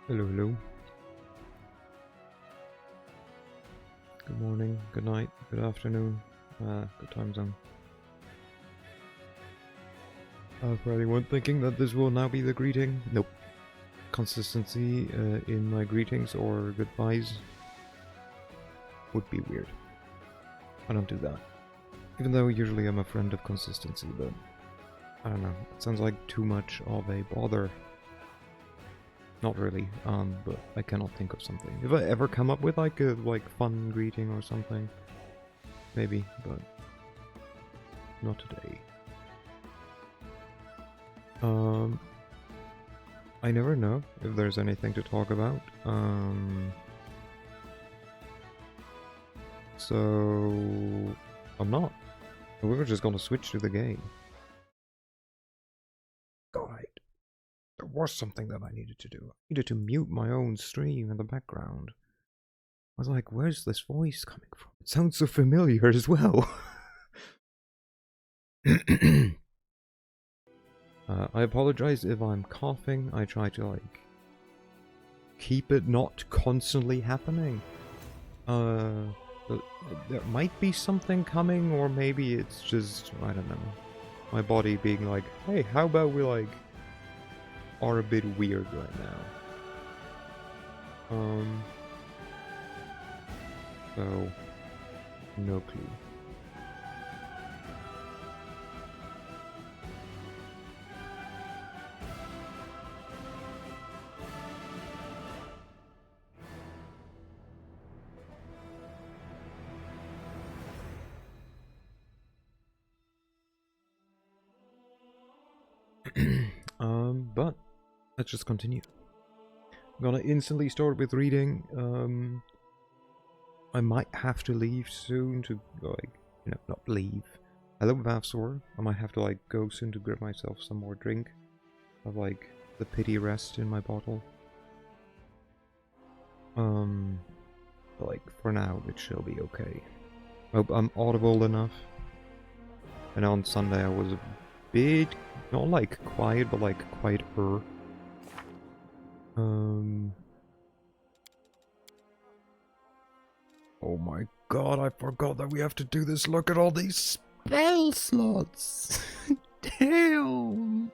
Hello, hello. Good morning, good night, good afternoon, good time zone. For anyone thinking that this will now be the greeting, nope. Consistency in my greetings or goodbyes would be weird. I don't do that. Even though usually I'm a friend of consistency, but I don't know. It sounds like too much of a bother. Not really, but I cannot think of something. If I ever come up with like a fun greeting or something, maybe, but not today. I never know if there's anything to talk about. So I'm not. We were just gonna switch to the game. God, there was something that I needed to do. I needed to mute my own stream in the background. I was like, where's this voice coming from? It sounds so familiar as well. I apologize if I'm coughing. I try to keep it not constantly happening. There might be something coming, or maybe it's just, I don't know, my body being like, hey, how about we are a bit weird right now. So no clue. But let's just continue. I'm gonna instantly start with reading. I might have to leave soon to not leave. Hello, Vavsor. I might have to go soon to grab myself some more drink. Of the pity rest in my bottle. But for now it shall be okay. Hope I'm audible enough. And on Sunday I was a bit not quiet, but quieter. Oh my god, I forgot that we have to do this. Look at all these spell slots. Damn.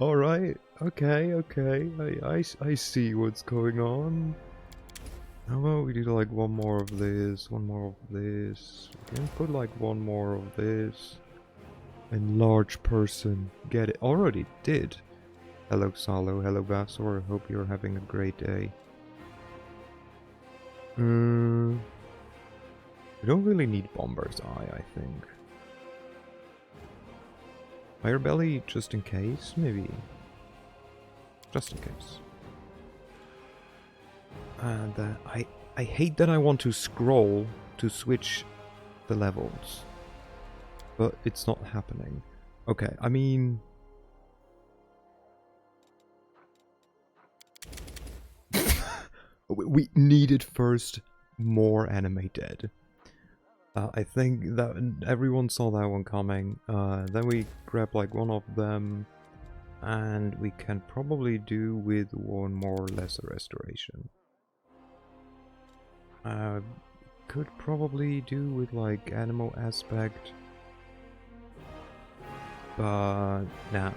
Alright, okay. I see what's going on. How about we do one more of this, one more of this. We can put one more of this. Enlarge person. Get it. Already did. Hello Salo, hello Vassor. Hope you're having a great day. We don't really need Bomber's Eye, I think. Fire Belly, just in case, maybe. Just in case. And I hate that I want to scroll to switch the levels. But it's not happening. Okay, I mean... we needed first more anime dead. I think that everyone saw that one coming. Then we grab one of them, and we can probably do with one more lesser restoration. Could probably do with animal aspect, but nah.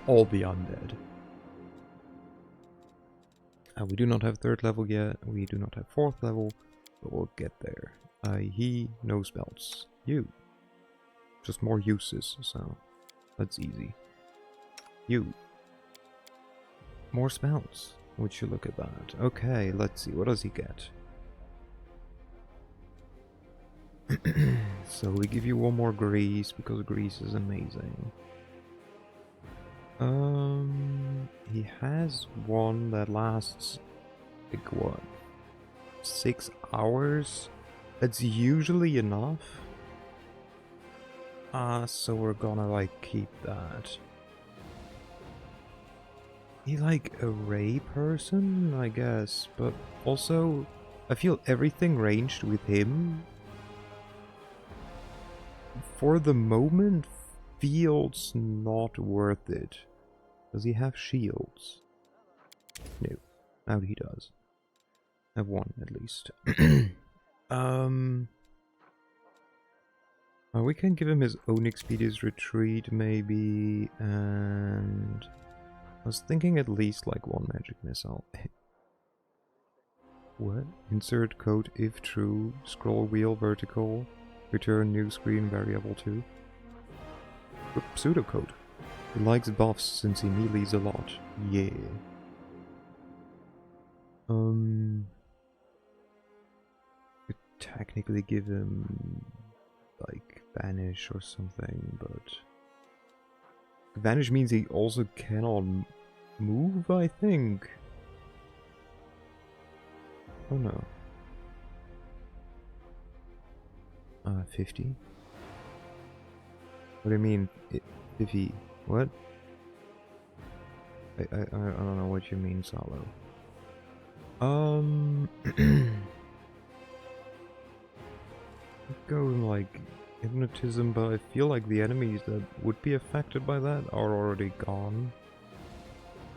All the undead. We do not have 3rd level yet, we do not have 4th level, but we'll get there. He knows spells. You. Just more uses, so that's easy. You. More spells. Would you look at that? Okay, let's see, what does he get? So we give you one more grease, because grease is amazing. He has one that lasts, what? 6 hours? That's usually enough. So we're gonna keep that. He's a ray person, I guess, but also I feel everything ranged with him for the moment feels not worth it. Does he have shields? No. Now he does. Have one at least. We can give him his own Expedious Retreat, maybe, and I was thinking at least like one magic missile. What? Insert code if true, scroll wheel vertical, return new screen variable 2. Pseudocode. He likes buffs since he melees a lot. Yeah. Could technically give him like Vanish or something, but Vanish means he also cannot move, I think. Oh no. 50? What do you mean, 50? What? I don't know what you mean, Salo. Go like hypnotism, but I feel like the enemies that would be affected by that are already gone.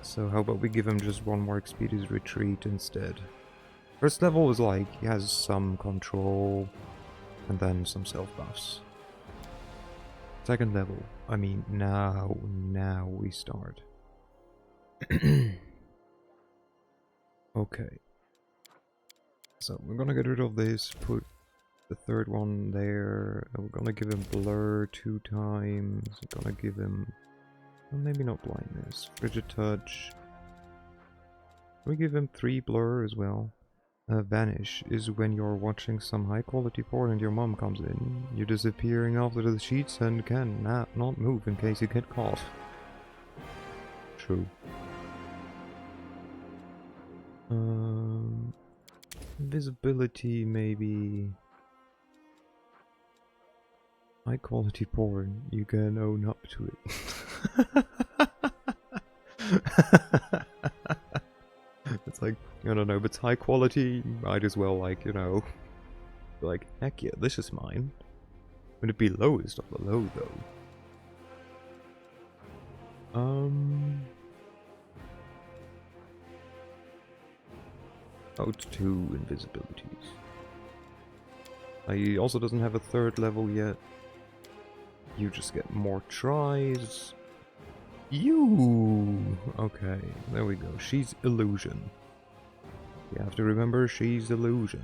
So how about we give him just one more Expedious Retreat instead? First level is like, he has some control, and then some self-buffs. Second level, I mean, now we start. Okay. So, we're gonna get rid of this, put the third one there, and we're gonna give him Blur 2 times, we're gonna give him, well, maybe not Blindness, Frigid Touch. We give him 3 Blur as well. Vanish is when you're watching some high quality porn and your mom comes in. You're disappearing after the sheets and can not move in case you get caught. True. Invisibility maybe. High quality porn, you can own up to it. It's like, I don't know, but it's high quality, might as well, like, you know, be like, heck yeah, this is mine. Would it be lowest of the low, though? Oh, it's 2 invisibilities. He also doesn't have a 3rd level yet. You just get more tries. You! Okay, there we go. She's illusion. You have to remember she's illusion.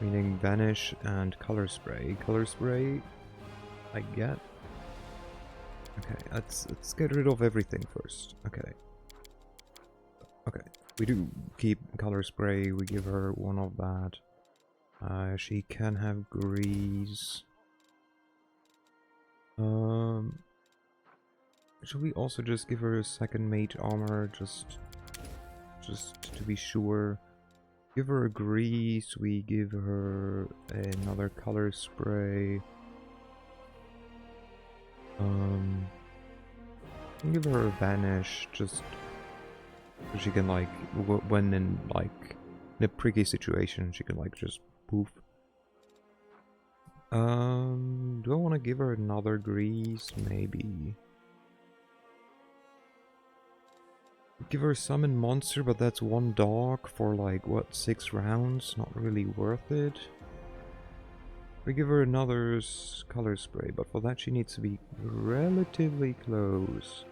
Meaning Vanish and Color Spray. Color Spray, I get. Okay, let's get rid of everything first. Okay. Okay, we do keep Color Spray, we give her one of that. She can have Grease. Should we also just give her a second mage armor, just to be sure? Give her a Grease, we give her another Color Spray. Give her a Vanish, just so she can, like, when in, like, in a tricky situation, she can, like, just poof. Do I want to give her another Grease? Maybe. Give her Summon Monster, but that's 1 dog for, like, what, 6 rounds? Not really worth it. We give her another Color Spray, but for that she needs to be relatively close.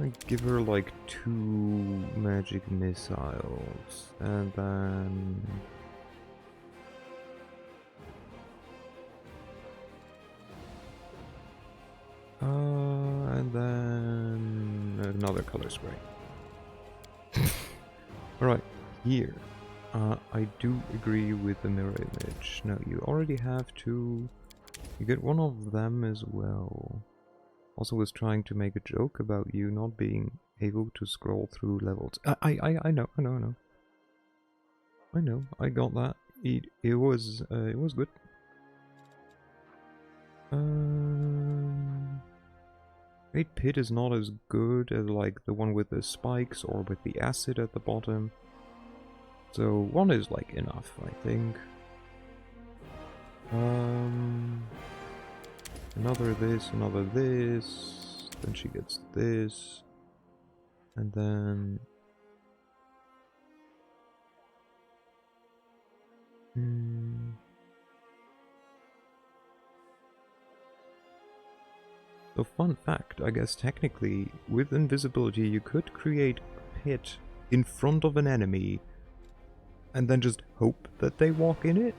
I give her like 2 magic missiles, and then another Color Spray. Alright, here. I do agree with the mirror image. No, you already have 2. You get one of them as well. Also was trying to make a joke about you not being able to scroll through levels. I know. I know, I got that. It was good. Great Pit is not as good as like the one with the spikes or with the acid at the bottom. So 1 is like enough, I think. another this, another this. Then she gets this. And then... So fun fact, I guess technically, with invisibility you could create a pit in front of an enemy and then just hope that they walk in it.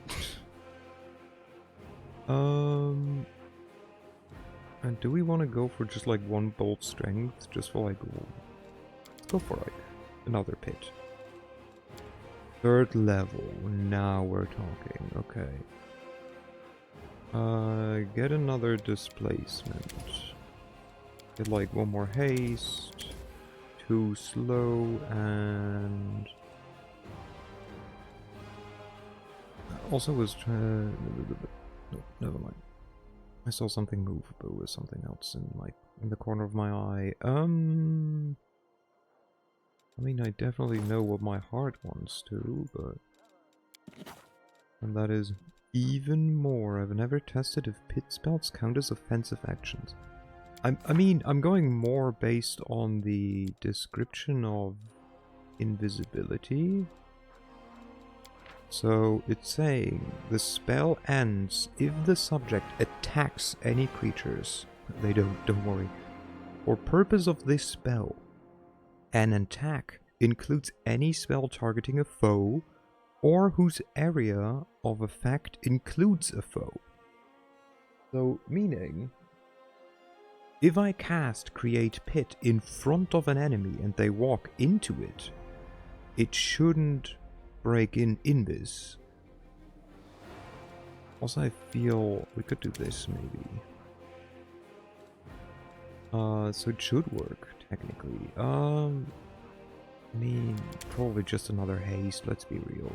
And do we want to go for just like one bolt strength? Just for like... Let's go for like another pit. 3rd level, now we're talking, okay. Get another displacement. Get like 1 more haste, 2 slow, and... Also was trying... No, never mind. I saw something move, but it was something else in like in the corner of my eye. I mean, I definitely know what my heart wants to, but... And that is even more. I've never tested if pit spells count as offensive actions. I mean, I'm going more based on the description of invisibility. So it's saying the spell ends if the subject attacks any creatures. They don't worry. For purpose of this spell, an attack includes any spell targeting a foe or whose area of effect includes a foe. So, meaning, if I cast Create Pit in front of an enemy and they walk into it, it shouldn't break in this. Also, I feel we could do this, maybe. So it should work, technically. I mean, probably just another haste, let's be real.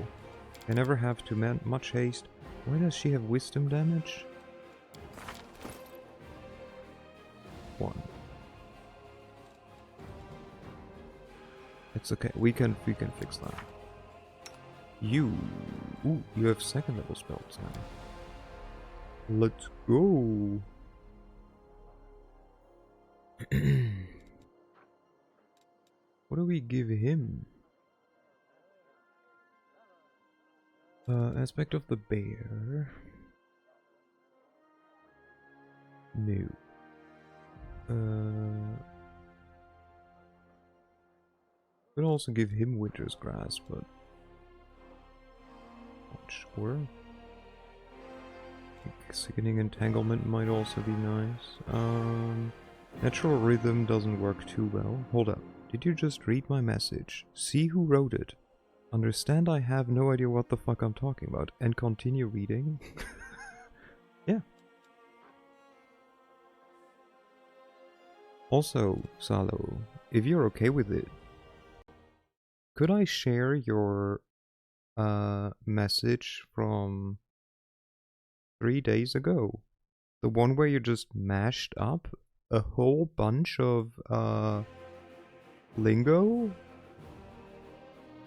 I never have too much haste. Why does she have wisdom damage? 1. It's okay, we can fix that. You have 2nd level spells now. Let's go. What do we give him? Aspect of the bear. No. Could also give him Winter's Grasp, but not sure. Sickening Entanglement might also be nice. Natural Rhythm doesn't work too well. Hold up. Did you just read my message? See who wrote it. Understand I have no idea what the fuck I'm talking about. And continue reading? Yeah. Also, Salo, if you're okay with it, could I share your message from 3 days ago? The one where you just mashed up a whole bunch of lingo?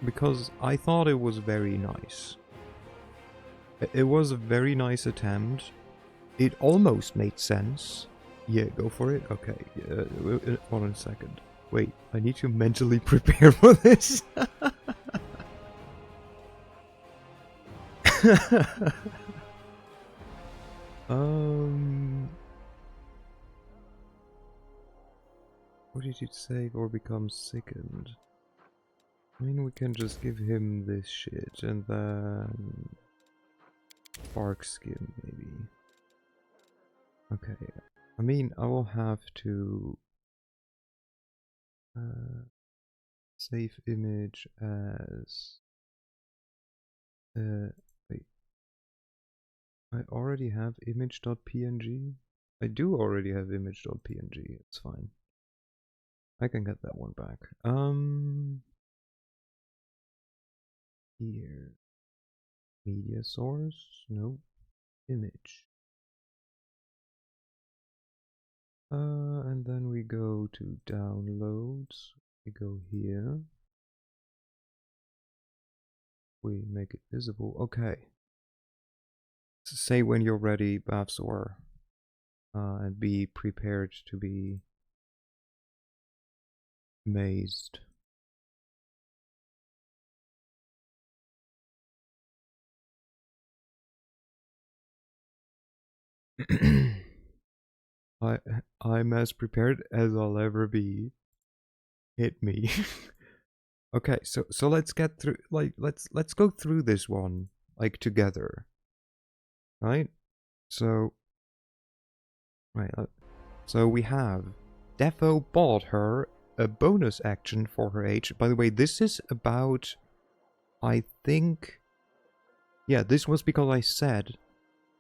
Because I thought it was very nice. It was a very nice attempt. It almost made sense. Yeah, go for it? Okay, hold on a second. Wait, I need to mentally prepare for this. What did you say? Or become sickened? I mean, we can just give him this shit and then... bark skin, maybe. Okay. I mean, I will have to... save image as... wait. I already have image.png? I do already have image.png, it's fine. I can get that one back. Here. Media source? No. Image. And then we go to downloads. We go here. We make it visible. Okay. Say when you're ready, Bavsor. and be prepared to be mazed. I'm as prepared as I'll ever be. Hit me. Okay, so let's get through. Like, let's go through this one like together, right? So, right. So we have Defo bought her a bonus action for her age. By the way, this is about. I think. Yeah, this was because I said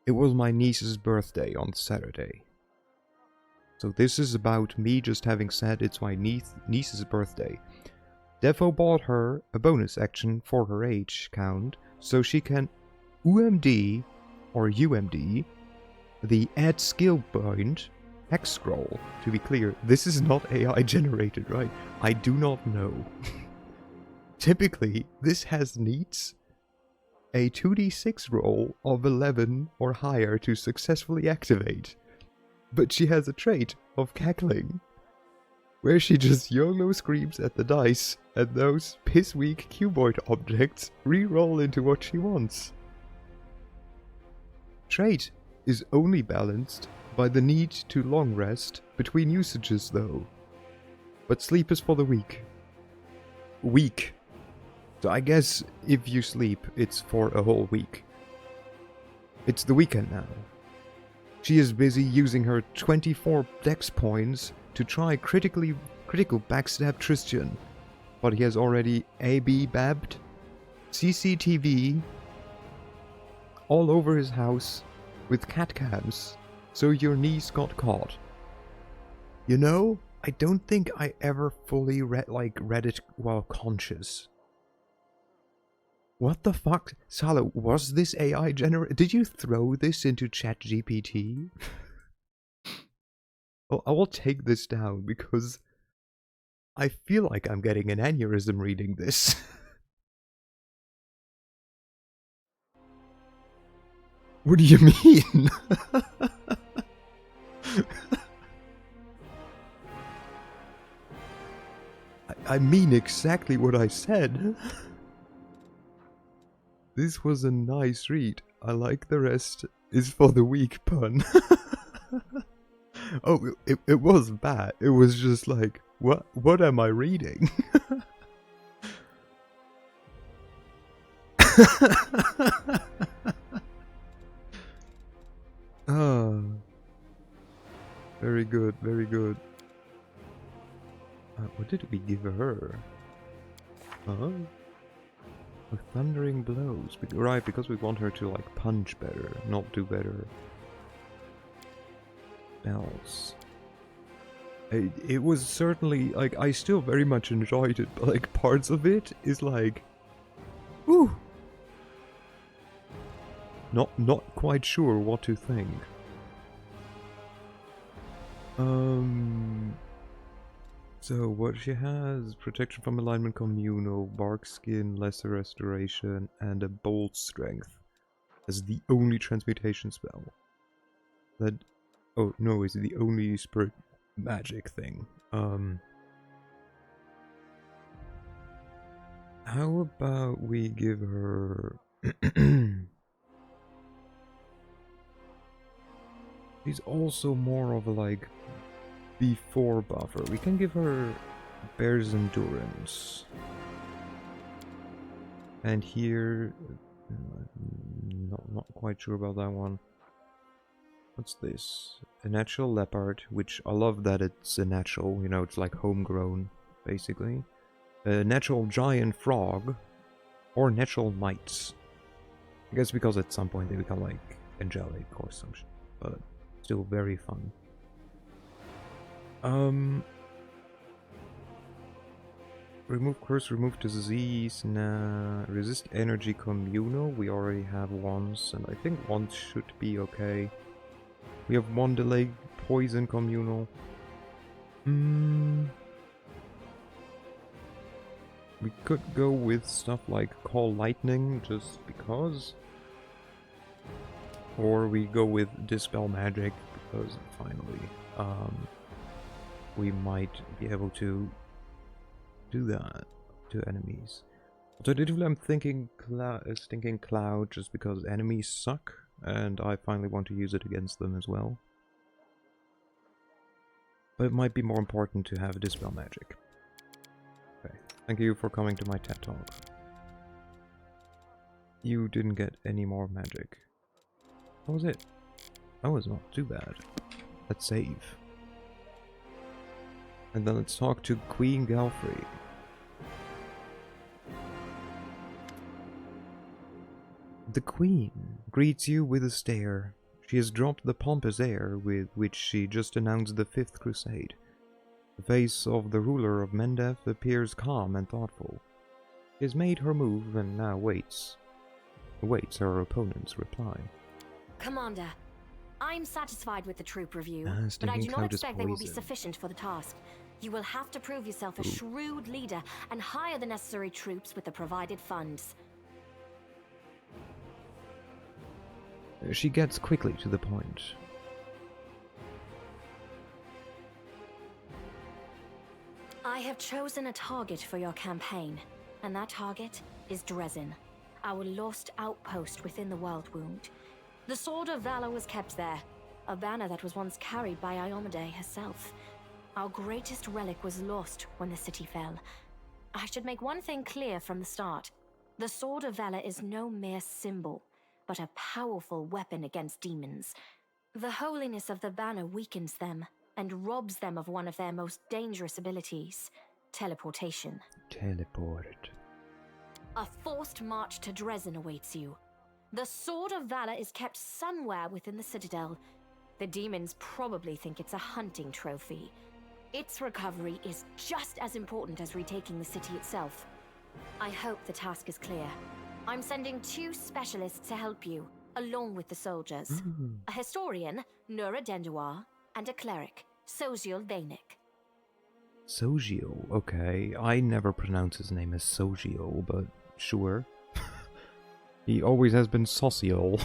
it was my niece's birthday on Saturday. So this is about me just having said it's my niece's birthday. Defo bought her a bonus action for her age count, so she can UMD or UMD the add skill point hex scroll. To be clear, this is not AI generated, right? I do not know. Typically, this has needs a 2d6 roll of 11 or higher to successfully activate. But she has a trait of cackling, where she just YOLO screams at the dice, and those piss-weak cuboid objects re-roll into what she wants. Trait is only balanced by the need to long rest between usages though. But sleep is for the weak. Weak. So I guess if you sleep, it's for a whole week. It's the weekend now. She is busy using her 24 dex points to try critical backstab Tristan, but he has already AB babbed, CCTV all over his house with cat cams, so your niece got caught. You know, I don't think I ever fully read it while conscious. What the fuck? Salo, was this AI generated? Did you throw this into ChatGPT? Well, I will take this down because I feel like I'm getting an aneurysm reading this. What do you mean? I mean exactly what I said. This was a nice read. I like the rest is for the weak pun. Oh, it wasn't bad. It was just like, what am I reading? Ah, very good, very good. What did we give her? Huh? Thundering blows. Right, because we want her to like punch better, not do better. Spells. It was certainly like I still very much enjoyed it, but like parts of it is like, whew. Not quite sure what to think. So what she has: protection from alignment, communal, bark skin, lesser restoration, and a bold strength as the only transmutation spell. That, oh no, is the only spirit magic thing. How about we give her? She's also more of a like B4 buffer. We can give her Bear's Endurance. And here, not quite sure about that one. What's this? A natural leopard, which I love that it's a natural, you know, it's like homegrown, basically. A natural giant frog, or natural mites. I guess because at some point they become like angelic or some shit, but still very fun. Remove curse, remove disease, nah. Resist energy communal, we already have once, and I think once should be okay. We have one delay poison communal. We could go with stuff like Call Lightning, just because. Or we go with Dispel Magic, because finally, we might be able to do that to enemies. Alternatively, I'm thinking Stinking Cloud, just because enemies suck, and I finally want to use it against them as well. But it might be more important to have Dispel Magic. Okay, thank you for coming to my TED Talk. You didn't get any more magic. That was it. That was not too bad. Let's save. And then let's talk to Queen Galfrey. The Queen greets you with a stare. She has dropped the pompous air with which she just announced the Fifth Crusade. The face of the ruler of Mendef appears calm and thoughtful. She has made her move and now awaits her opponent's reply. Commander, I'm satisfied with the troop review, but I do not expect they will be sufficient for the task. You will have to prove yourself a shrewd leader and hire the necessary troops with the provided funds. She gets quickly to the point. I have chosen a target for your campaign, and that target is Dresden, our lost outpost within the World Wound. The Sword of Valor was kept there, a banner that was once carried by Iomade herself. Our greatest relic was lost when the city fell. I should make one thing clear from the start. The Sword of Valor is no mere symbol, but a powerful weapon against demons. The holiness of the banner weakens them and robs them of one of their most dangerous abilities, teleportation. Teleport. A forced march to Dresden awaits you. The Sword of Valor is kept somewhere within the Citadel. The demons probably think it's a hunting trophy. Its recovery is just as important as retaking the city itself. I hope the task is clear. I'm sending 2 specialists to help you, along with the soldiers. A historian, Nura Denduar, and a cleric, Sojiel Danik. Sojiel, okay. I never pronounce his name as Sojiel, but sure. He always has been Sociel.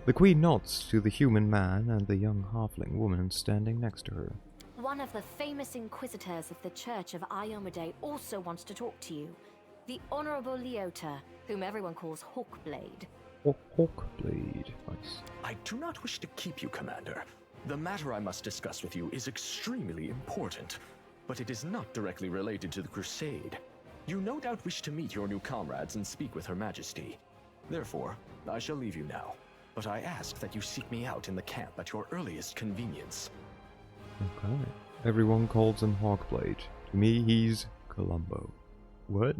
The Queen nods to the human man and the young halfling woman standing next to her. One of the famous inquisitors of the Church of Iomade also wants to talk to you. The Honorable Leota, whom everyone calls Hawkblade. Hawkblade, nice. I do not wish to keep you, Commander. The matter I must discuss with you is extremely important, but it is not directly related to the Crusade. You no doubt wish to meet your new comrades and speak with Her Majesty. Therefore, I shall leave you now, but I ask that you seek me out in the camp at your earliest convenience. Okay. Everyone calls him Hawkblade. To me, he's Columbo. What?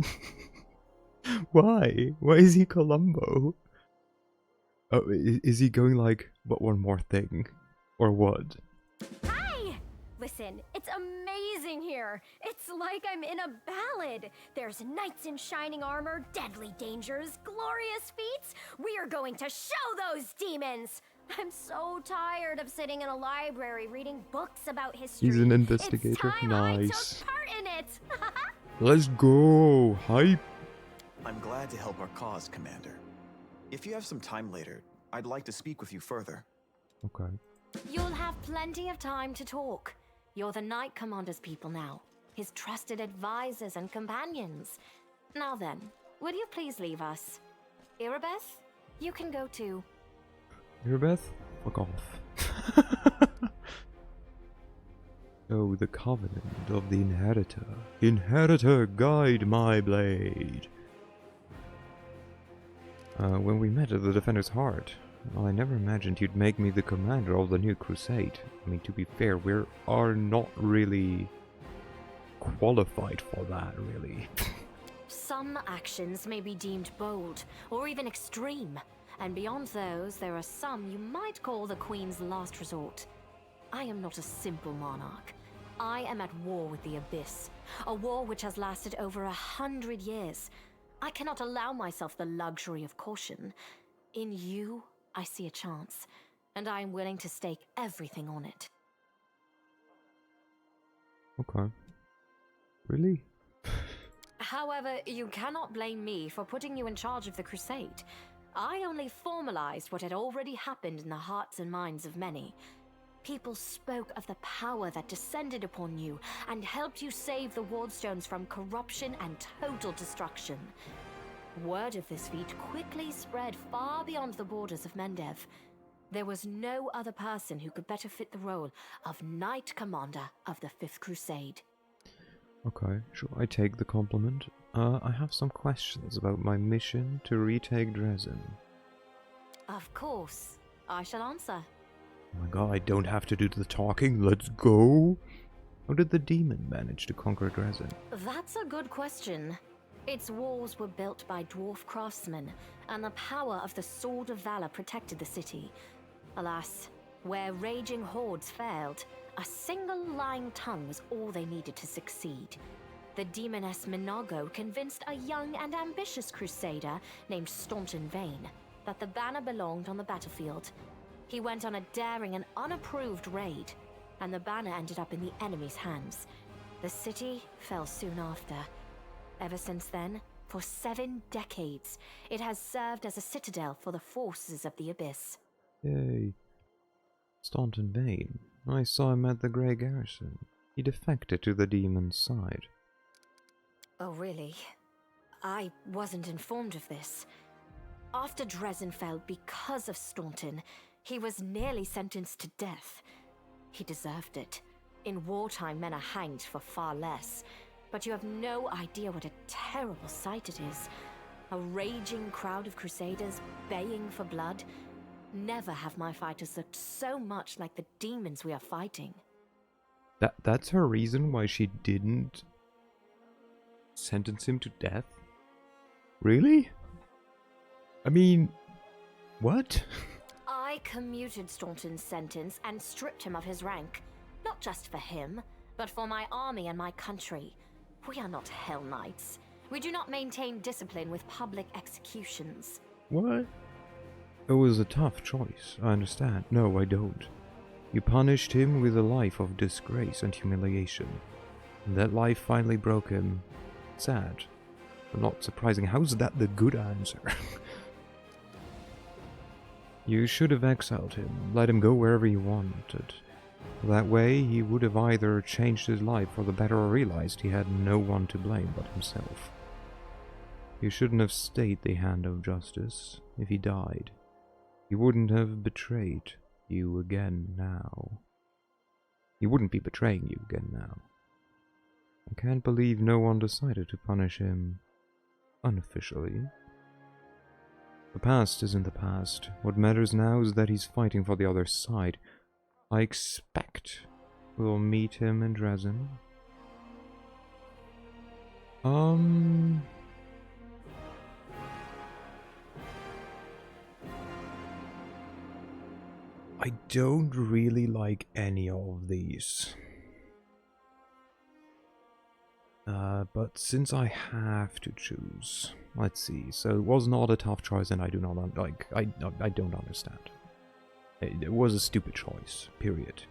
Why? Why is he Columbo? Oh, is he going like, but one more thing? Or what? Hi! Listen, it's amazing here. It's like I'm in a ballad. There's knights in shining armor, deadly dangers, glorious feats. We are going to show those demons! I'm so tired of sitting in a library reading books about history. He's an investigator. It's time nice. I took part in it! Let's go! Hype! I'm glad to help our cause, Commander. If you have some time later, I'd like to speak with you further. Okay. You'll have plenty of time to talk. You're the Knight Commander's people now, his trusted advisors and companions. Now then, will you please leave us? Irabeth, you can go too. Irabeth? Fuck off. Oh, the Covenant of the Inheritor. Inheritor, guide my blade. When we met at the Defender's Heart, I never imagined you'd make me the commander of the new crusade. I mean, to be fair, we are not really qualified for that, really. Some actions may be deemed bold, or even extreme, and beyond those, there are some you might call the Queen's last resort. I am not a simple monarch. I am at war with the Abyss, a war which has lasted over 100 years. I cannot allow myself the luxury of caution. In you, I see a chance, and I am willing to stake everything on it. Okay. Really? However, you cannot blame me for putting you in charge of the crusade. I only formalized what had already happened in the hearts and minds of many. People spoke of the power that descended upon you and helped you save the Wardstones from corruption and total destruction. Word of this feat quickly spread far beyond the borders of Mendev. There was no other person who could better fit the role of Knight Commander of the Fifth Crusade. Okay, sure, I take the compliment. I have some questions about my mission to retake Dresden. Of course, I shall answer. Oh my god, I don't have to do the talking, let's go! How did the demon manage to conquer Dresden? That's a good question. Its walls were built by dwarf craftsmen, and the power of the Sword of Valor protected the city. Alas, where raging hordes failed, a single lying tongue was all they needed to succeed. The demoness Minago convinced a young and ambitious crusader named Staunton Vane that the banner belonged on the battlefield. He went on a daring and unapproved raid, and the banner ended up in the enemy's hands. The city fell soon after. Ever since then, for 7 decades, it has served as a citadel for the forces of the Abyss. Yay. Staunton Vane. I saw him at the Grey Garrison. He defected to the demon's side. Oh, really? I wasn't informed of this. After Dresden fell because of Staunton, he was nearly sentenced to death. He deserved it. In wartime, men are hanged for far less. But you have no idea what a terrible sight it is. A raging crowd of crusaders baying for blood. Never have my fighters looked so much like the demons we are fighting. That's her reason why she didn't sentence him to death? Really? I mean, what? I commuted Staunton's sentence and stripped him of his rank. Not just for him, but for my army and my country. We are not Hell Knights. We do not maintain discipline with public executions. What? It was a tough choice, I understand. No, I don't. You punished him with a life of disgrace and humiliation. And that life finally broke him. Sad, but not surprising. How's that the good answer? You should have exiled him, let him go wherever he wanted. That way, he would have either changed his life for the better or realized he had no one to blame but himself. You shouldn't have stayed the hand of justice. If he died, he wouldn't have betrayed you again now. He wouldn't be betraying you again now. I can't believe no one decided to punish him unofficially. The past isn't the past. What matters now is that he's fighting for the other side. I expect we'll meet him in Dresden. I don't really like any of these. But since I have to choose, let's see. So it was not a tough choice, and I do not I don't understand. It was a stupid choice. Period.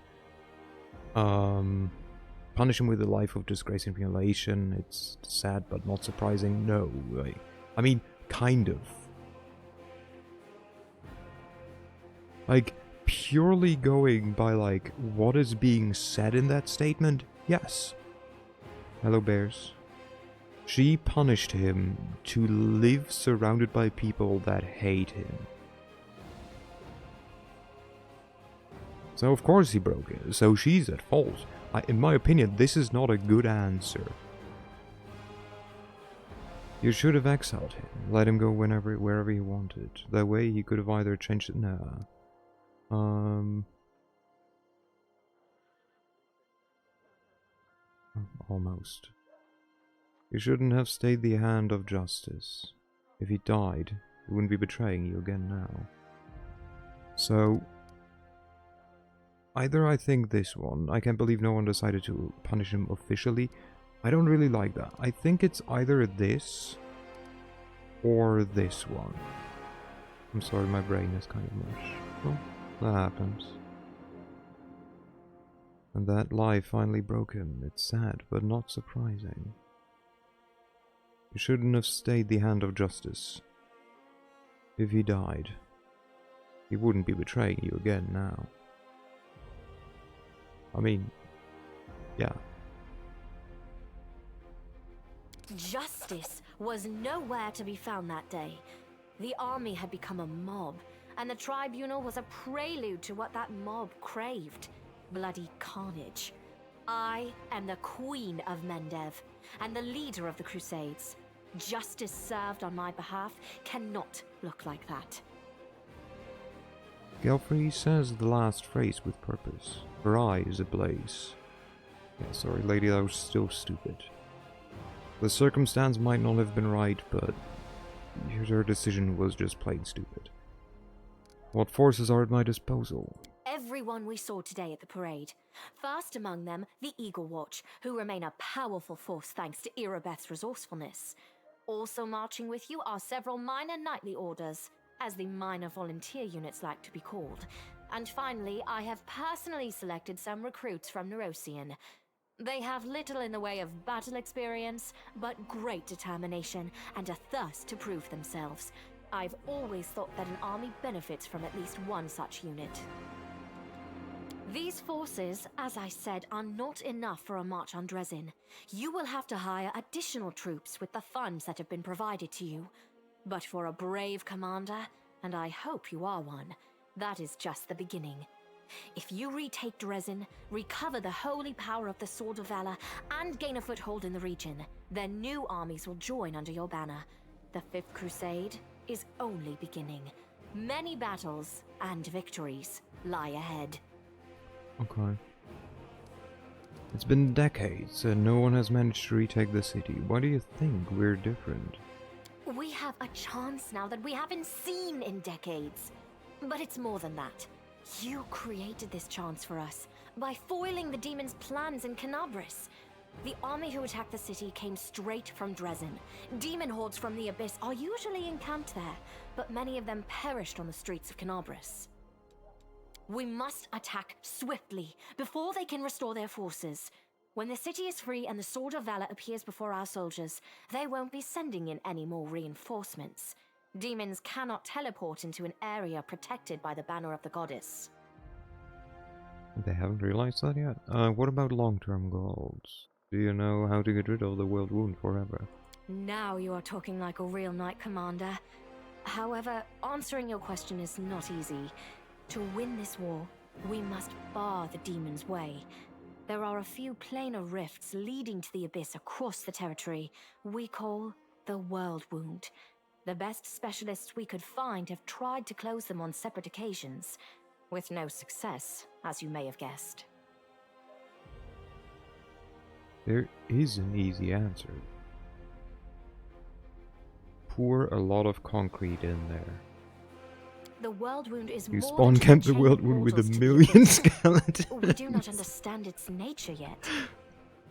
Punish him with a life of disgrace and humiliation. It's sad, but not surprising. No, I mean, kind of. Like, purely going by like what is being said in that statement. Yes. Hello, bears. She punished him to live surrounded by people that hate him. So of course he broke it. So she's at fault. In my opinion, this is not a good answer. You should have exiled him. Let him go wherever he wanted. That way he could have either changed it. Nah. Almost. You shouldn't have stayed the hand of justice. If he died, he wouldn't be betraying you again now. So, either I think this one, I can't believe no one decided to punish him officially. I don't really like that. I think it's either this or this one. I'm sorry, my brain is kind of mush. Well, that happens. And that lie finally broke him. It's sad, but not surprising. You shouldn't have stayed the hand of justice. if he died. He wouldn't be betraying you again now. I mean, yeah. Justice was nowhere to be found that day. The army had become a mob, and the tribunal was a prelude to what that mob craved: bloody carnage. I am the Queen of Mendev, and the leader of the Crusades. Justice served on my behalf cannot look like that. Gelfrey says the last phrase with purpose. Her eye is ablaze. Yeah, sorry, lady, that was still stupid. The circumstance might not have been right, but her decision was just plain stupid. What forces are at my disposal? Everyone we saw today at the parade. First among them, the Eagle Watch, who remain a powerful force thanks to Irabeth's resourcefulness. Also marching with you are several minor knightly orders, as the minor volunteer units like to be called. And finally, I have personally selected some recruits from Nerosian. They have little in the way of battle experience, but great determination and a thirst to prove themselves. I've always thought that an army benefits from at least one such unit. These forces, as I said, are not enough for a march on Dresden. You will have to hire additional troops with the funds that have been provided to you. But for a brave commander, and I hope you are one, that is just the beginning. If you retake Dresden, recover the holy power of the Sword of Valor, and gain a foothold in the region, then new armies will join under your banner. The Fifth Crusade is only beginning. Many battles and victories lie ahead. Okay. It's been decades and no one has managed to retake the city. Why do you think we're different? We have a chance now that we haven't seen in decades. But it's more than that. You created this chance for us by foiling the demon's plans in Canabris. The army who attacked the city came straight from Dresden. Demon hordes from the Abyss are usually encamped there, but many of them perished on the streets of Canabris. We must attack swiftly, before they can restore their forces. When the city is free and the Sword of Valor appears before our soldiers, they won't be sending in any more reinforcements. Demons cannot teleport into an area protected by the banner of the goddess. They haven't realized that yet? What about long-term goals? Do you know how to get rid of the world wound forever? Now you are talking like a real knight commander. However, answering your question is not easy. To win this war, we must bar the demon's way. There are a few planar rifts leading to the Abyss across the territory we call the World Wound. The best specialists we could find have tried to close them on separate occasions, with no success, as you may have guessed. There is an easy answer. Pour a lot of concrete in there. The World Wound is You more spawn than camp the chain World Wound with portals a to the million Abyss. skeletons. We do not understand its nature yet.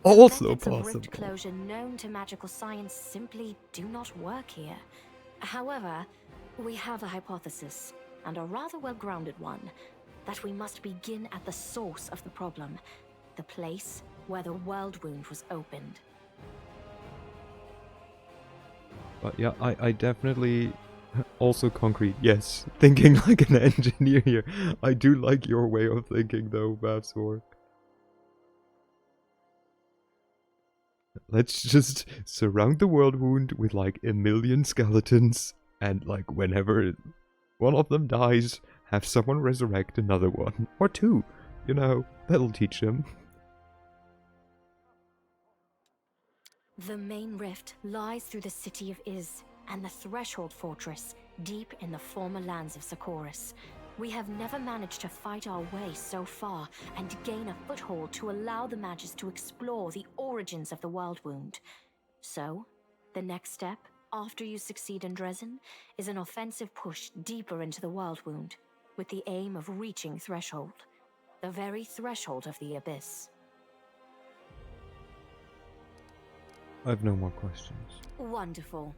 Also Methods of rift possible. closure known to magical science simply do not work here. However, we have a hypothesis, and a rather well-grounded one, that we must begin at the source of the problem, the place where the World Wound was opened. But yeah, I definitely... Also concrete, yes. Thinking like an engineer here. I do like your way of thinking though, Babsor. Let's just surround the world wound with like a million skeletons, and like whenever one of them dies, have someone resurrect another one. Or two. You know, that'll teach them. The main rift lies through the city of Iz and the Threshold Fortress, deep in the former lands of Socorus. We have never managed to fight our way so far and gain a foothold to allow the Magus to explore the origins of the World Wound. So, the next step, after you succeed in Dresden, is an offensive push deeper into the World Wound, with the aim of reaching Threshold, the very threshold of the Abyss. I have no more questions. Wonderful.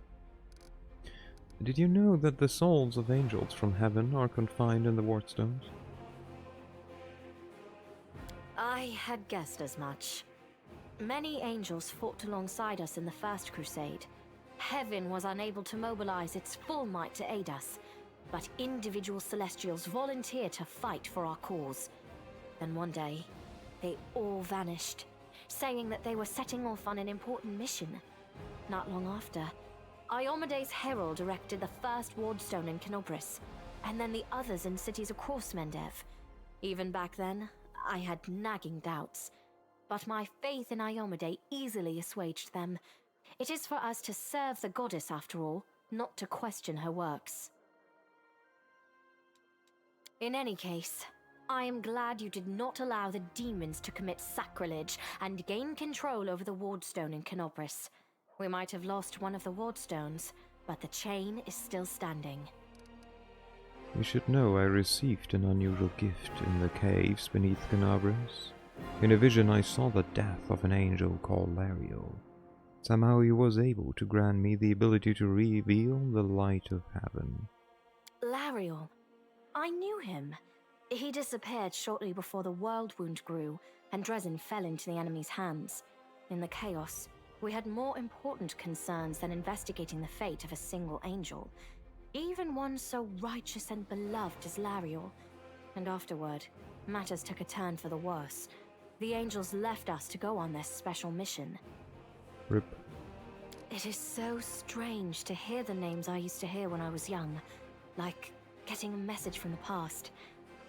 Did you know that the souls of angels from heaven are confined in the Wardstones? I had guessed as much. Many angels fought alongside us in the First Crusade. Heaven was unable to mobilize its full might to aid us, but individual Celestials volunteered to fight for our cause. Then one day, they all vanished, saying that they were setting off on an important mission. Not long after, Iomede's herald erected the first wardstone in Canopris, and then the others in cities across Mendev. Even back then, I had nagging doubts, but my faith in Iomede easily assuaged them. It is for us to serve the goddess after all, not to question her works. In any case, I am glad you did not allow the demons to commit sacrilege and gain control over the wardstone in Canopris. We might have lost one of the wardstones, but the chain is still standing. You should know I received an unusual gift in the caves beneath Canabris. In a vision I saw the death of an angel called Lario. Somehow he was able to grant me the ability to reveal the light of heaven. Lariel. I knew him. He disappeared shortly before the world wound grew, and Dresden fell into the enemy's hands. In the chaos, we had more important concerns than investigating the fate of a single angel. Even one so righteous and beloved as Lariel. And afterward, matters took a turn for the worse. The angels left us to go on this special mission. Rip. It is so strange to hear the names I used to hear when I was young, like getting a message from the past.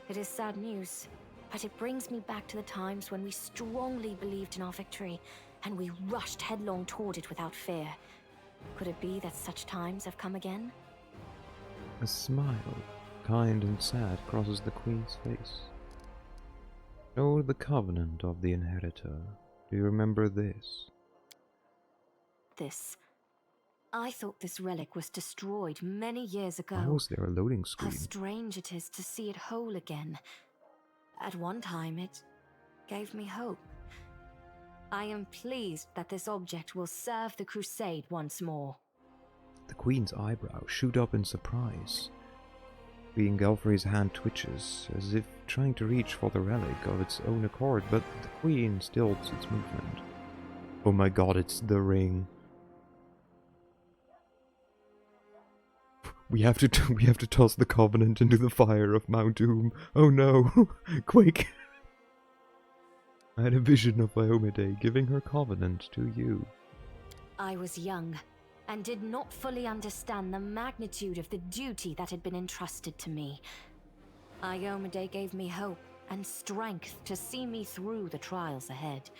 It is sad news, but it brings me back to the times when we strongly believed in our victory, and we rushed headlong toward it without fear. Could it be that such times have come again? A smile, kind and sad, crosses the Queen's face. Oh, the covenant of the inheritor. Do you remember this? This. I thought this relic was destroyed many years ago. Why was there a loading How screen? strange it is to see it whole again. At one time, it gave me hope. I am pleased that this object will serve the crusade once more. The Queen's eyebrows shoot up in surprise. Being Galfrey's hand twitches, as if trying to reach for the relic of its own accord, but the Queen stills its movement. Oh my god, it's the ring. We have to toss the Covenant into the fire of Mount Doom. Oh no! Quick! I had a vision of Iomede giving her Covenant to you. I was young, and did not fully understand the magnitude of the duty that had been entrusted to me. Iomede gave me hope and strength to see me through the trials ahead,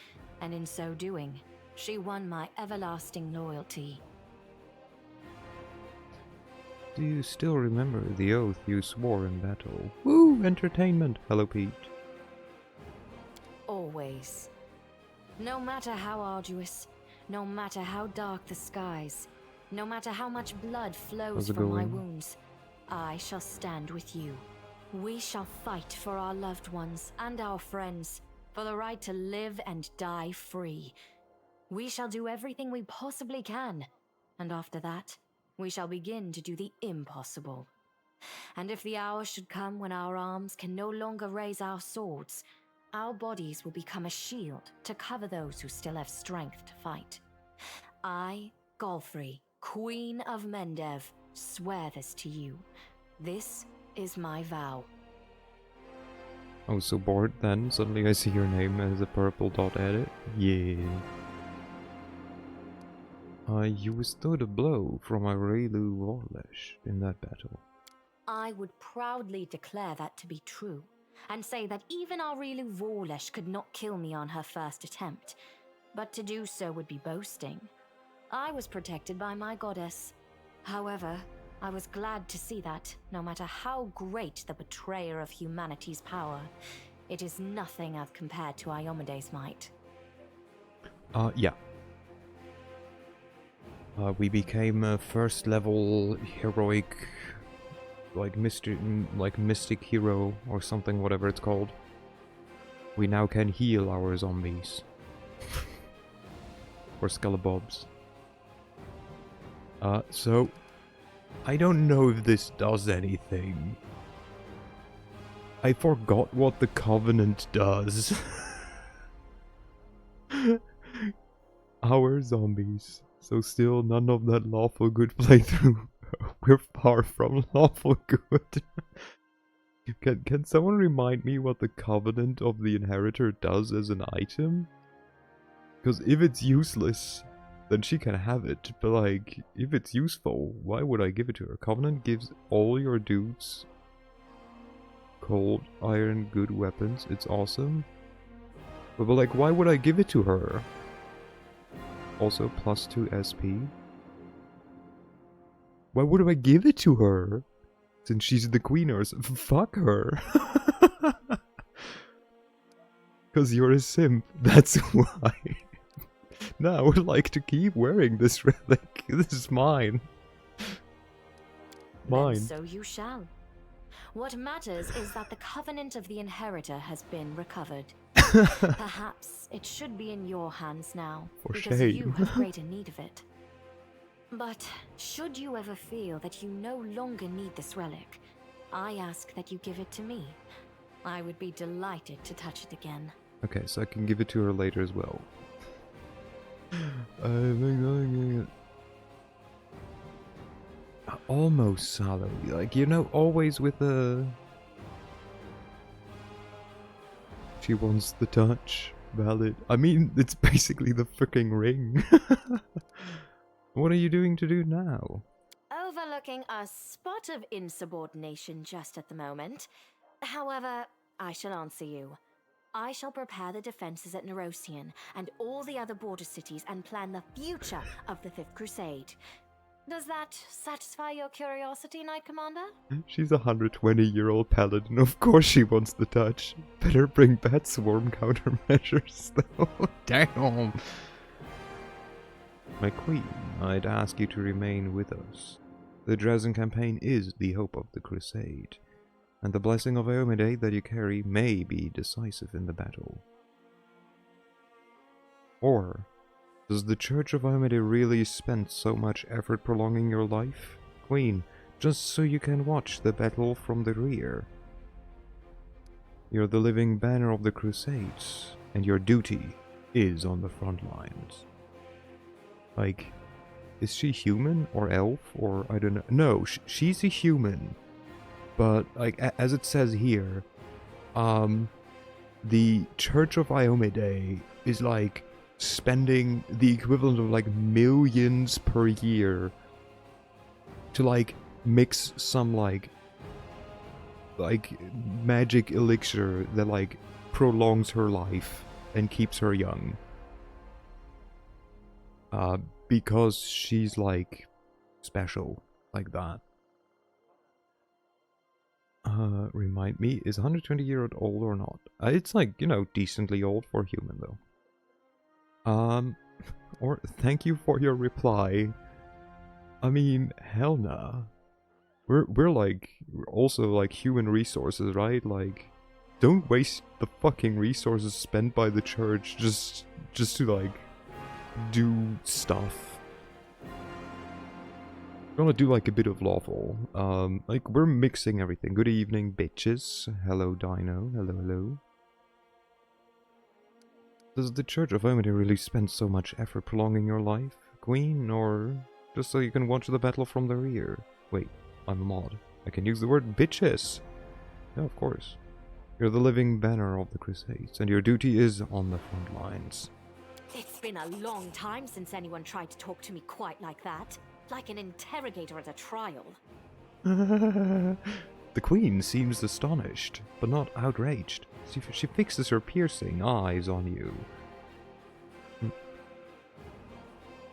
and in so doing, she won my everlasting loyalty. Do you still remember the oath you swore in battle? Woo! Entertainment! Hello, Pete. Always. No matter how arduous, no matter how dark the skies, no matter how much blood flows How's it from my going? wounds, I shall stand with you. We shall fight for our loved ones and our friends, for the right to live and die free. We shall do everything we possibly can, and after that, we shall begin to do the impossible. And if the hour should come when our arms can no longer raise our swords, our bodies will become a shield to cover those who still have strength to fight. I, Galfrey, Queen of Mendev, swear this to you. This is my vow. I was so bored then, suddenly I see your name as a purple dot edit. Yeah. You withstood a blow from Aurelu Vorlesh in that battle. I would proudly declare that to be true, and say that even Aurelu Vorlesh could not kill me on her first attempt. But to do so would be boasting. I was protected by my goddess. However, I was glad to see that, no matter how great the betrayer of humanity's power, it is nothing as compared to Iomede's might. Yeah. We became a first level heroic, like mystic hero or something, whatever it's called. We now can heal our zombies. Or skelebobs. So I don't know if this does anything. I forgot what the Covenant does. Our zombies. So still none of that lawful good playthrough. we're far from lawful good. Can someone remind me what the Covenant of the Inheritor does as an item? Because if it's useless, then she can have it. But like, if it's useful, why would I give it to her? Covenant gives all your dudes cold, iron, good weapons. It's awesome. But like, why would I give it to her? Also, +2 SP. Why would I give it to her? Since she's the queen or fuck her. Cause you're a simp, that's why. No, I would like to keep wearing this relic. This is mine. Mine. Then so you shall. What matters is that the Covenant of the Inheritor has been recovered. Perhaps it should be in your hands now, For because shame. you have greater need of it. But should you ever feel that you no longer need this relic, I ask that you give it to me. I would be delighted to touch it again. Okay, so I can give it to her later as well. Almost salary, like, you know, always with a... She wants the touch. Valid. I mean, it's basically the freaking ring. What are you doing to do now? Overlooking a spot of insubordination just at the moment. However, I shall answer you. I shall prepare the defenses at Nerosian and all the other border cities and plan the future of the Fifth Crusade. Does that satisfy your curiosity, Knight Commander? She's a 120-year-old paladin. Of course she wants the touch. Better bring bat swarm countermeasures, though. Damn. My queen, I'd ask you to remain with us. The Dresden campaign is the hope of the crusade, and the blessing of Eomede that you carry may be decisive in the battle. Or, does the Church of Eomede really spend so much effort prolonging your life, Queen, just so you can watch the battle from the rear? You're the living banner of the Crusades, and your duty is on the front lines. Like, is she human or elf or I don't know? No, she's a human. But like as it says here, the Church of Eomede is like spending the equivalent of like millions per year to like mix some like magic elixir that like prolongs her life and keeps her young. Because she's like special like that. Remind me, is 120-year-old old or not? It's like, you know, decently old for human though. Or thank you for your reply. I mean, hell nah. We're like also like human resources, right? Like, don't waste the fucking resources spent by the church just to like do stuff. We're gonna do like a bit of lawful. Like we're mixing everything. Good evening, bitches. Hello, Dino. Hello, hello. Does the Church of Eomede really spend so much effort prolonging your life, Queen, or just so you can watch the battle from the rear? Wait, I'm a mod. I can use the word bitches. Yeah, of course. You're the living banner of the Crusades, and your duty is on the front lines. It's been a long time since anyone tried to talk to me quite like that. Like an interrogator at a trial. The Queen seems astonished, but not outraged. She fixes her piercing eyes on you.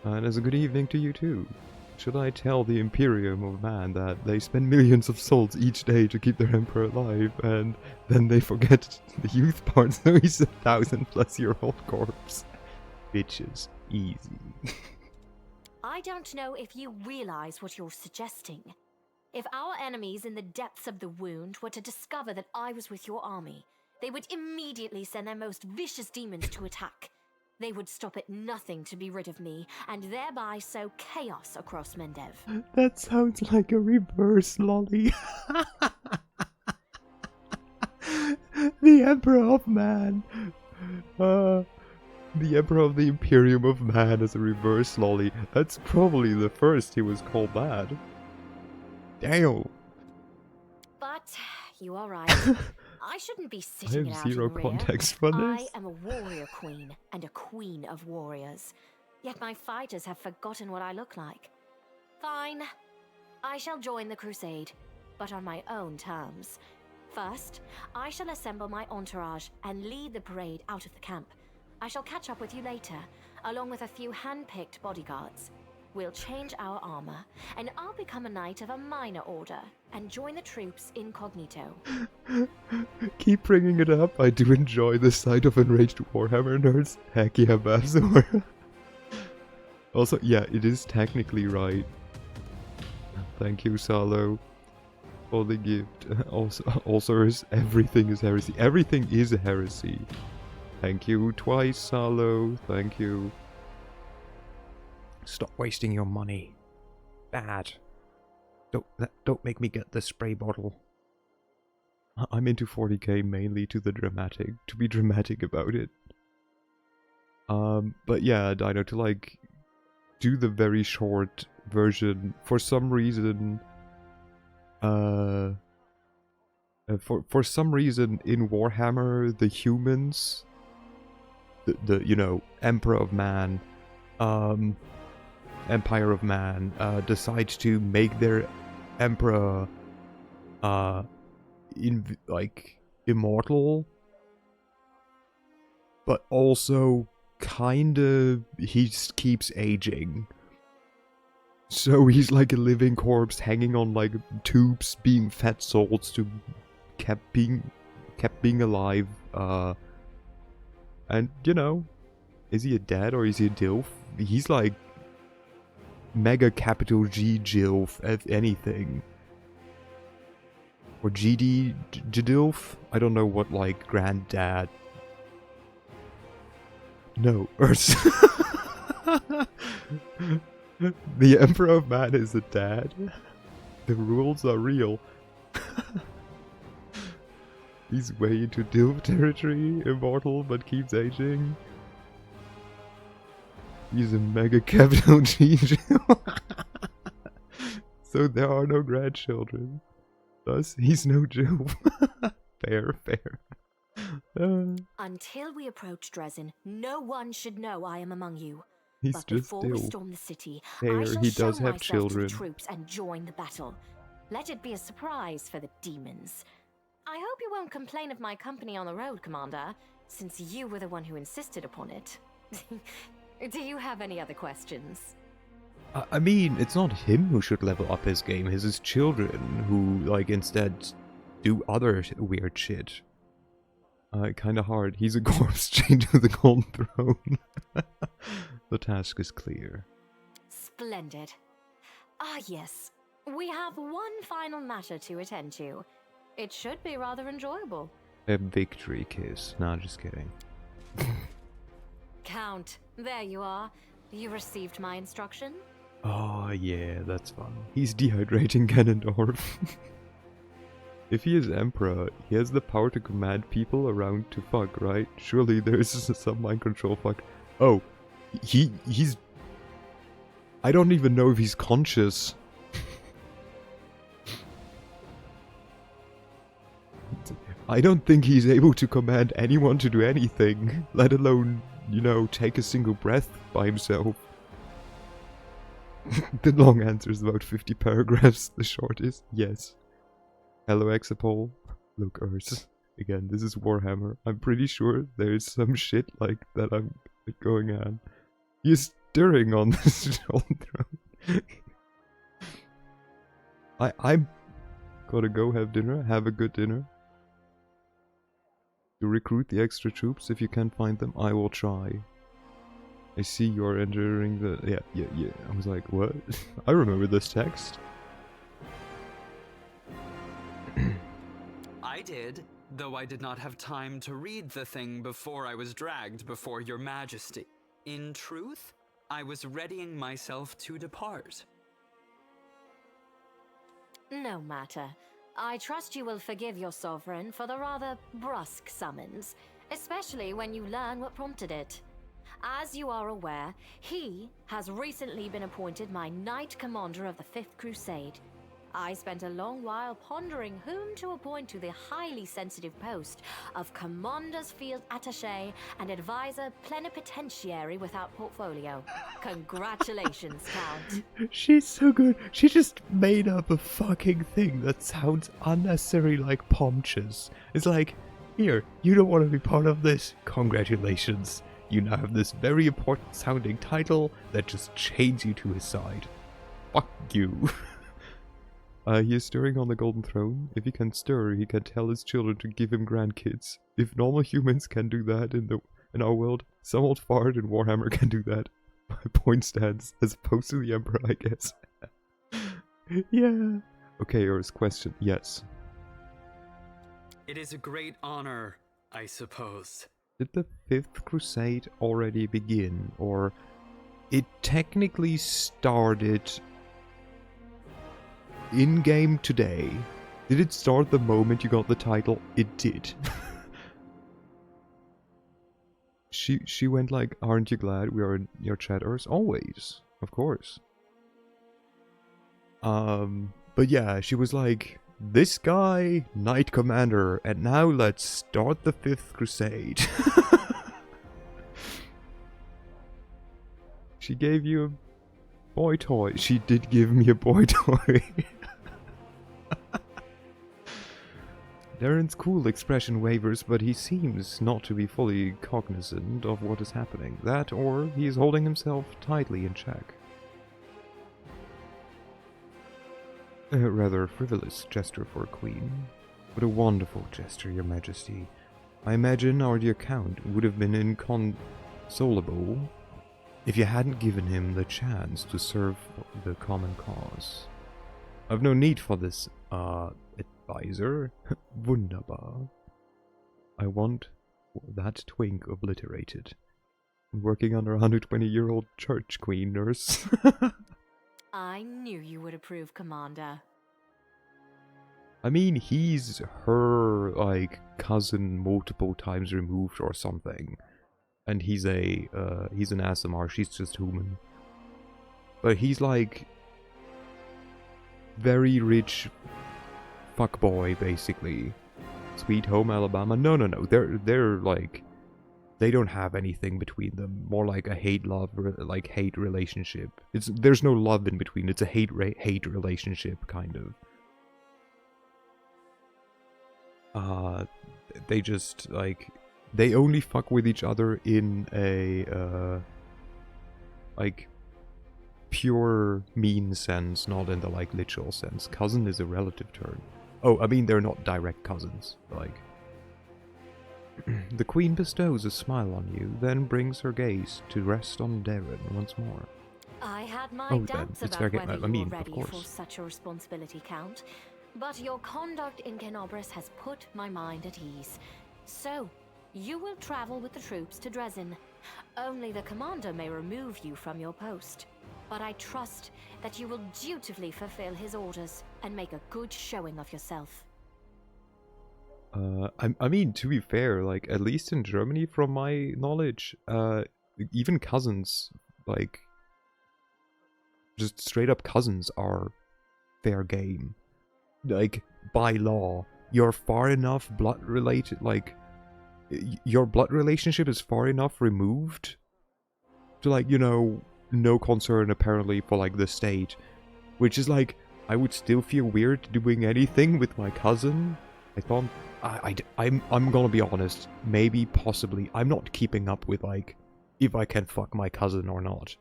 And as a good evening to you too. Should I tell the Imperium of Man that they spend millions of souls each day to keep their Emperor alive, and then they forget the youth part, so he's a 1,000-plus-year-old corpse? Bitches. Easy. I don't know if you realize what you're suggesting. If our enemies in the depths of the wound were to discover that I was with your army, they would immediately send their most vicious demons to attack. They would stop at nothing to be rid of me, and thereby sow chaos across Mendev. That sounds like a reverse lolly. The Emperor of Man. The Emperor of the Imperium of Man as a reverse lolly. That's probably the first he was called that. Damn. But you are right. I shouldn't be I sitting it have out zero in the rear. context for I this. am a warrior queen and a queen of warriors. Yet my fighters have forgotten what I look like. Fine. I shall join the crusade, but on my own terms. First, I shall assemble my entourage and lead the parade out of the camp. I shall catch up with you later, along with a few hand-picked bodyguards. We'll change our armor, and I'll become a knight of a minor order and join the troops incognito. Keep bringing it up. I do enjoy the sight of enraged Warhammer nerds. Heck yeah, Bazor. Also, yeah, it is technically right. Thank you, Salo, for the gift. Also, everything is heresy. Everything is a heresy. Thank you twice, Salo. Thank you. Stop wasting your money. Bad. Don't make me get the spray bottle. I'm into 40k mainly to be dramatic about it. But yeah, Dino, to like do the very short version, for some reason, for some reason in Warhammer, the humans, the you know, Emperor of Man, Empire of Man, decide to make their Emperor, immortal, but also he keeps aging. So he's like a living corpse hanging on like tubes, being fed souls to kept being alive. And you know, is he a dad or is he a dilf? He's like mega capital G Jilf, if anything. Or GD Jadilf? I don't know what like granddad. No, Urs. The Emperor of Man is a dad. The rules are real. He's way into Dilf territory, immortal but keeps aging. He's a mega capital G. So there are no grandchildren. Thus, he's no Jew. Fair. Until we approach Dresden, no one should know I am among you. He's But just before we still. storm the city, Fair, I shall he show does have myself children. to the troops and join the battle. Let it be a surprise for the demons. I hope you won't complain of my company on the road, Commander, since you were the one who insisted upon it. Do you have any other questions? I mean, it's not him who should level up his game, it's his children who, like, instead do other weird shit. Kinda hard. He's a corpse chained to the Golden Throne. The task is clear. Splendid. Ah, yes. We have one final matter to attend to. It should be rather enjoyable. A victory kiss. Nah, just kidding. Count, there you are. You received my instruction? Oh, yeah, that's fun. He's dehydrating Ganondorf. If he is Emperor, he has the power to command people around to fuck, right? Surely there is some mind control fuck. Oh, he's... I don't even know if he's conscious. I don't think he's able to command anyone to do anything, let alone, you know, take a single breath by himself. The long answer is about 50 paragraphs, the short is yes. Hello, Exapol. Look, Urs. Again, this is Warhammer. I'm pretty sure there is some shit like that I'm going on. He's stirring on this throne. I'm gotta go have dinner. Have a good dinner. To recruit the extra troops, if you can't find them, I will try. I see you're entering the... Yeah. I was like, what? I remember this text. I did, though I did not have time to read the thing before I was dragged before your majesty. In truth, I was readying myself to depart. No matter. I trust you will forgive your sovereign for the rather brusque summons, especially when you learn what prompted it. As you are aware, he has recently been appointed my Knight Commander of the Fifth Crusade. I spent a long while pondering whom to appoint to the highly sensitive post of Commander's Field Attaché and Advisor Plenipotentiary without portfolio. Congratulations, Count. She's so good. She just made up a fucking thing that sounds unnecessary like Pomches. It's like, here, you don't want to be part of this. Congratulations. You now have this very important sounding title that just chains you to his side. Fuck you. He is stirring on the golden throne. If he can stir, he can tell his children to give him grandkids. If normal humans can do that in our world, some old fart in Warhammer can do that. My point stands, as opposed to the Emperor, I guess. Yeah. Okay, or his question. Yes. It is a great honor, I suppose. Did the Fifth Crusade already begin, or it technically started in-game today? Did it start the moment you got the title? It did. She went like, aren't you glad we are in your chatters? Always, of course. But yeah, she was like, this guy, Knight Commander, and now let's start the Fifth Crusade. She gave you a boy toy. She did give me a boy toy. Darren's cool expression wavers, but he seems not to be fully cognizant of what is happening. That, or he is holding himself tightly in check. A rather frivolous gesture for a queen. What a wonderful gesture, your majesty. I imagine our dear count would have been inconsolable if you hadn't given him the chance to serve the common cause. I've no need for this, advisor. Wunderbar. I want that twink obliterated. I'm working under a 120-year-old church queen nurse. I knew you would approve, Commander. I mean, he's her, like, cousin multiple times removed or something. And he's an Asimar, she's just human. But he's like very rich fuckboy, basically. Sweet home Alabama. No. They're like, they don't have anything between them. More like a hate relationship. There's no love in between. It's a hate relationship, kind of. They just like, they only fuck with each other in a like pure mean sense, not in the like literal sense. Cousin is a relative term. Oh, I mean, they're not direct cousins. Like, the queen bestows a smile on you, then brings her gaze to rest on Darren once more. I had my Oh, then, doubts it's about very- whether I you mean, were of ready for course. such a responsibility, Count. But your conduct in Kenobris has put my mind at ease. So, you will travel with the troops to Dresden. Only the commander may remove you from your post. But I trust that you will dutifully fulfill his orders and make a good showing of yourself. I mean, to be fair, like, at least in Germany, from my knowledge, even cousins, like, just straight up cousins are fair game. Like, by law, you're far enough blood related, like, your blood relationship is far enough removed to, like, you know, no concern apparently for, like, the state. Which is like, I would still feel weird doing anything with my cousin. I thought, I'm gonna be honest, maybe, possibly, I'm not keeping up with, like, if I can fuck my cousin or not.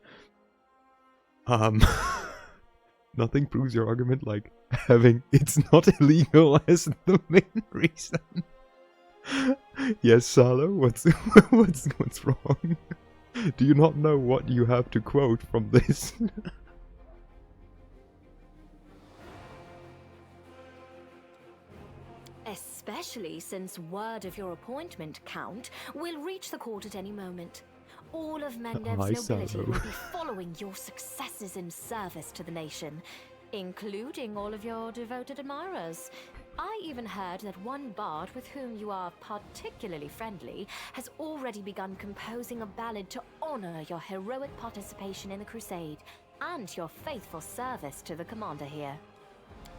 Nothing proves your argument like having it's not illegal as the main reason. Yes, Salo, what's wrong? Do you not know what you have to quote from this? Especially since word of your appointment, Count, will reach the court at any moment. All of Mendev's Hi, nobility Salo. will be following your successes in service to the nation, including all of your devoted admirers. I even heard that one bard with whom you are particularly friendly has already begun composing a ballad to honor your heroic participation in the crusade and your faithful service to the commander here.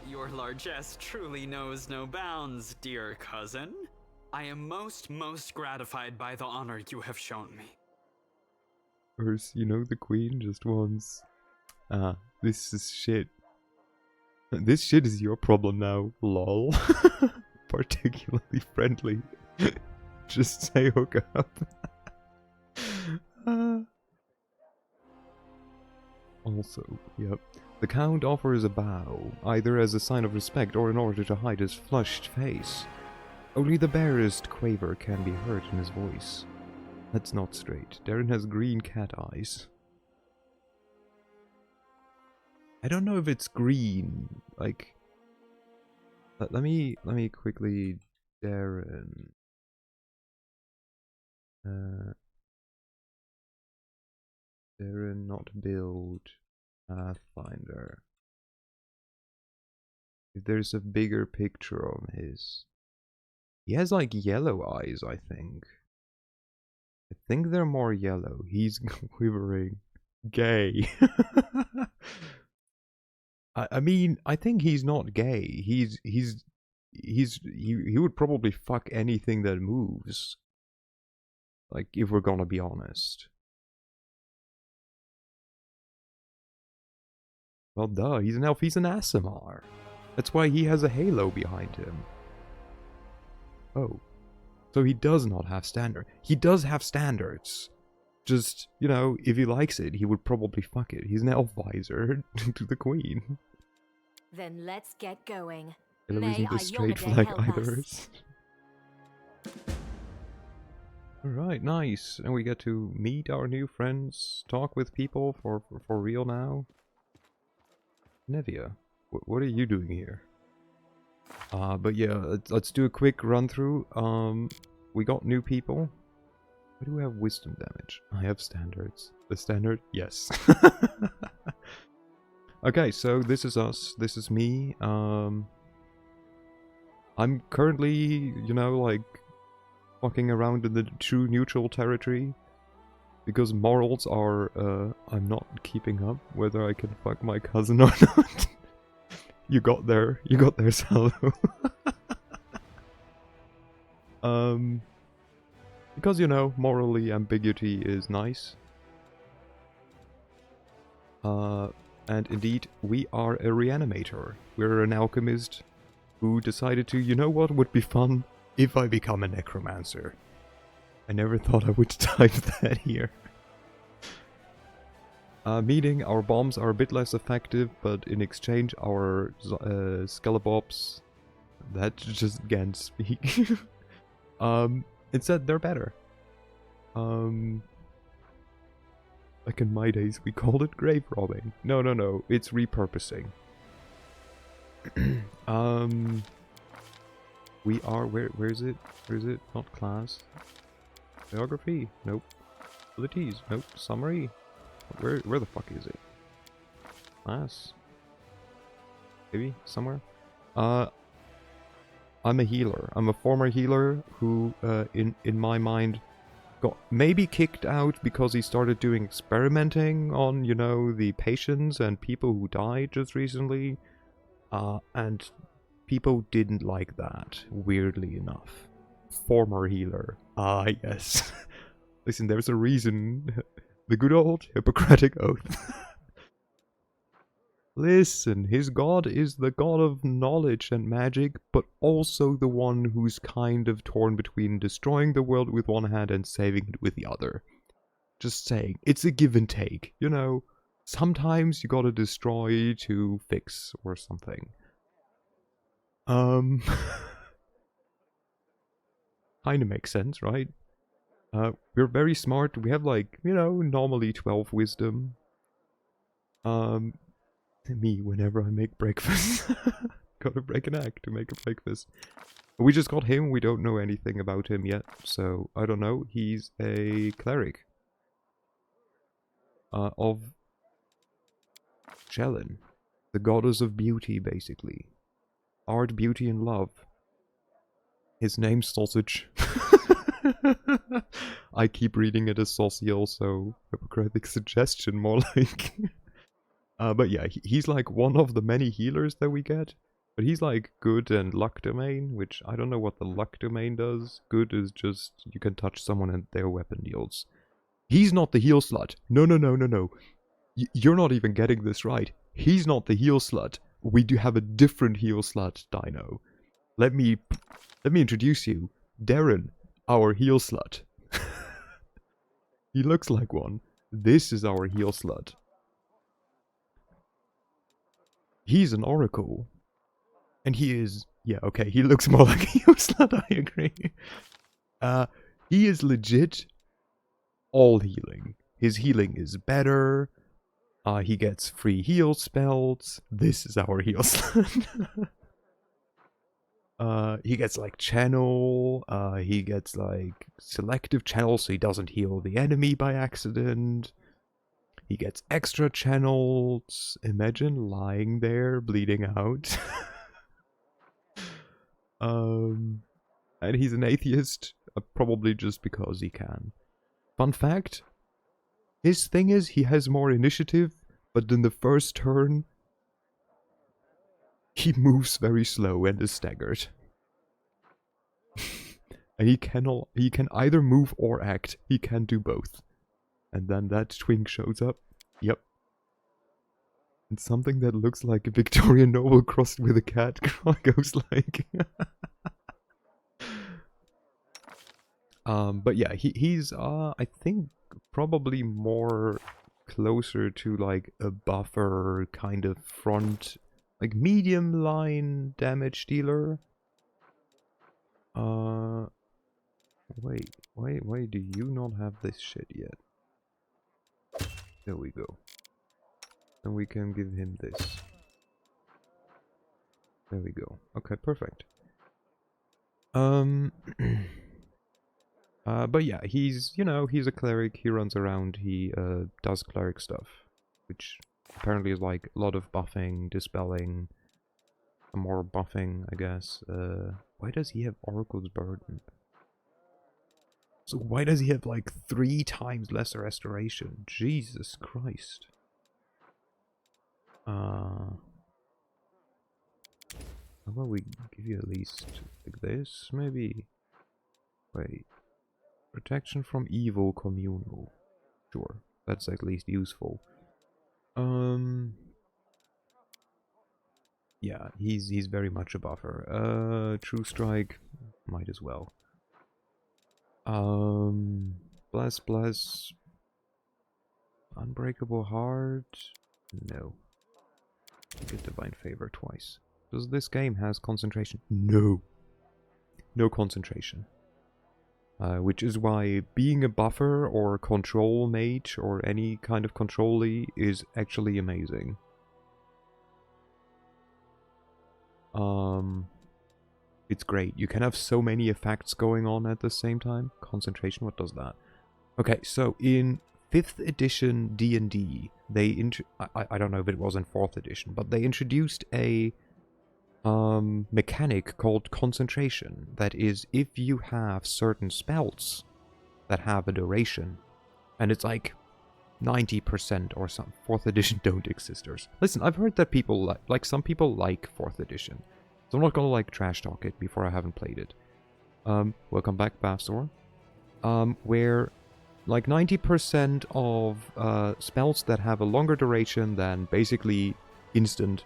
Your largesse truly knows no bounds, dear cousin. I am most gratified by the honor you have shown me. First, you know the queen just wants... Ah, this is shit. This shit is your problem now, lol. Particularly friendly. Just say hook up. Also, yep. The Count offers a bow, either as a sign of respect or in order to hide his flushed face. Only the barest quaver can be heard in his voice. That's not straight. Darren has green cat eyes. I don't know if it's green. Like, let me quickly, Darren. Darren not build Pathfinder. If there's a bigger picture of his, he has like yellow eyes. I think they're more yellow. He's quivering. Gay. I mean, I think he's not gay. He would probably fuck anything that moves. Like, if we're gonna be honest. Well, duh, he's an elf, he's an Aasimar. That's why he has a halo behind him. Oh. So he does not have standard. He does have standards. Just, you know, if he likes it, he would probably fuck it. He's an elf visor to the queen. Then let's get going. Halo May isn't the our straight Yomade flag help either. us. Alright, nice. And we get to meet our new friends, talk with people for real now. Nevia, what are you doing here? But yeah, let's do a quick run through. We got new people. Why do we have wisdom damage? I have standards. The standard? Yes. Okay, so this is us. This is me. I'm currently, you know, like, walking around in the true neutral territory. Because morals are, I'm not keeping up whether I can fuck my cousin or not. You got there, Salo. Because, you know, morally ambiguity is nice. And indeed, we are a reanimator. We're an alchemist who decided to, you know what would be fun? If I become a necromancer. I never thought I would type that here. Meaning our bombs are a bit less effective, but in exchange our skelebobs, that just can't speak. Instead they're better. Like in my days we called it grave robbing. No, it's repurposing. We are, where is it? Where is it? Not class. Biography? Nope. Abilities? Nope. Summary? Where the fuck is it? Class? Maybe? Somewhere? I'm a healer. I'm a former healer who, in my mind, got maybe kicked out because he started doing experimenting on, you know, the patients and people who died just recently. And people didn't like that, weirdly enough. Former healer. Ah, yes. Listen, there's a reason. The good old Hippocratic Oath. Listen, his god is the god of knowledge and magic, but also the one who's kind of torn between destroying the world with one hand and saving it with the other. Just saying, it's a give and take, you know? Sometimes you gotta destroy to fix or something. Kinda makes sense, right? We're very smart. We have, like, you know, normally 12 wisdom. Me, whenever I make breakfast. Gotta break an egg to make a breakfast. We just got him. We don't know anything about him yet. So, I don't know. He's a cleric. Of Jelen. The goddess of beauty, basically. Art, beauty, and love. His name's Sausage. I keep reading it as saucy also. Hippocratic suggestion, more like. But yeah, he's like one of the many healers that we get. But he's like good and luck domain, which I don't know what the luck domain does. Good is just you can touch someone and their weapon deals. He's not the heal slut. No, no, no, no, no. You're not even getting this right. He's not the heal slut. We do have a different heal slut dino. Let me introduce you. Darren, our heal slut. He looks like one. This is our heal slut. He's an oracle. And he is... Yeah, okay, he looks more like a heal slut, I agree. He is legit all healing. His healing is better. He gets free heal spells. This is our heal slut. He gets like channel. He gets like selective channel so he doesn't heal the enemy by accident. He gets extra channels. Imagine lying there bleeding out. And he's an atheist, probably just because he can. Fun fact, his thing is he has more initiative, but in the first turn, he moves very slow and is staggered. And he can either move or act. He can do both. And then that twink shows up. Yep. And something that looks like a Victorian novel crossed with a cat goes like... But yeah, he's I think probably more closer to like a buffer kind of front, like medium line damage dealer. Wait, why do you not have this shit yet? There we go. And we can give him this. There we go. Okay, perfect. But yeah, he's, you know, he's a cleric, he runs around, he does cleric stuff, which apparently is like a lot of buffing, dispelling, more buffing, I guess. Why does he have Oracle's Burden? So why does he have like 3 times less restoration? Jesus Christ. How about we give you at least like this, maybe? Wait. Protection from evil communal. Sure, that's at least useful. Yeah, he's very much a buffer. True Strike, might as well. Bless. Unbreakable Heart, no. Get Divine Favor twice. Does this game has concentration? No. No concentration. Which is why being a buffer or control mage or any kind of control-y is actually amazing. It's great. You can have so many effects going on at the same time. Concentration, what does that? Okay, so in 5th edition D&D, they I don't know if it was in 4th edition, but they introduced a mechanic called concentration. That is, if you have certain spells that have a duration, and it's like 90% or some 4th edition don't existers. Listen, I've heard that people like some people like 4th edition, so I'm not gonna like trash talk it before I haven't played it. Welcome back, Bavsor. Where like 90% of spells that have a longer duration than basically instant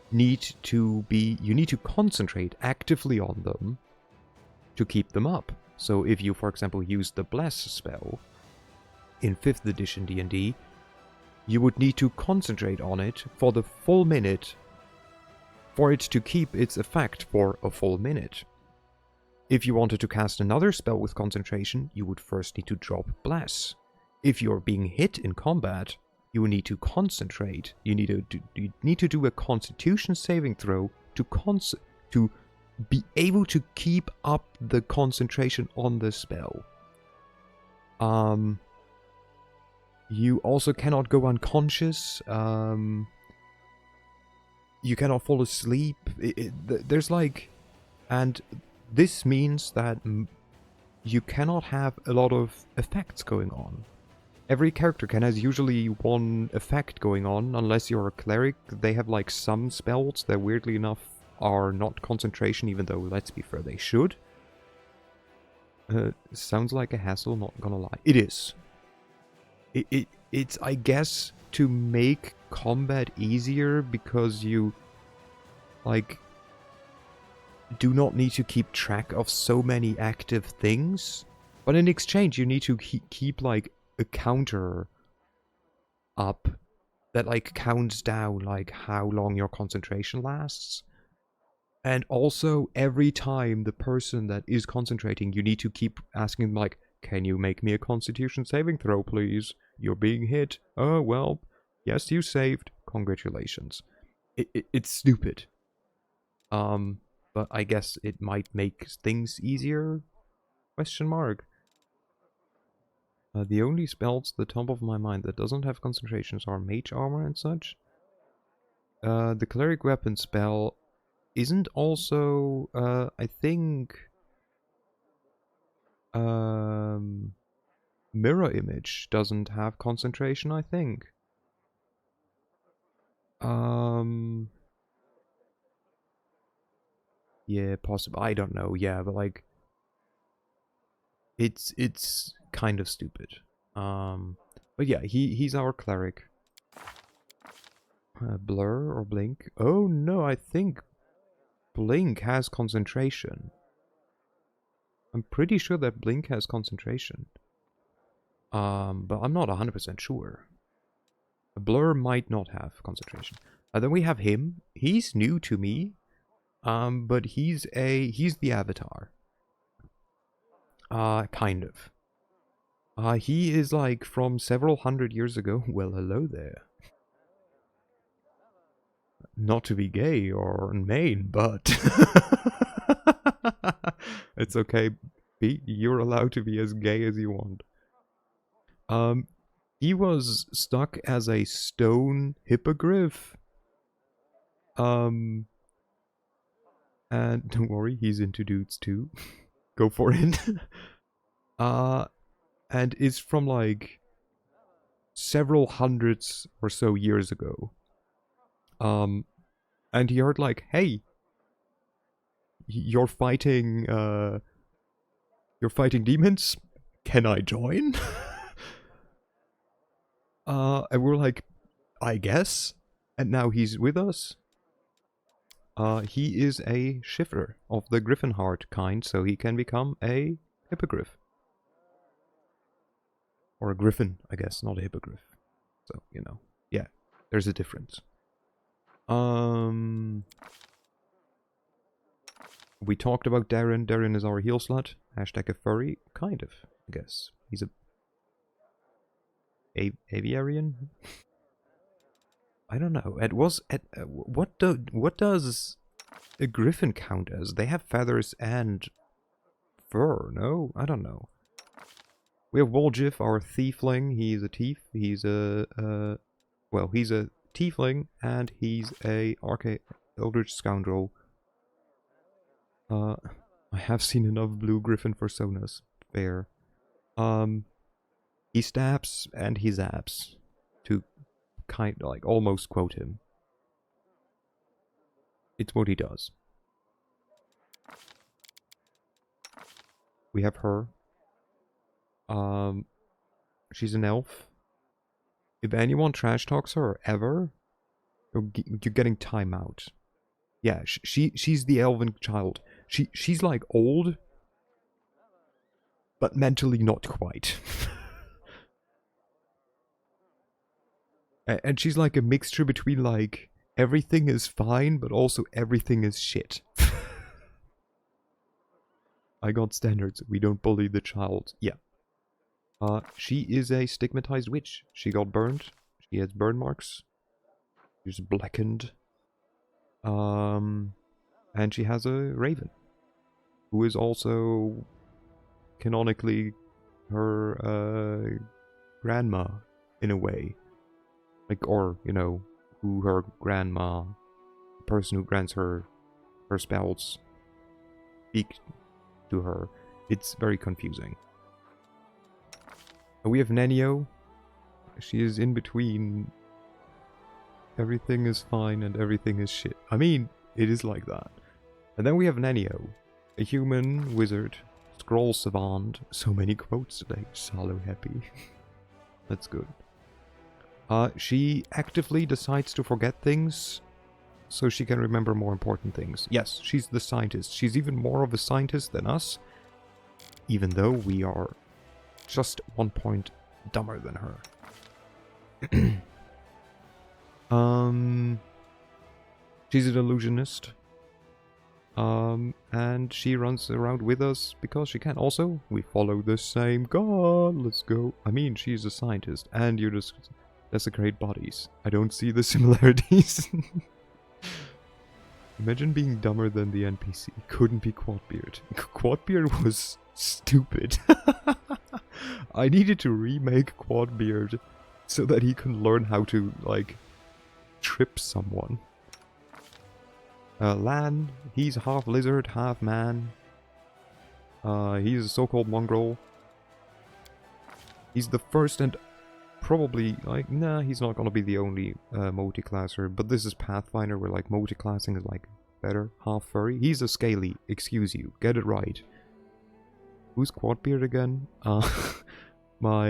you need to concentrate actively on them to keep them up. So if you, for example, use the Bless spell in 5th edition D&D, you would need to concentrate on it for the full minute for it to keep its effect for a full minute. If you wanted to cast another spell with concentration, you would first need to drop Bless. If you're being hit in combat, you need to concentrate. You need to do a Constitution saving throw to be able to keep up the concentration on the spell. You also cannot go unconscious. You cannot fall asleep. There's like, and this means that you cannot have a lot of effects going on. every character can has usually one effect going on, unless you're a cleric. They have like some spells that weirdly enough are not concentration, even though, let's be fair, they should. Sounds like a hassle, not gonna lie. It is. It's, I guess, to make combat easier, because you, like, do not need to keep track of so many active things. But in exchange, you need to keep like, a counter up that, like, counts down, like, how long your concentration lasts. And also, every time the person that is concentrating, you need to keep asking them, like, can you make me a constitution saving throw, please? You're being hit. Oh, well, yes, you saved. Congratulations. It's stupid. But I guess it might make things easier? Question mark. The only spells at the top of my mind that doesn't have concentrations are mage armor and such. The cleric weapon spell isn't also, I think, mirror image doesn't have concentration, I think. Yeah, possible. I don't know. Yeah, but like, it's kind of stupid. But yeah, he's our cleric. Blur or blink? Oh no, I think blink has concentration. I'm pretty sure that blink has concentration. But I'm not 100% sure. Blur might not have concentration. Then we have him. He's new to me. But he's the avatar. Kind of. He is like from several hundred years ago. Well, hello there. Not to be gay or main, but it's okay. Pete, you're allowed to be as gay as you want. He was stuck as a stone hippogriff. And don't worry, he's into dudes too. Go for it. And is from like several hundreds or so years ago. And he heard like, hey, you're fighting demons? Can I join? And we're like, I guess. And now he's with us. He is a shifter of the griffin heart kind, so he can become a hippogriff. Or a griffin, I guess, not a hippogriff. So, you know, yeah, there's a difference. We talked about Darren. Darren is our heel slut. Hashtag a furry. Kind of, I guess. He's a... aviarian? I don't know. It was... what does a griffin count as? They have feathers and fur, no? I don't know. We have Woljif, our thiefling. He's a thief. He's a... well, he's a tiefling, and he's a eldritch scoundrel. I have seen enough blue griffin personas. Fair. He stabs and he zaps. To kind of like almost quote him. It's what he does. We have her. She's an elf. If anyone trash talks her ever, you're getting timeout. Yeah, she's the elven child. She's like old, but mentally not quite. And she's like a mixture between like everything is fine, but also everything is shit. I got standards. We don't bully the child. Yeah. She is a stigmatized witch. She got burned. She has burn marks. She's blackened. And she has a raven, who is also canonically her grandma in a way, like, or you know, who her grandma, the person who grants her spells, speak to her. It's very confusing. We have Nenio. She is in between. Everything is fine and everything is shit. I mean, it is like that. And then we have Nenio, a human wizard, scroll savant. So many quotes today. So happy. That's good. She actively decides to forget things so she can remember more important things. Yes, she's the scientist. She's even more of a scientist than us, even though we are just 1 point dumber than her. She's an illusionist. And she runs around with us because she can. Also, we follow the same god. Let's go. I mean, she's a scientist, and you just desecrate bodies. I don't see the similarities. Imagine being dumber than the NPC. Couldn't be Quadbeard. Quadbeard was stupid. I needed to remake Quadbeard so that he can learn how to, like, trip someone. Lan, he's half lizard, half man. He's a so-called mongrel. He's the first and probably, like, nah, he's not gonna be the only multi-classer. But this is Pathfinder, where, like, multi-classing is, like, better. Half furry. He's a scaly, excuse you. Get it right. Who's Quadbeard again? My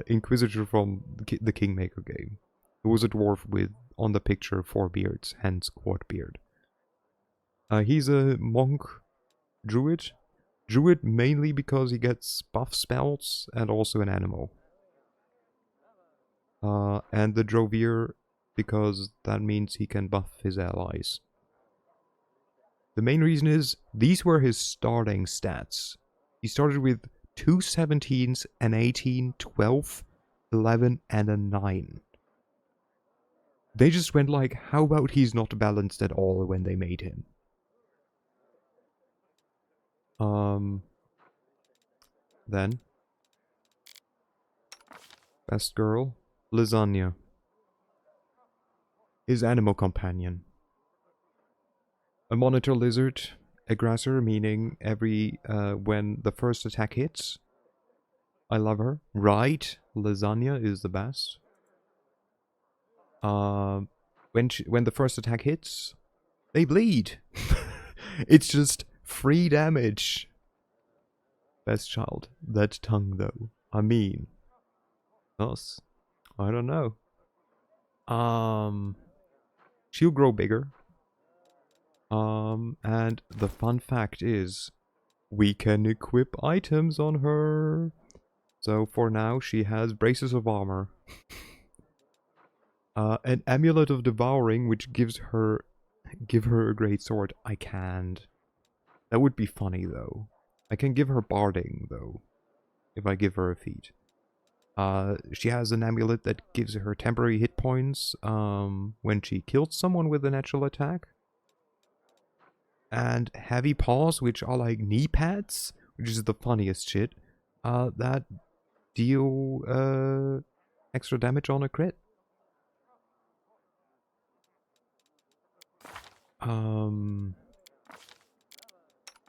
Inquisitor from the Kingmaker game. Who was a dwarf with, on the picture, 4 beards, hence Quadbeard. He's a monk druid. Druid mainly because he gets buff spells and also an animal. And the Drovier because that means he can buff his allies. The main reason is these were his starting stats. He started with 2 17s, an 18, 12, 11, and a 9. They just went like, how about he's not balanced at all when they made him? Then best girl, Lasagna. His animal companion. A monitor lizard, aggressor, meaning when the first attack hits. I love her. Right, Lasagna is the best. When the first attack hits, they bleed. It's just free damage. Best child. That tongue though. I mean. Us. I don't know. She'll grow bigger. And the fun fact is, we can equip items on her. So for now, she has braces of armor. An amulet of devouring, which give her a great sword. I can't. That would be funny though. I can give her barding though, if I give her a feat. She has an amulet that gives her temporary hit points when she kills someone with a natural attack. And heavy paws, which are like knee pads, which is the funniest shit. That deal extra damage on a crit.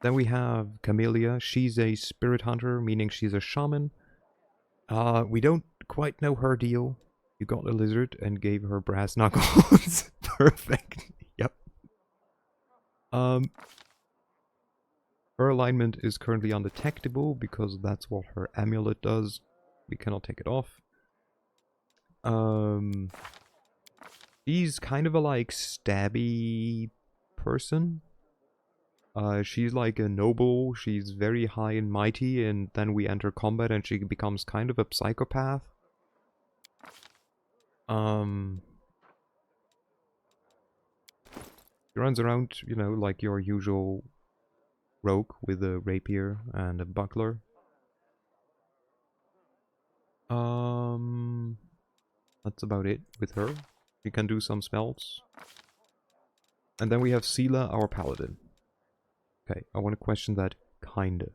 Then we have Camellia. She's a spirit hunter, meaning she's a shaman. We don't quite know her deal. You got a lizard and gave her brass knuckles. Perfect. Yep. Her alignment is currently undetectable because that's what her amulet does. We cannot take it off. She's kind of a like stabby person. She's like a noble, she's very high and mighty, and then we enter combat and she becomes kind of a psychopath. She runs around, you know, like your usual rogue with a rapier and a buckler. That's about it with her. We can do some spells. And then we have Sela, our paladin. Okay, I want to question that kinda.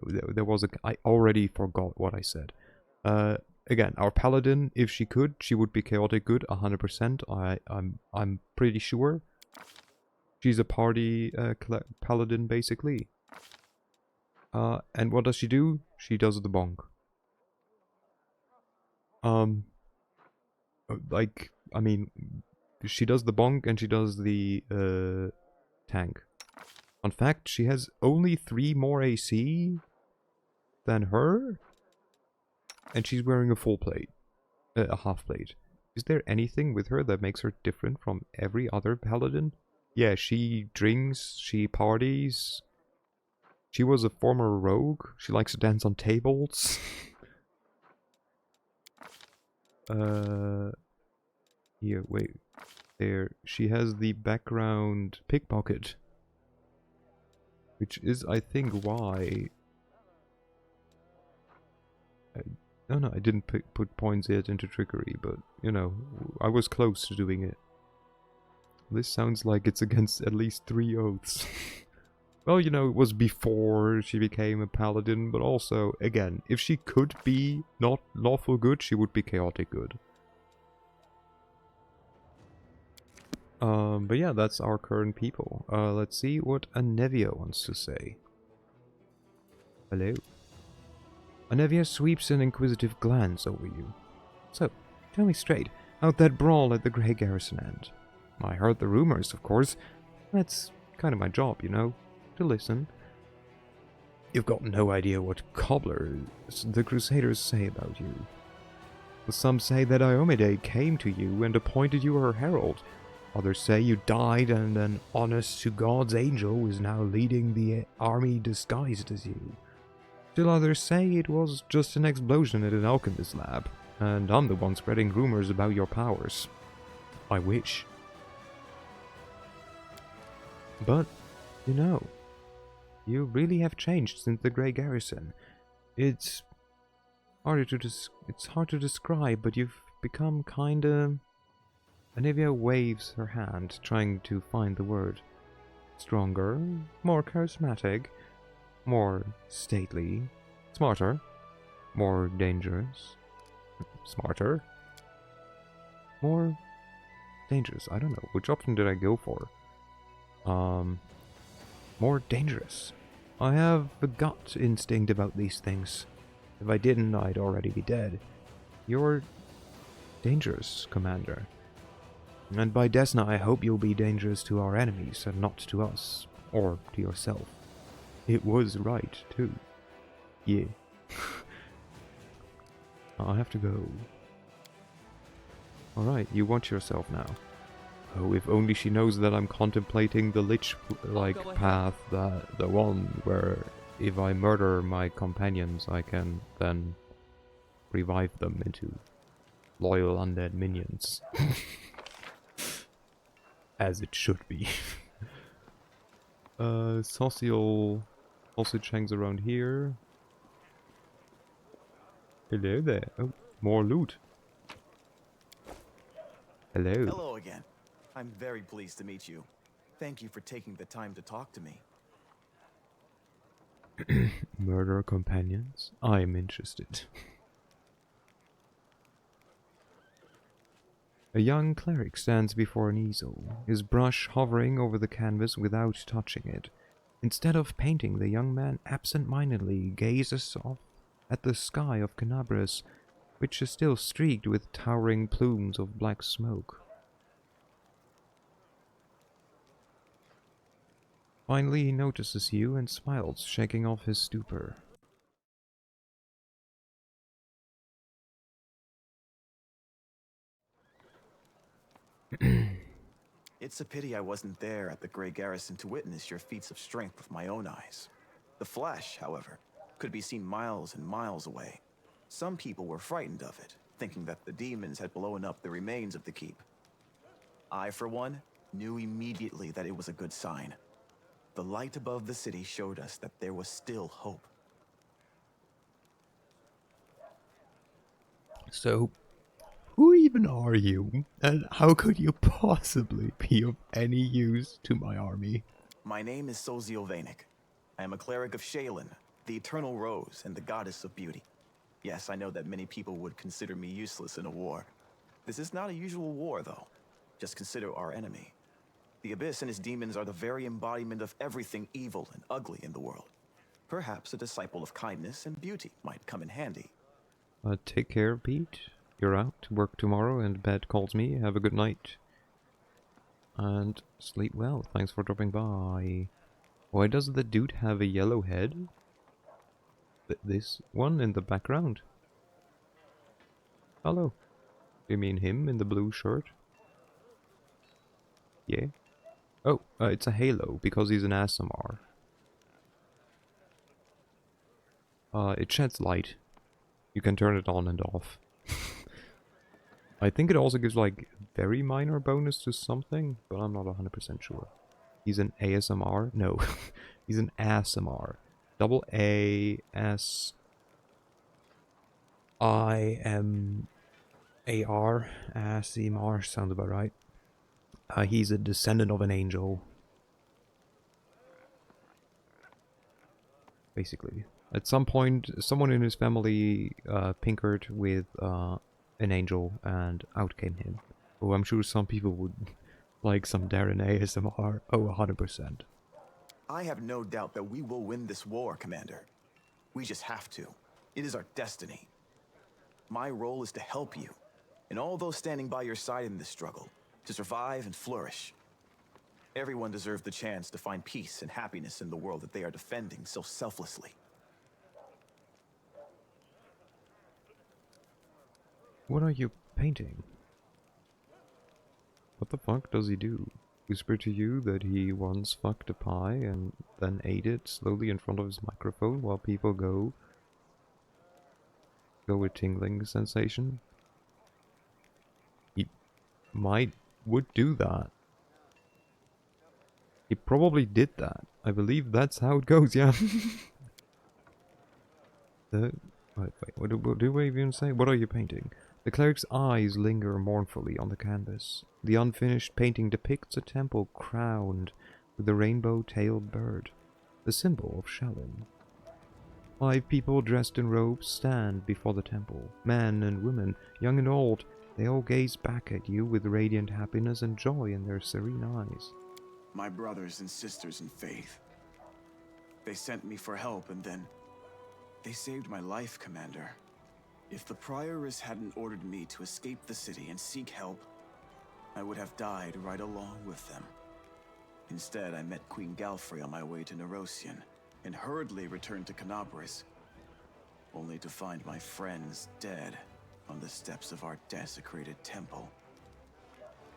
There was I already forgot what I said. Again, our paladin, if she could, she would be chaotic good 100%. I'm pretty sure. She's a party paladin basically. And what does she do? She does the bonk. Like, I mean, she does the bonk and she does the tank. In fact, she has only 3 more AC than her, and she's wearing a full plate, a half plate. Is there anything with her that makes her different from every other paladin? Yeah, she drinks, she parties. She was a former rogue. She likes to dance on tables. Here, wait. There, she has the background pickpocket. Which is, I think, why... No, I didn't put points yet into trickery, but, you know, I was close to doing it. This sounds like it's against at least 3 oaths. Well, you know, it was before she became a paladin, but also, again, if she could be not lawful good, she would be chaotic good. But yeah, that's our current people. Let's see what Anevia wants to say. Hello. Anevia sweeps an inquisitive glance over you. So, tell me straight, how'd that brawl at the Grey Garrison end? I heard the rumors, of course. That's kind of my job, you know, to listen. You've got no idea what cobblers the Crusaders say about you. Some say that Iomide came to you and appointed you her herald. Others say you died and an honest-to-God's angel is now leading the army disguised as you. Still others say it was just an explosion at an alchemist lab, and I'm the one spreading rumors about your powers. I wish. But, you know, you really have changed since the Grey Garrison. It's hard to describe, but you've become kinda... Anivia waves her hand, trying to find the word. Stronger, more charismatic, more stately, smarter, more dangerous, smarter, more dangerous. I don't know. Which option did I go for? More dangerous. I have a gut instinct about these things. If I didn't, I'd already be dead. You're dangerous, Commander. And by Desna, I hope you'll be dangerous to our enemies and not to us. Or to yourself. It was right, too. Yeah. I have to go. Alright, you watch yourself now. Oh, if only she knows that I'm contemplating the lich-like path, the one where if I murder my companions, I can then revive them into loyal undead minions. As it should be. Social sausage hangs around here. Hello there. Oh, more loot. Hello. Hello again. I'm very pleased to meet you. Thank you for taking the time to talk to me. Murder companions? I'm interested. A young cleric stands before an easel, his brush hovering over the canvas without touching it. Instead of painting, the young man absent-mindedly gazes off at the sky of Canabras, which is still streaked with towering plumes of black smoke. Finally, he notices you and smiles, shaking off his stupor. It's a pity I wasn't there at the Grey Garrison to witness your feats of strength with my own eyes. The flash, however, could be seen miles and miles away. Some people were frightened of it, thinking that the demons had blown up the remains of the keep. I, for one, knew immediately that it was a good sign. The light above the city showed us that there was still hope. So, who even are you, and how could you possibly be of any use to my army? My name is Sozio Vanek. I am a cleric of Shaylin, the Eternal Rose and the Goddess of Beauty. Yes, I know that many people would consider me useless in a war. This is not a usual war, though. Just consider our enemy. The Abyss and his demons are the very embodiment of everything evil and ugly in the world. Perhaps a disciple of kindness and beauty might come in handy. Take care, Pete. you're out, work tomorrow, and bed calls me. Have a good night. And sleep well. Thanks for dropping by. Why does the dude have a yellow head? This one in the background? Hello. You mean him in the blue shirt? Yeah. Oh, it's a halo, because he's an ASMR. It sheds light. You can turn it on and off. I think it also gives, like, very minor bonus to something, but I'm not 100% sure. He's an ASMR? No. He's an ASMR. Double A-S... I-M-A-R. ASMR sounds about right. He's a descendant of an angel. Basically. At some point, someone in his family pinkered with an angel, and out came him. Oh, I'm sure some people would like some Darren ASMR. Oh, 100%. I have no doubt that we will win this war, Commander. We just have to. It is our destiny. My role is to help you, and all those standing by your side in this struggle, to survive and flourish. Everyone deserves the chance to find peace and happiness in the world that they are defending so selflessly. What are you painting? What the fuck does he do? Whisper to you that he once fucked a pie and then ate it slowly in front of his microphone while people go with tingling sensation? He would do that. He probably did that. I believe that's how it goes, yeah. Wait, what do I even say? What are you painting? The cleric's eyes linger mournfully on the canvas. The unfinished painting depicts a temple crowned with a rainbow-tailed bird, the symbol of Shalom. 5 people dressed in robes stand before the temple. Men and women, young and old, they all gaze back at you with radiant happiness and joy in their serene eyes. My brothers and sisters in faith. They sent me for help, and then they saved my life, Commander. If the prioress hadn't ordered me to escape the city and seek help, I would have died right along with them. Instead, I met Queen Galfrey on my way to Nerosian, and hurriedly returned to Canabris, only to find my friends dead on the steps of our desecrated temple.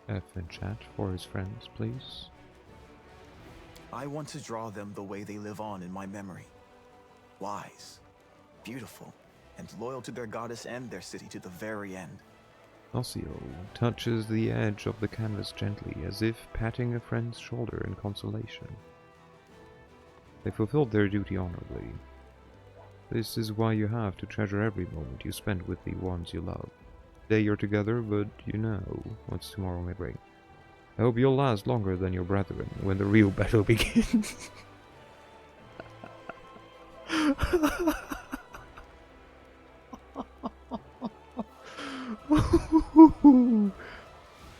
F in chat for his friends, please. I want to draw them the way they live on in my memory. Wise, beautiful, and loyal to their goddess and their city to the very end. Ossio touches the edge of the canvas gently, as if patting a friend's shoulder in consolation. They fulfilled their duty honorably. This is why you have to treasure every moment you spend with the ones you love. Today you're together, but you know what tomorrow may bring. I hope you'll last longer than your brethren when the real battle begins.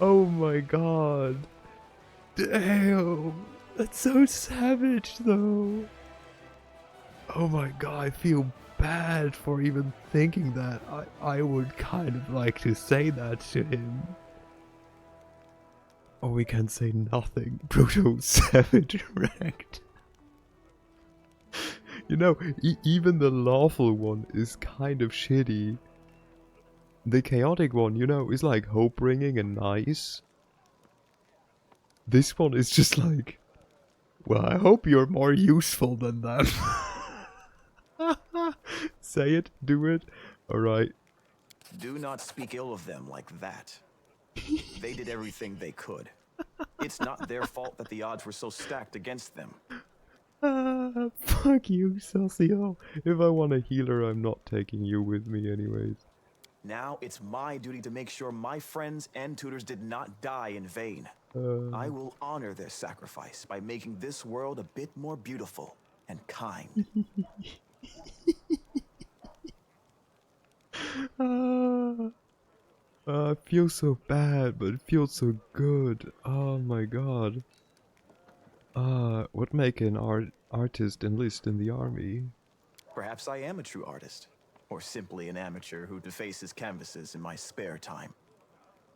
Oh my god. Damn. That's so savage though. Oh my god, I feel bad for even thinking that. I would kind of like to say that to him. Oh, we can say nothing. Brutal savage wrecked. You know, even the lawful one is kind of shitty. The chaotic one, you know, is like hope-bringing and nice. This one is just like, well, I hope you're more useful than them. Say it, do it. Alright. Do not speak ill of them like that. They did everything they could. It's not their fault that the odds were so stacked against them. Fuck you, Socio. If I want a healer, I'm not taking you with me anyways. Now it's my duty to make sure my friends and tutors did not die in vain. I will honor their sacrifice by making this world a bit more beautiful and kind. It feels so bad, but it feels so good. Oh my god. What make an artist enlist in the army? Perhaps I am a true artist. or simply an amateur who defaces canvases in my spare time.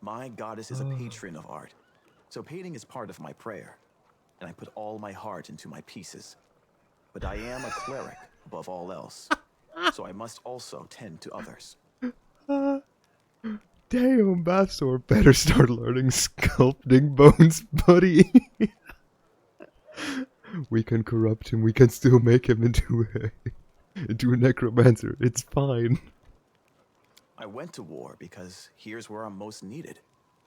My goddess is a patron of art, so painting is part of my prayer, and I put all my heart into my pieces. But I am a cleric above all else, so I must also tend to others. Damn, Bathor better start learning sculpting bones, buddy. We can corrupt him, we can still make him into a necromancer. It's fine. I went to war because here's where I'm most needed.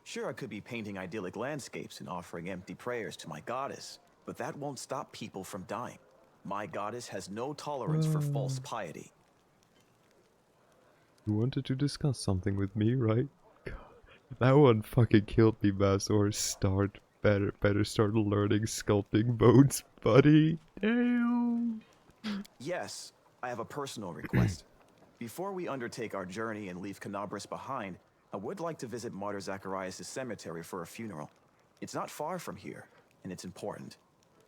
Sure, I could be painting idyllic landscapes and offering empty prayers to my goddess, but that won't stop people from dying. My goddess has no tolerance for false piety. You wanted to discuss something with me, right? God, that one fucking killed me, Bathor. Better start learning sculpting bones, buddy. Damn. Yes, I have a personal request. Before we undertake our journey and leave Canabras behind, I would like to visit Martyr Zacharias' cemetery for a funeral. It's not far from here, and it's important.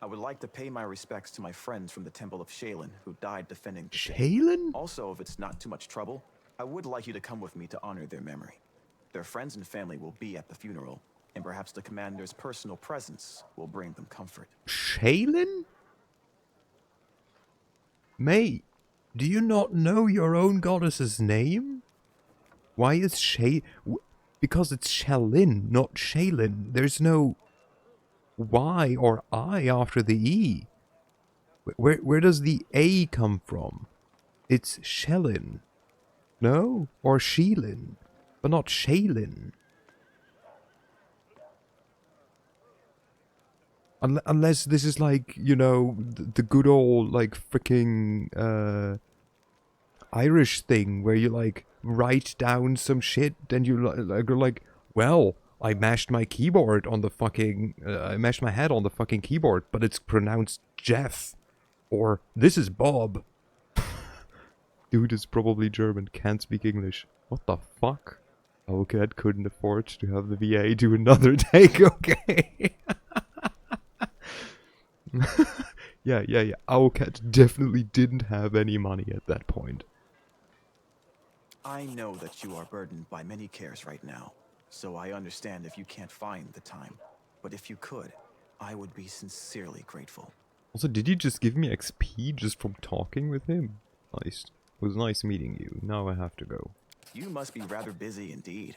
I would like to pay my respects to my friends from the Temple of Shaylin who died defending the faith. Shaylin? Also, if it's not too much trouble, I would like you to come with me to honor their memory. Their friends and family will be at the funeral, and perhaps the commander's personal presence will bring them comfort. Shaylin? Mate, do you not know your own goddess's name? Why is because it's Shaylin, not Shaylin. There's no Y or I after the E. Where does the A come from? It's Shellin. No? Or Sheelin. But not Shaylin. Unless this is like, you know, the good old, like, freaking, Irish thing where you, like, write down some shit and you're like, well, I mashed my keyboard on the fucking, I mashed my head on the fucking keyboard, but it's pronounced Jeff. Or, this is Bob. Dude is probably German, can't speak English. What the fuck? Owlcat couldn't afford to have the VA do another take, okay. Yeah. Owlcat definitely didn't have any money at that point. I know that you are burdened by many cares right now, so I understand if you can't find the time. But if you could, I would be sincerely grateful. Also, did you just give me XP just from talking with him? Nice. It was nice meeting you. Now I have to go. You must be rather busy indeed.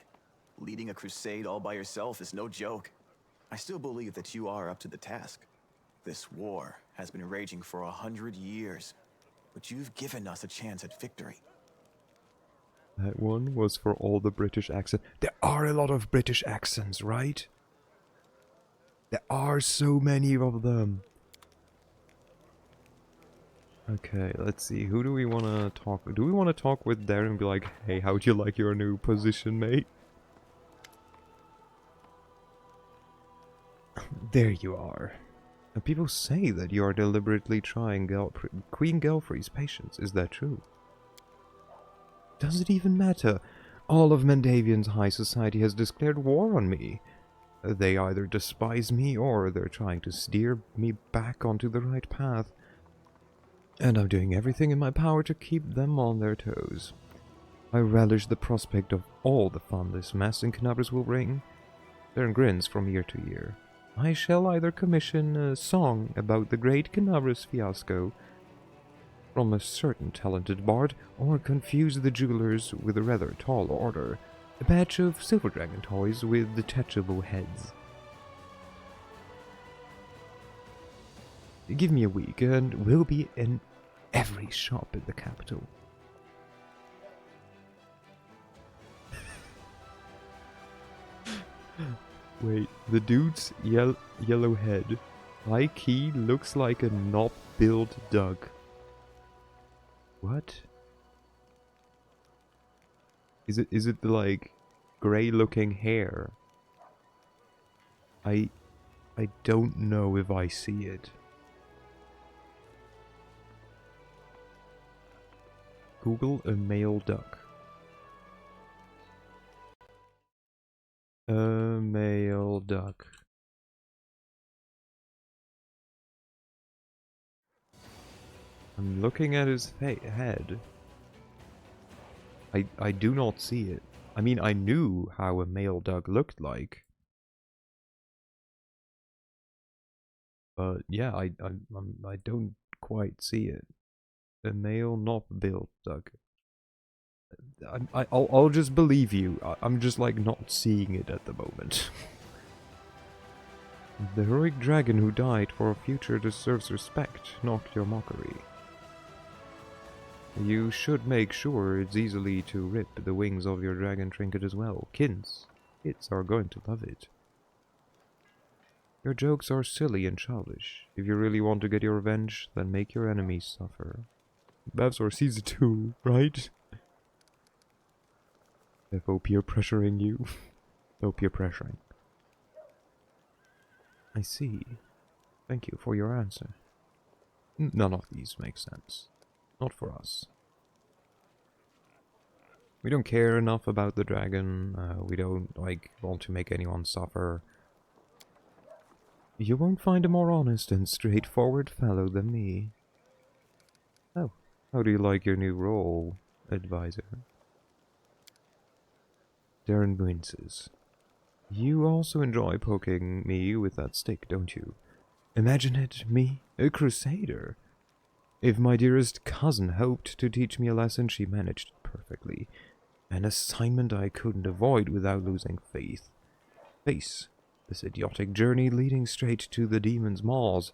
Leading a crusade all by yourself is no joke. I still believe that you are up to the task. This war has been raging for 100 years, but you've given us a chance at victory. That one was for all the British accents. There are a lot of British accents, right? There are so many of them. Okay, let's see. Who do we want to talk with? Do we want to talk with Darren and be like, hey, how'd you like your new position, mate? There you are. And people say that you are deliberately trying Queen Gelfrey's patience. Is that true? Does it even matter? All of Mendavian's high society has declared war on me. They either despise me or they're trying to steer me back onto the right path. And I'm doing everything in my power to keep them on their toes. I relish the prospect of all the fun this mess in Canabras will bring. Darren grins from year to year. I shall either commission a song about the great Canabras fiasco from a certain talented bard, or confuse the jewelers with a rather tall order, a batch of silver dragon toys with detachable heads. Give me a week, and we'll be in every shop in the capital. Wait, the dude's yellow head, high key, looks like a knob-billed duck. What? Is it the, like, grey-looking hair? I don't know if I see it. Google a male duck. A male duck. I'm looking at his head. I do not see it. I mean, I knew how a male duck looked like. But yeah, I don't quite see it. A male knob-billed duck. I'll just believe you. I'm just like not seeing it at the moment. The heroic dragon who died for a future deserves respect, not your mockery. You should make sure it's easily to rip the wings of your dragon trinket as well. Kids are going to love it. Your jokes are silly and childish. If you really want to get your revenge, then make your enemies suffer. That's our season 2, right? FO peer pressuring you. No peer pressuring. I see. Thank you for your answer. None of these make sense. Not for us. We don't care enough about the dragon. We don't, want to make anyone suffer. You won't find a more honest and straightforward fellow than me. Oh, how do you like your new role, advisor? Darren winces. You also enjoy poking me with that stick, don't you? Imagine it, me, a crusader. If my dearest cousin hoped to teach me a lesson, she managed it perfectly. An assignment I couldn't avoid without losing faith. Face this idiotic journey leading straight to the demon's maws.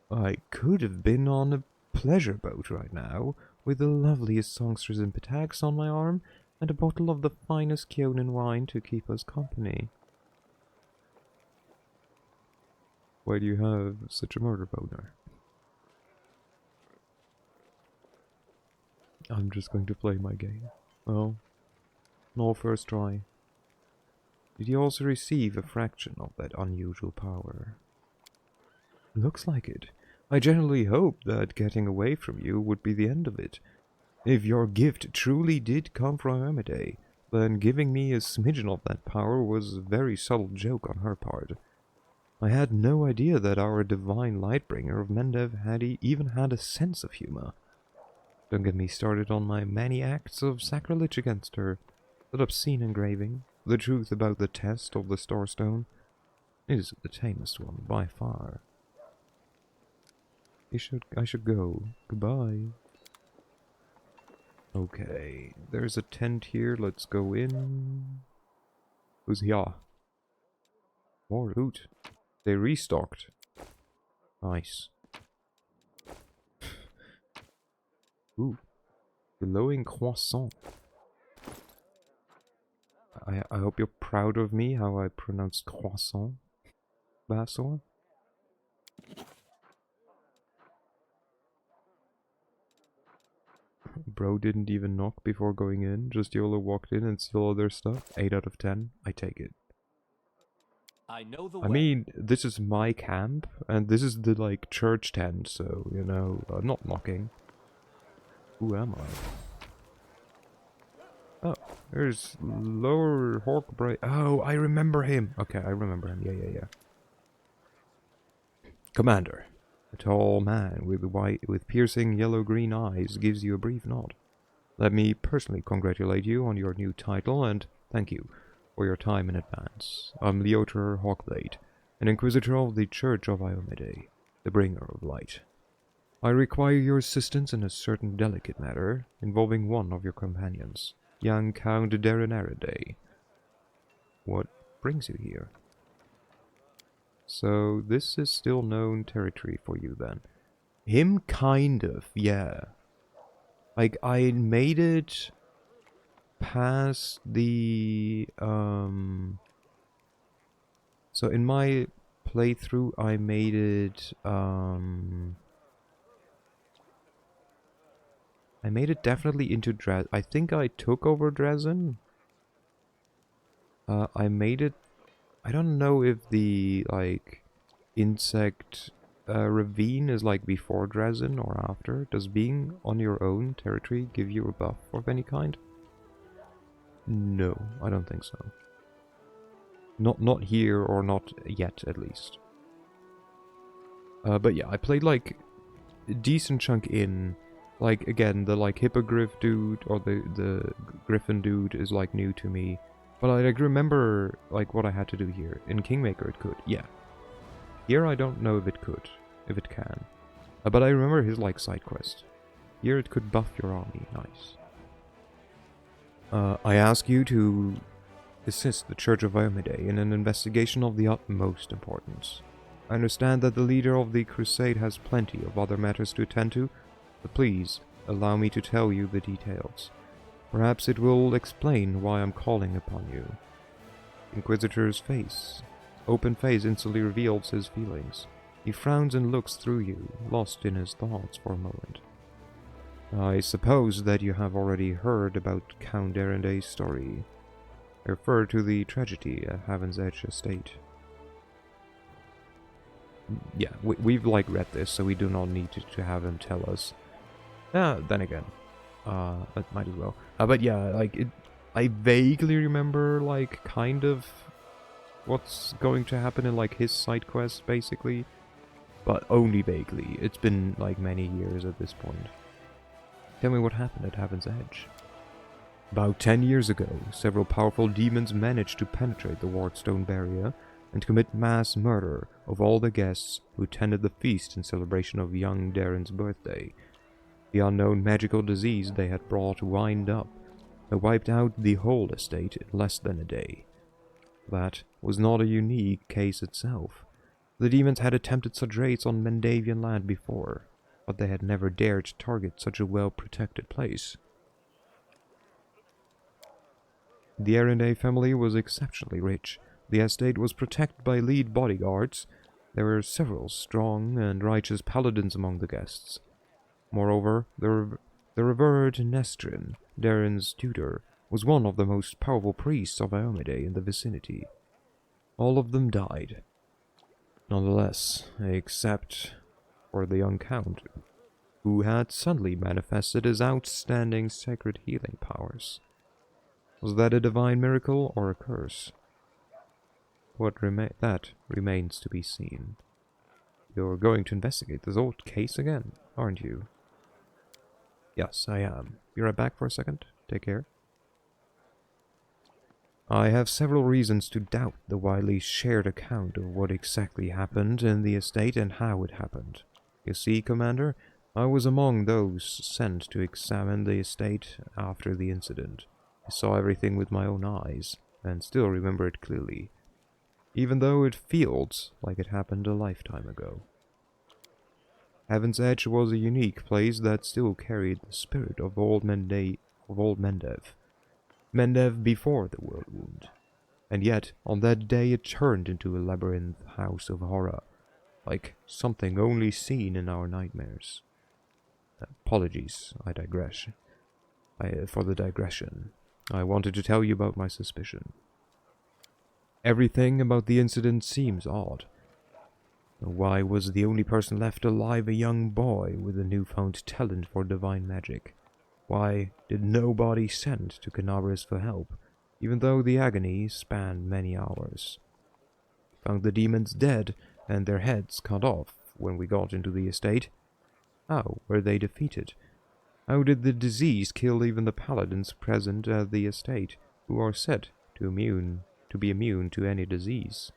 I could have been on a pleasure boat right now, with the loveliest songsters and patags on my arm, and a bottle of the finest Kionan wine to keep us company. Why do you have such a murder boner? I'm just going to play my game. Well, no first try. Did you also receive a fraction of that unusual power? Looks like it. I generally hoped that getting away from you would be the end of it. If your gift truly did come from Amade, then giving me a smidgen of that power was a very subtle joke on her part. I had no idea that our divine Lightbringer of Mendev even had a sense of humor. Don't get me started on my many acts of sacrilege against her. That obscene engraving, the truth about the test of the Starstone, is the tamest one by far. I should go. Goodbye. Okay, there's a tent here. Let's go in. Who's here? More loot. They restocked. Nice. Ooh. Glowing croissant. I hope you're proud of me, how I pronounce croissant. Bassor? Bro didn't even knock before going in, just YOLO walked in and stole all their stuff. 8 out of 10. I take it. I mean, this is my camp, and this is the, church tent, so, you know, I'm not knocking. Who am I? Oh, there's Lower Hawkbright. Oh, I remember him. Okay, I remember him. Yeah. Commander. A tall man with piercing yellow-green eyes gives you a brief nod. Let me personally congratulate you on your new title, and thank you for your time in advance. I'm Leotor Hawkblade, an Inquisitor of the Church of Iomede, the Bringer of Light. I require your assistance in a certain delicate matter involving one of your companions, young Count Darren Araday. What brings you here? So, this is still known territory for you then. Him kind of, yeah. I made it past the, so in my playthrough, I made it, I made it definitely into Dresden. I think I took over Dresden. I made it. I don't know if the insect ravine is before Dresden or after. Does being on your own territory give you a buff of any kind? No, I don't think so. Not here, or not yet at least. But yeah, I played a decent chunk in Like, again, the, like, hippogriff dude, or the griffin dude is, like, new to me. But I, like, remember, like, what I had to do here. In Kingmaker it could, yeah. Here I don't know if it could, if it can. But I remember his, like, side quest. Here it could buff your army, nice. I ask you to assist the Church of Iomide in an investigation of the utmost importance. I understand that the leader of the crusade has plenty of other matters to attend to, but please allow me to tell you the details. Perhaps it will explain why I'm calling upon you. Inquisitor's face. Open face instantly reveals his feelings. He frowns and looks through you, lost in his thoughts for a moment. I suppose that you have already heard about Count Erende's story. I refer to the tragedy at Heaven's Edge Estate. Yeah, we've like read this, so we do not need to have him tell us. Then again, that might as well. But yeah, like, I vaguely remember, like, kind of what's going to happen in, like, his side quest, basically. But only vaguely. It's been, like, many years at this point. Tell me what happened at Heaven's Edge. About 10 years ago, several powerful demons managed to penetrate the Wardstone barrier and commit mass murder of all the guests who attended the feast in celebration of young Darren's birthday. The unknown magical disease they had brought wind up and wiped out the whole estate in less than a day. That was not a unique case itself. The demons had attempted such raids on Mendavian land before, but they had never dared to target such a well-protected place. The Erende family was exceptionally rich. The estate was protected by lead bodyguards. There were several strong and righteous paladins among the guests. Moreover, the revered Nestrin, Darren's tutor, was one of the most powerful priests of Iomide in the vicinity. All of them died. Nonetheless, except for the young count, who had suddenly manifested his outstanding sacred healing powers. Was that a divine miracle or a curse? That remains to be seen. You're going to investigate this old case again, aren't you? Yes, I am. Be right back for a second. Take care. I have several reasons to doubt the widely shared account of what exactly happened in the estate and how it happened. You see, Commander, I was among those sent to examine the estate after the incident. I saw everything with my own eyes, and still remember it clearly, even though it feels like it happened a lifetime ago. Heaven's Edge was a unique place that still carried the spirit of old Mendev. Mendev before the World Wound. And yet, on that day it turned into a labyrinth house of horror, like something only seen in our nightmares. Apologies, I digress. For the digression. I wanted to tell you about my suspicion. Everything about the incident seems odd. Why was the only person left alive a young boy with a newfound talent for divine magic? Why did nobody send to Canabris for help, even though the agony spanned many hours? Found the demons dead and their heads cut off when we got into the estate. How were they defeated? How did the disease kill even the paladins present at the estate, who are said to be immune to any disease?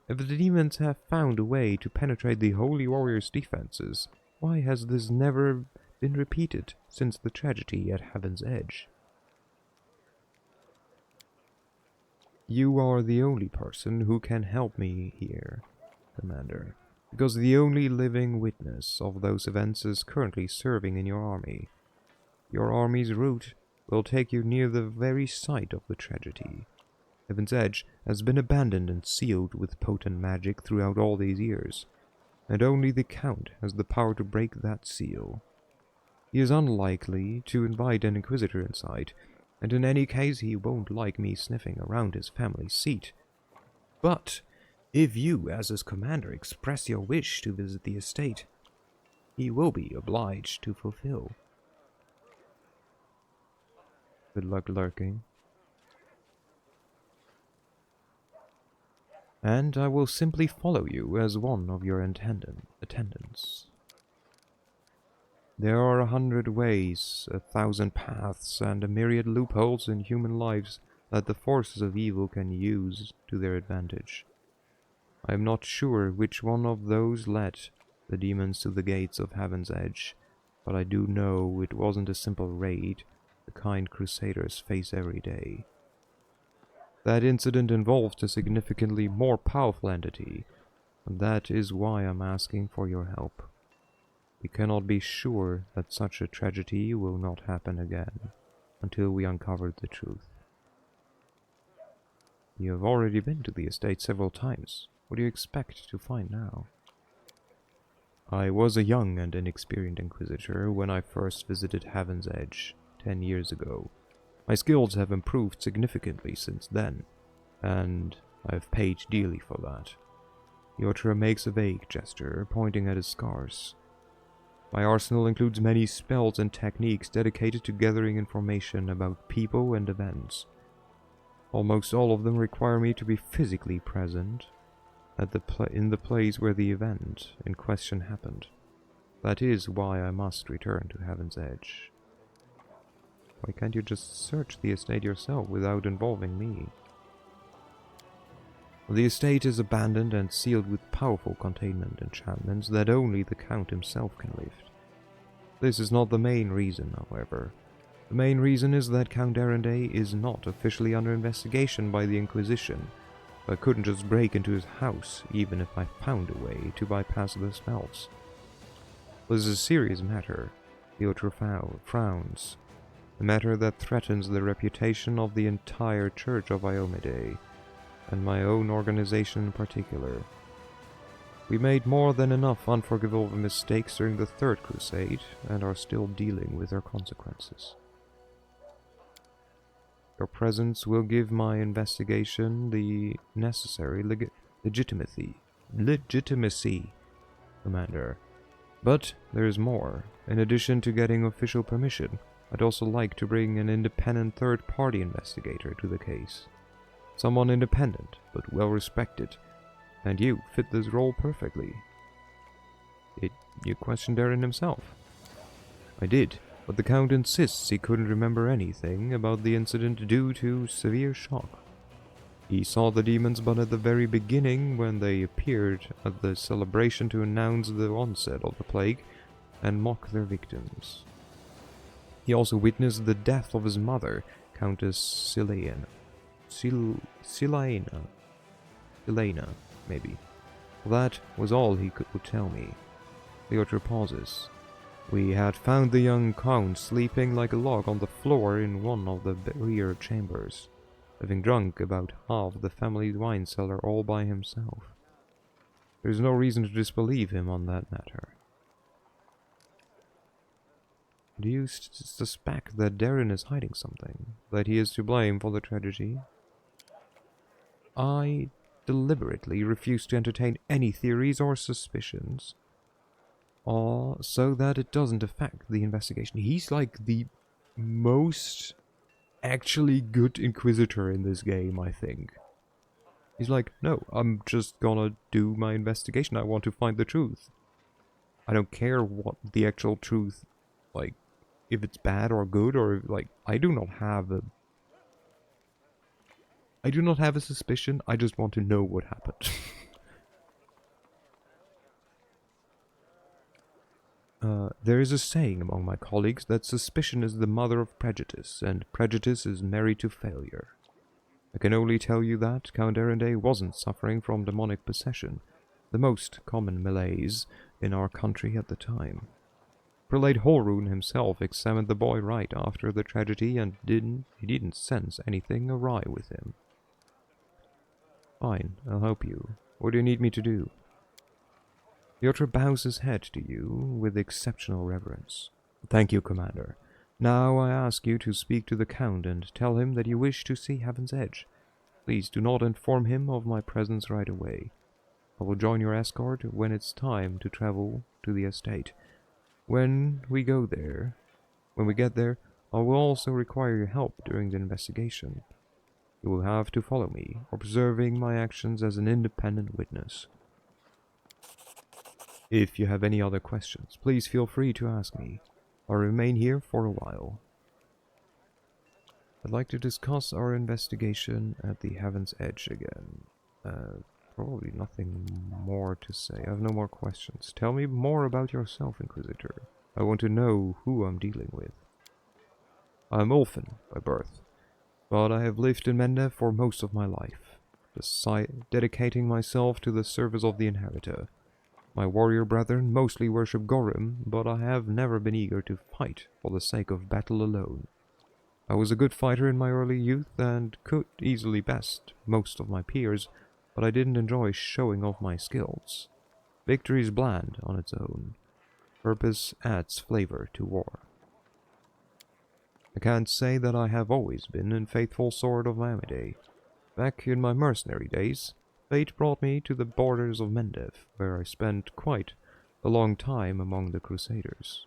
If the demons have found a way to penetrate the Holy Warrior's defenses, why has this never been repeated since the tragedy at Heaven's Edge? You are the only person who can help me here, Commander, because the only living witness of those events is currently serving in your army. Your army's route will take you near the very site of the tragedy. Heaven's Edge has been abandoned and sealed with potent magic throughout all these years, and only the Count has the power to break that seal. He is unlikely to invite an Inquisitor inside, and in any case he won't like me sniffing around his family seat. But if you, as his commander, express your wish to visit the estate, he will be obliged to fulfill. Good luck lurking. And I will simply follow you as one of your attendants. There are 100 ways, 1,000 paths, and a myriad loopholes in human lives that the forces of evil can use to their advantage. I am not sure which one of those led the demons to the gates of Heaven's Edge, but I do know it wasn't a simple raid the kind crusaders face every day. That incident involved a significantly more powerful entity, and that is why I'm asking for your help. We cannot be sure that such a tragedy will not happen again until we uncover the truth. You have already been to the estate several times. What do you expect to find now? I was a young and inexperienced inquisitor when I first visited Heaven's Edge 10 years ago. My skills have improved significantly since then, and I have paid dearly for that. Yotra makes a vague gesture, pointing at his scars. My arsenal includes many spells and techniques dedicated to gathering information about people and events. Almost all of them require me to be physically present at in the place where the event in question happened. That is why I must return to Heaven's Edge. Why can't you just search the estate yourself without involving me? The estate is abandoned and sealed with powerful containment enchantments that only the Count himself can lift. This is not the main reason, however. The main reason is that Count Erenday is not officially under investigation by the Inquisition. I couldn't just break into his house, even if I found a way to bypass the spells. This is a serious matter. Yotra frowns. A matter that threatens the reputation of the entire Church of Iomide, and my own organization in particular. We made more than enough unforgivable mistakes during the Third Crusade, and are still dealing with their consequences. Your presence will give my investigation the necessary legitimacy, Commander. But there is more. In addition to getting official permission, I'd also like to bring an independent third-party investigator to the case. Someone independent, but well-respected. And you fit this role perfectly. You questioned Eren himself. I did, but the Count insists he couldn't remember anything about the incident due to severe shock. He saw the demons but at the very beginning when they appeared at the celebration to announce the onset of the plague and mock their victims. He also witnessed the death of his mother, Countess Silena, maybe. That was all he would tell me. Yotra pauses. We had found the young Count sleeping like a log on the floor in one of the rear chambers, having drunk about half the family's wine cellar all by himself. There is no reason to disbelieve him on that matter. Do you suspect that Darren is hiding something? That he is to blame for the tragedy? I deliberately refuse to entertain any theories or suspicions, so that it doesn't affect the investigation. He's like the most actually good Inquisitor in this game, I think. He's like, no, I'm just gonna do my investigation. I want to find the truth. I don't care what the actual truth, like, if it's bad or good, or, like, I do not have a suspicion, I just want to know what happened. There is a saying among my colleagues that suspicion is the mother of prejudice, and prejudice is married to failure. I can only tell you that Count Erenday wasn't suffering from demonic possession, the most common malaise in our country at the time. Prelate Holrun himself examined the boy right after the tragedy and he didn't sense anything awry with him. Fine, I'll help you. What do you need me to do? Yotra bows his head to you with exceptional reverence. Thank you, Commander. Now I ask you to speak to the Count and tell him that you wish to see Heaven's Edge. Please do not inform him of my presence right away. I will join your escort when it's time to travel to the estate. When we get there, I will also require your help during the investigation. You will have to follow me, observing my actions as an independent witness. If you have any other questions, please feel free to ask me. I'll remain here for a while. I'd like to discuss our investigation at the Heaven's Edge again. Probably nothing more to say. I have no more questions. Tell me more about yourself, Inquisitor. I want to know who I'm dealing with. I'm Ulfin by birth, but I have lived in Mendev for most of my life, dedicating myself to the service of the Inheritor. My warrior brethren mostly worship Gorim, but I have never been eager to fight for the sake of battle alone. I was a good fighter in my early youth and could easily best most of my peers, but I didn't enjoy showing off my skills. Victory is bland on its own. Purpose adds flavor to war. I can't say that I have always been a faithful sword of Amade. Back in my mercenary days, fate brought me to the borders of Mendev, where I spent quite a long time among the Crusaders.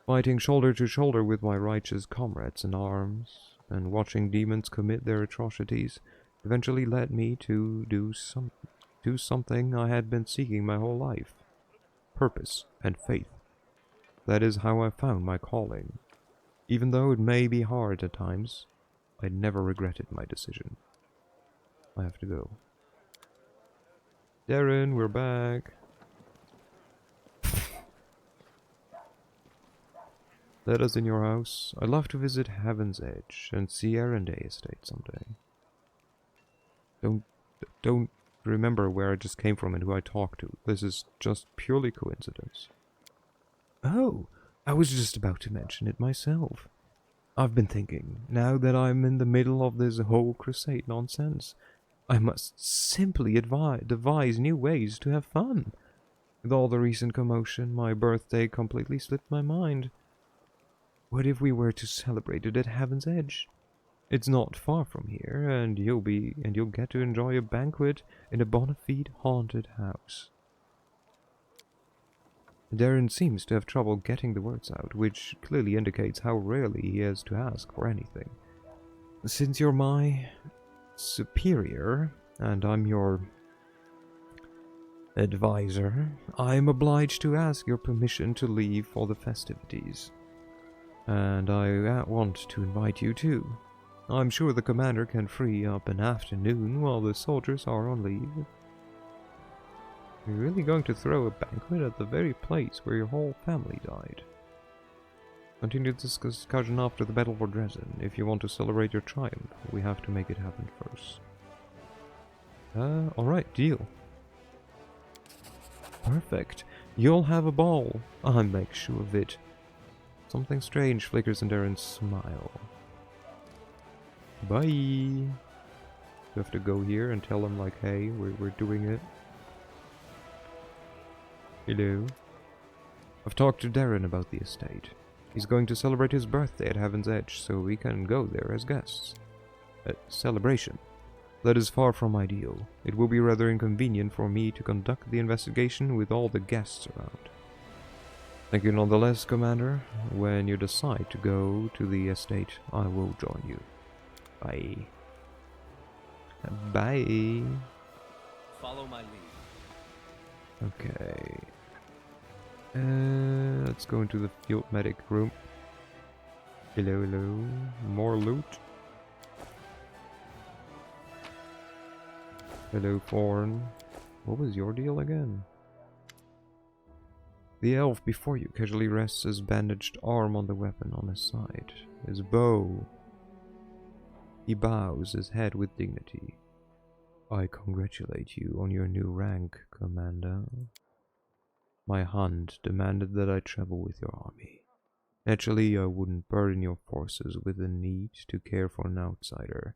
Fighting shoulder to shoulder with my righteous comrades in arms, and watching demons commit their atrocities, eventually led me to do something I had been seeking my whole life. Purpose and faith. That is how I found my calling. Even though it may be hard at times, I never regretted my decision. I have to go. Darren, we're back. Let us in your house. I'd love to visit Heaven's Edge and see Arendelle Estate someday. Don't remember where I just came from and who I talked to. This is just purely coincidence. Oh, I was just about to mention it myself. I've been thinking, now that I'm in the middle of this whole crusade nonsense, I must simply devise new ways to have fun. With all the recent commotion, my birthday completely slipped my mind. What if we were to celebrate it at Heaven's Edge? It's not far from here, and you'll get to enjoy a banquet in a bona fide haunted house. Darren seems to have trouble getting the words out, which clearly indicates how rarely he has to ask for anything. Since you're my superior, and I'm your advisor, I am obliged to ask your permission to leave for the festivities. And I want to invite you too. I'm sure the commander can free up an afternoon while the soldiers are on leave. You're really going to throw a banquet at the very place where your whole family died? Continue this discussion after the battle for Dresden. If you want to celebrate your triumph, we have to make it happen first. Alright, deal. Perfect. You'll have a ball. I'll make sure of it. Something strange flickers in Darren's smile. Bye! You have to go here and tell him, like, hey, we're doing it. Hello. I've talked to Darren about the estate. He's going to celebrate his birthday at Heaven's Edge, so we can go there as guests. A celebration. That is far from ideal. It will be rather inconvenient for me to conduct the investigation with all the guests around. Thank you nonetheless, Commander. When you decide to go to the estate, I will join you. Bye. Bye. Follow my lead. Okay. Let's go into the field medic room. Hello, hello. More loot. Hello, Thorn. What was your deal again? The elf before you casually rests his bandaged arm on the weapon on his side. His bow. He bows his head with dignity. I congratulate you on your new rank, Commander. My hunt demanded that I travel with your army. Naturally, I wouldn't burden your forces with the need to care for an outsider.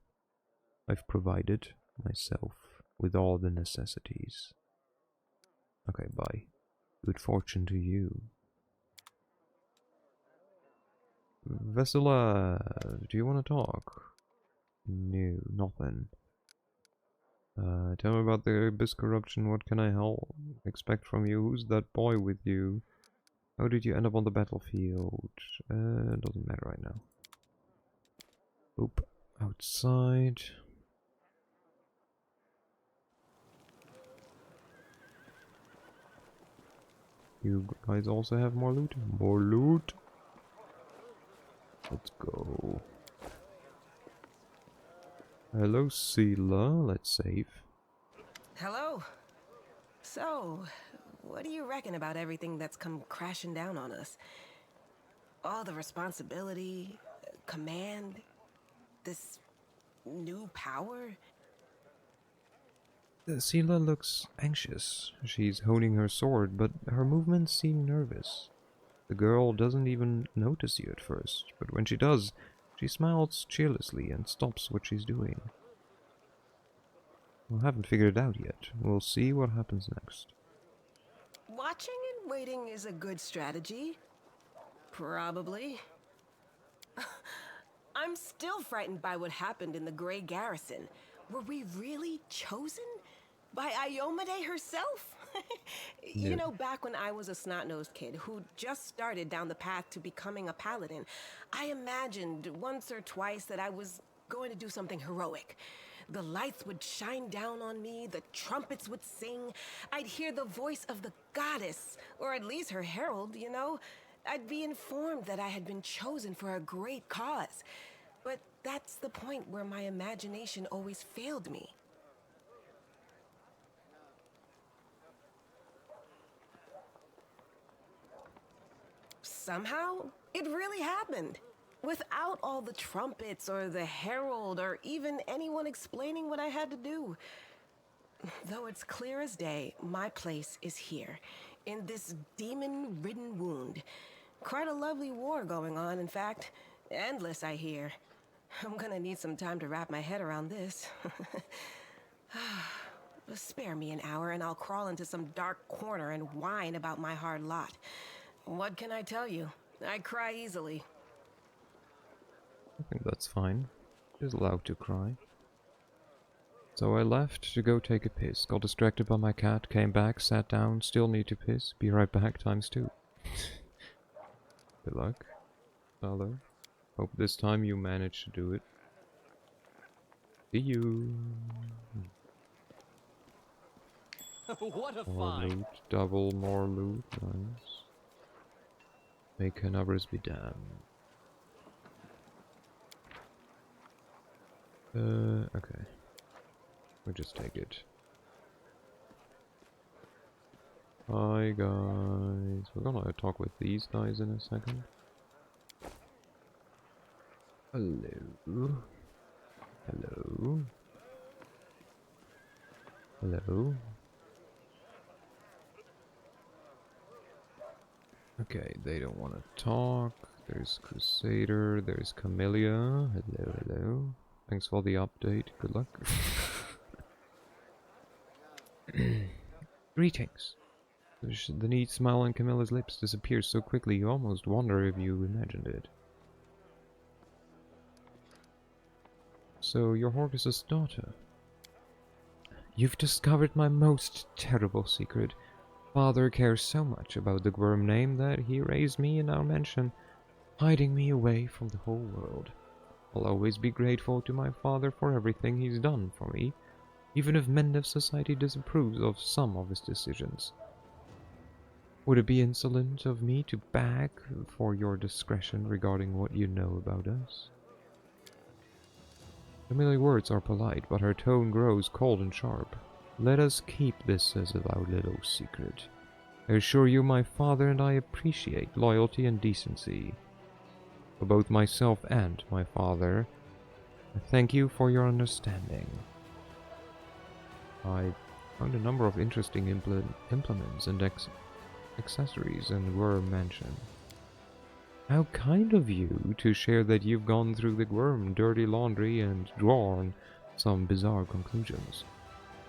I've provided myself with all the necessities. Okay, bye. Good fortune to you. Vesela, do you want to talk? No, nothing. Tell me about the Abyss corruption. What can I expect from you? Who's that boy with you? How did you end up on the battlefield? Doesn't matter right now. Oop. Outside. You guys also have more loot? More loot? Let's go. Hello, Sela. Let's save. Hello. So, what do you reckon about everything that's come crashing down on us? All the responsibility, command, this new power? Sela looks anxious. She's holding her sword, but her movements seem nervous. The girl doesn't even notice you at first, but when she does, she smiles cheerlessly and stops what she's doing. I haven't figured it out yet. We'll see what happens next. Watching and waiting is a good strategy. Probably. I'm still frightened by what happened in the Grey Garrison. Were we really chosen? By Iomade herself? You know, back when I was a snot-nosed kid who just started down the path to becoming a paladin, I imagined once or twice that I was going to do something heroic. The lights would shine down on me, the trumpets would sing, I'd hear the voice of the goddess, or at least her herald, you know? I'd be informed that I had been chosen for a great cause. But that's the point where my imagination always failed me. Somehow, it really happened. Without all the trumpets or the herald or even anyone explaining what I had to do. Though it's clear as day, my place is here, in this demon-ridden wound. Quite a lovely war going on, in fact. Endless, I hear. I'm gonna need some time to wrap my head around this. Spare me an hour and I'll crawl into some dark corner and whine about my hard lot. What can I tell you? I cry easily. I think that's fine. She's allowed to cry. So I left to go take a piss, got distracted by my cat, came back, sat down, still need to piss, be right back ×2. Good luck, fellow. Hope this time you manage to do it. See you. What a More find! loot, double more loot, nice. May Canabras be damned. Okay. We'll just take it. Hi guys. We're gonna talk with these guys in a second. Hello. Hello. Hello. Okay, they don't want to talk. There's Crusader, there's Camellia. Hello, hello. Thanks for the update. Good luck. Greetings. The neat smile on Camilla's lips disappears so quickly you almost wonder if you imagined it. So, you're Horcus's daughter. You've discovered my most terrible secret. Father cares so much about the Gwyrm name that he raised me in our mansion, hiding me away from the whole world. I'll always be grateful to my father for everything he's done for me, even if men of society disapproves of some of his decisions. Would it be insolent of me to beg for your discretion regarding what you know about us? Familiar words are polite, but her tone grows cold and sharp. Let us keep this as our little secret. I assure you my father and I appreciate loyalty and decency. For both myself and my father, I thank you for your understanding. I found a number of interesting implements and accessories in the Gwyrm mansion. How kind of you to share that you've gone through the Gwyrm dirty laundry and drawn some bizarre conclusions.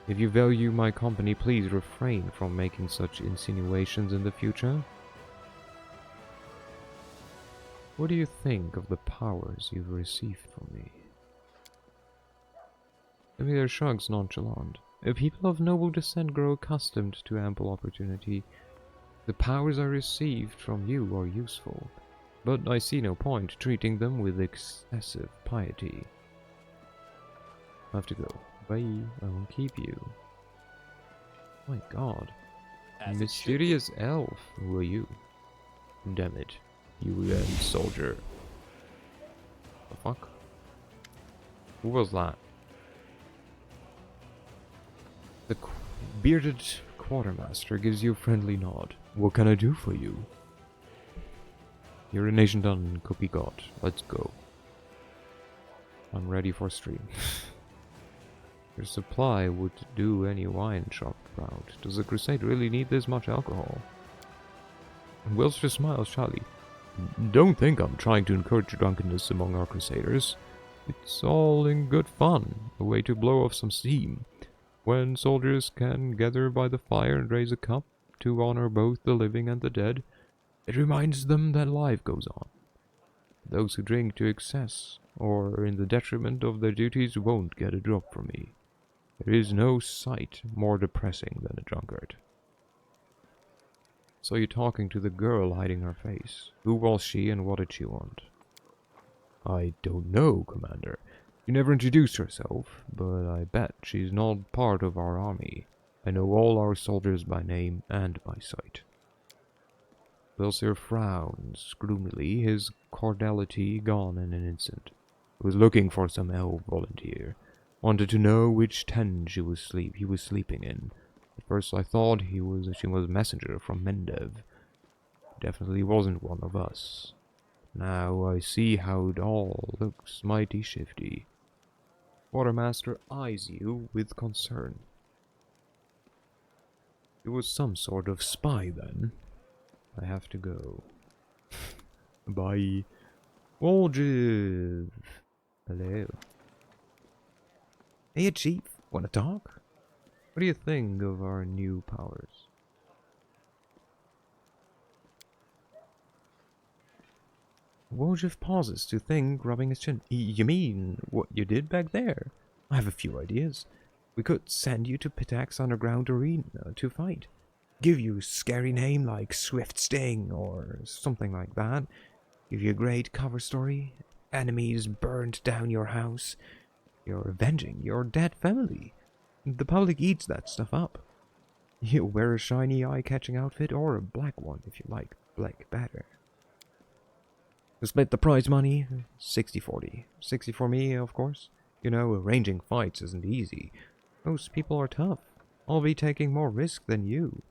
If you value my company, please refrain from making such insinuations in the future. What do you think of the powers you've received from me? Emilia shrugs nonchalant. If people of noble descent grow accustomed to ample opportunity, the powers I received from you are useful, but I see no point treating them with excessive piety. I have to go. Bye. I won't keep you. My god. As it should be. Mysterious elf. Who are you? Damn it. You soldier. fuck? Who was that? The bearded quartermaster gives you a friendly nod. What can I do for you? Urination done, cookie got. Let's go. I'm ready for stream. Your supply would do any wine shop proud. Does the crusade really need this much alcohol? Wells just smiles shyly. Don't think I'm trying to encourage drunkenness among our crusaders. It's all in good fun, a way to blow off some steam. When soldiers can gather by the fire and raise a cup to honor both the living and the dead, it reminds them that life goes on. Those who drink to excess, or in the detriment of their duties, won't get a drop from me. There is no sight more depressing than a drunkard. So you're talking to the girl hiding her face. Who was she and what did she want? I don't know, Commander. You never introduced herself, but I bet she's not part of our army. I know all our soldiers by name and by sight. Wilsir frowns gloomily, his cordiality gone in an instant. He was looking for some elf volunteer. Wanted to know which tent he was sleeping in. At first I thought she was a messenger from Mendev. Definitely wasn't one of us. Now I see how it all looks mighty shifty. Quartermaster eyes you with concern. It was some sort of spy then. I have to go. Bye. Waljiv. Hello. Hey, Chief. Wanna talk? What do you think of our new powers? Wojciech pauses to think, rubbing his chin. You mean what you did back there? I have a few ideas. We could send you to Pitax's underground arena to fight. Give you a scary name like Swift Sting or something like that. Give you a great cover story. Enemies burned down your house. You're avenging your dead family. The public eats that stuff up. You wear a shiny eye-catching outfit or a black one if you like black better. Split the prize money, 60-40. 60 for me, of course. You know, arranging fights isn't easy. Most people are tough. I'll be taking more risk than you.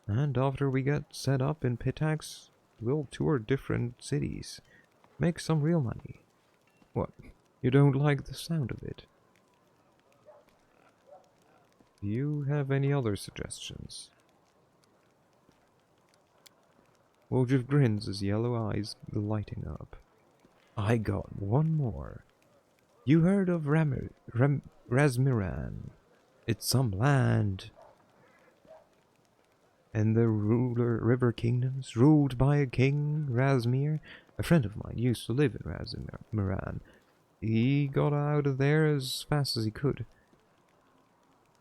And after we get set up in Pitax, we'll tour different cities. Make some real money. What? You don't like the sound of it? Do you have any other suggestions? Wojciech grins, his yellow eyes lighting up. I got one more. You heard of Razmiran? It's some land in the river kingdoms, ruled by a king, Razmir. A friend of mine used to live in Razmiran. He got out of there as fast as he could.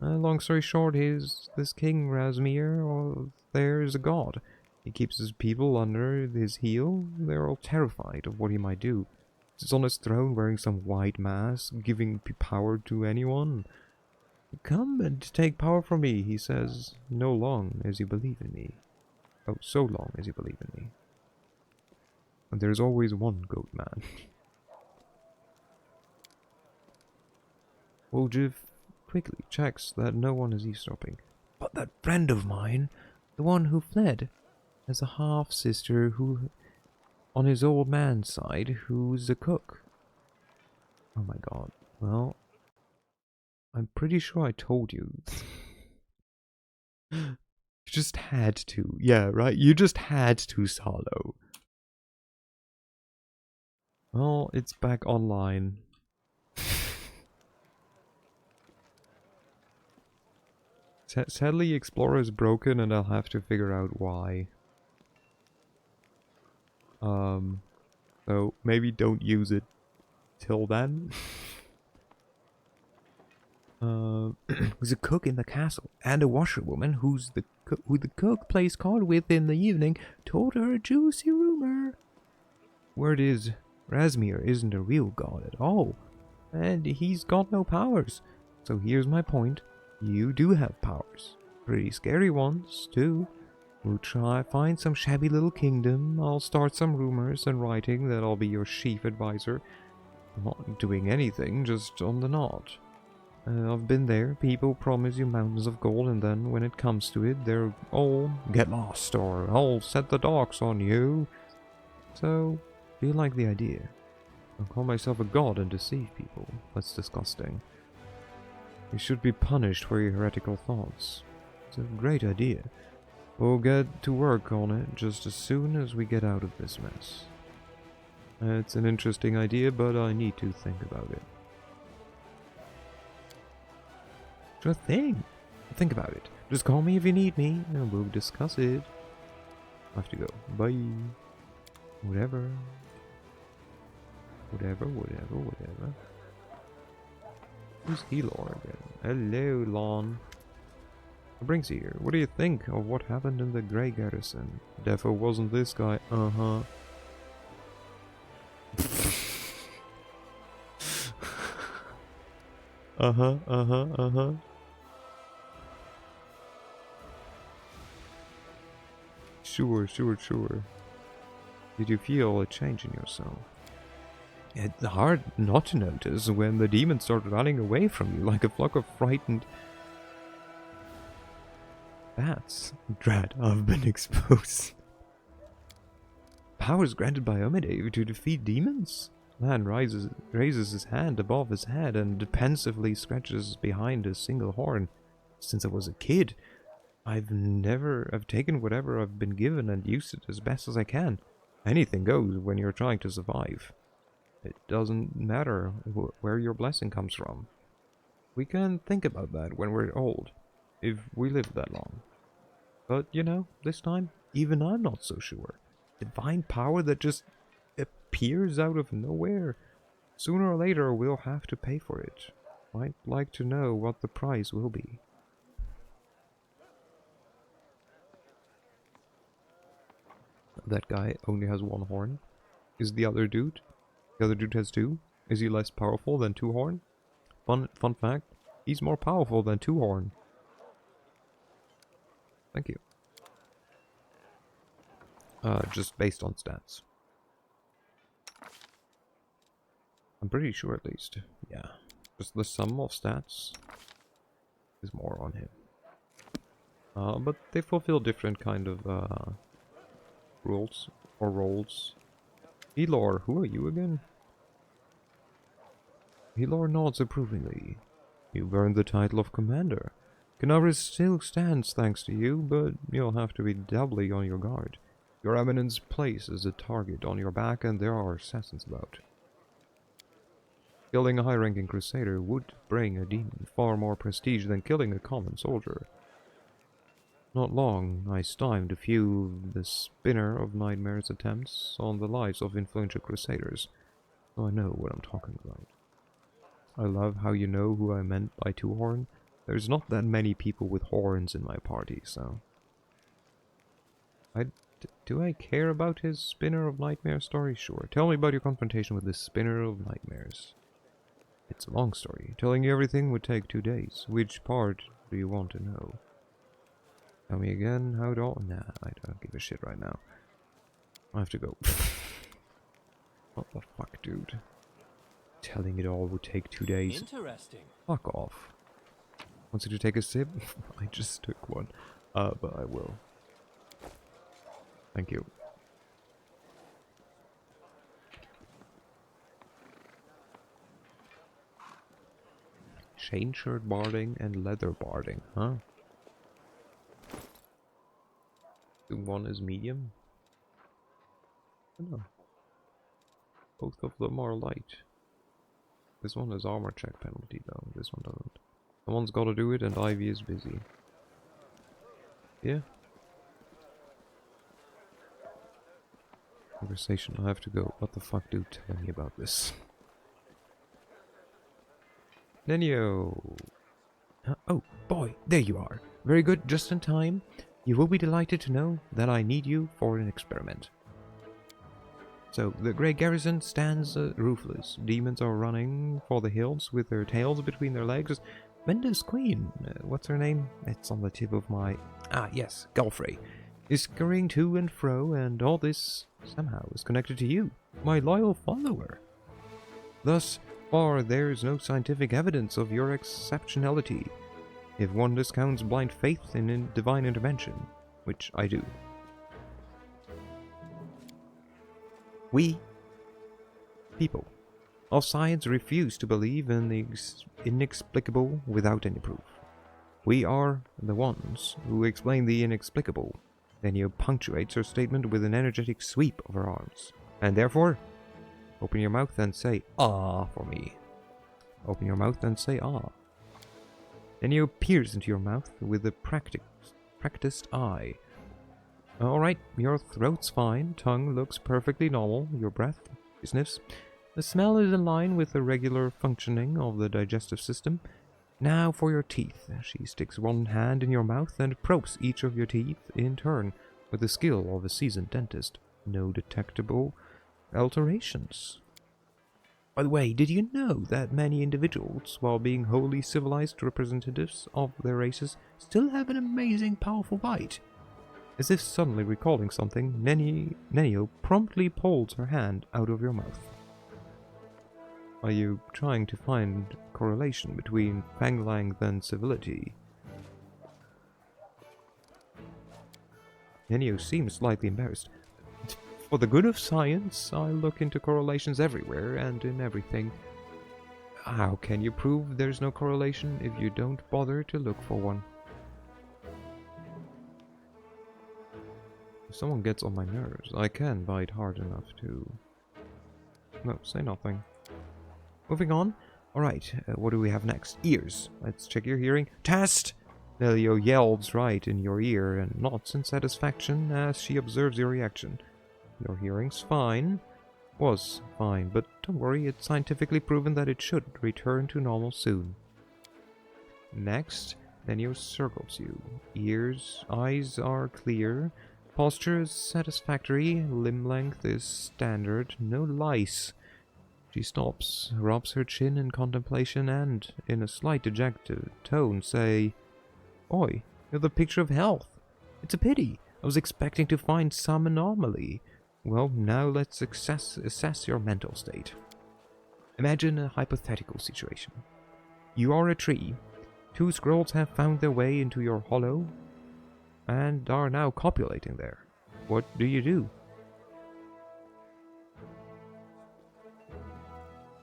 Long story short, this king Razmir there is a god. He keeps his people under his heel. They're all terrified of what he might do. Sits on his throne wearing some white mask, giving power to anyone. Come and take power from me, he says, no long as you believe in me. Oh, so long as you believe in me. And there's always one goat man. Wojciech quickly checks that no one is eavesdropping. But that friend of mine, the one who fled, has a half-sister who, on his old man's side, who's a cook. Oh my god. Well, I'm pretty sure I told you. You just had to. Yeah, right? You just had to, Salo. Well, it's back online. Sadly, Explorer is broken and I'll have to figure out why. So maybe don't use it till then. Who's a cook in the castle and a washerwoman who the cook plays card with in the evening told her a juicy rumor. Word is, Razmir isn't a real god at all, and he's got no powers. So here's my point. You do have powers. Pretty scary ones, too. We'll try find some shabby little kingdom. I'll start some rumors and writing that I'll be your chief advisor. Not doing anything, just on the nod. I've been there. People promise you mountains of gold, and then when it comes to it, they're all get lost or I'll set the docks on you. So, do you like the idea? I'll call myself a god and deceive people. That's disgusting. You should be punished for your heretical thoughts. It's a great idea. We'll get to work on it just as soon as we get out of this mess. It's an interesting idea, but I need to think about it. Sure thing. Think about it. Just call me if you need me, and we'll discuss it. I have to go. Bye. Whatever. Whatever. Who's Elor again? Hello, Lon. What brings you here? What do you think of what happened in the Grey Garrison? Defo wasn't this guy. Uh-huh. Uh-huh. Sure. Did you feel a change in yourself? It's hard not to notice when the demons start running away from you like a flock of frightened bats. Drat, I've been exposed. Powers granted by Omide to defeat demons? Man raises his hand above his head and pensively scratches behind a single horn. Since I was a kid, I've taken whatever I've been given and used it as best as I can. Anything goes when you're trying to survive. It doesn't matter where your blessing comes from. We can think about that when we're old, if we live that long. But, you know, this time, even I'm not so sure. Divine power that just appears out of nowhere. Sooner or later, we'll have to pay for it. I'd like to know what the price will be. That guy only has one horn. Is the other dude? The other dude has two. Is he less powerful than Two Horn? Fun fact, he's more powerful than Two Horn. Thank you. Just based on stats. I'm pretty sure at least. Yeah. Just the sum of stats is more on him. But they fulfill different kind of rules or roles. Elor, who are you again? Elor nods approvingly. You've earned the title of Commander. Canaris still stands thanks to you, but you'll have to be doubly on your guard. Your Eminence places a target on your back and there are assassins about. Killing a high-ranking crusader would bring a demon far more prestige than killing a common soldier. Not long, I stymied a few of the Spinner of Nightmares attempts on the lives of influential crusaders, so I know what I'm talking about. I love how you know who I meant by Two Horn. There's not that many people with horns in my party, so... Do I care about his Spinner of Nightmares story? Sure. Tell me about your confrontation with the Spinner of Nightmares. It's a long story. Telling you everything would take 2 days. Which part do you want to know? Tell me again how to... Nah, I don't give a shit right now. I have to go. What the fuck, dude? Telling it all would take 2 days. Interesting. Fuck off. Want you to take a sip? I just took one. But I will. Thank you. Chain shirt barding and leather barding, huh? The one is medium? I don't know. Both of them are light. This one has armor check penalty though, this one doesn't. Someone's gotta do it and Ivy is busy. Yeah. Conversation, I have to go. What the fuck, dude? Tell me about this. Nenio! Oh, boy, there you are. Very good, just in time. You will be delighted to know that I need you for an experiment. So, the Grey Garrison stands roofless. Demons are running for the hills with their tails between their legs. Menda's queen, what's her name? It's on the tip of my... Ah, yes, Galfrey. Is scurrying to and fro, and all this somehow is connected to you, my loyal follower. Thus far, there is no scientific evidence of your exceptionality, if one discounts blind faith in divine intervention, which I do. We, people of science, refuse to believe in the inexplicable without any proof. We are the ones who explain the inexplicable. Then you punctuates her statement with an energetic sweep of her arms. And therefore, open your mouth and say, "Ah," for me. Open your mouth and say, "Ah." Then you peers into your mouth with a practiced eye. Alright, your throat's fine, tongue looks perfectly normal, your breath, she sniffs. The smell is in line with the regular functioning of the digestive system. Now for your teeth. She sticks one hand in your mouth and probes each of your teeth in turn with the skill of a seasoned dentist. No detectable alterations. By the way, did you know that many individuals, while being wholly civilized representatives of their races, still have an amazing powerful bite? As if suddenly recalling something, Nenio promptly pulls her hand out of your mouth. Are you trying to find correlation between fang length and civility? Nenio seems slightly embarrassed. For the good of science, I look into correlations everywhere and in everything. How can you prove there's no correlation if you don't bother to look for one? If someone gets on my nerves, I can bite hard enough to... No, say nothing. Moving on. Alright, what do we have next? Ears. Let's check your hearing. Test! Nelio yells right in your ear and nods in satisfaction as she observes your reaction. Your hearing's fine. Was fine, but don't worry, it's scientifically proven that it should return to normal soon. Next, Nenio circles you. Ears, eyes are clear. Posture is satisfactory. Limb length is standard. No lice. She stops, rubs her chin in contemplation and, in a slight dejected tone, say, "Oi, you're the picture of health. It's a pity. I was expecting to find some anomaly. Well, now let's assess your mental state. Imagine a hypothetical situation. You are a tree. 2 squirrels have found their way into your hollow and are now copulating there. What do?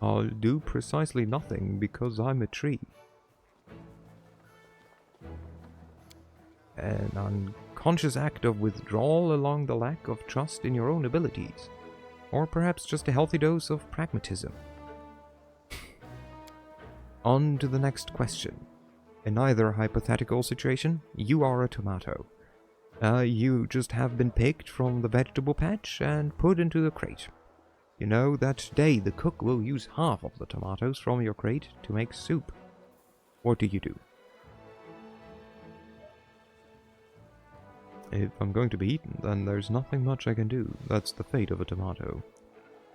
I'll do precisely nothing because I'm a tree. An unconscious act of withdrawal along the lack of trust in your own abilities. Or perhaps just a healthy dose of pragmatism. On to the next question. In either hypothetical situation, you are a tomato. You just have been picked from the vegetable patch and put into the crate. You know that today the cook will use half of the tomatoes from your crate to make soup. What do you do? If I'm going to be eaten, then there's nothing much I can do. That's the fate of a tomato.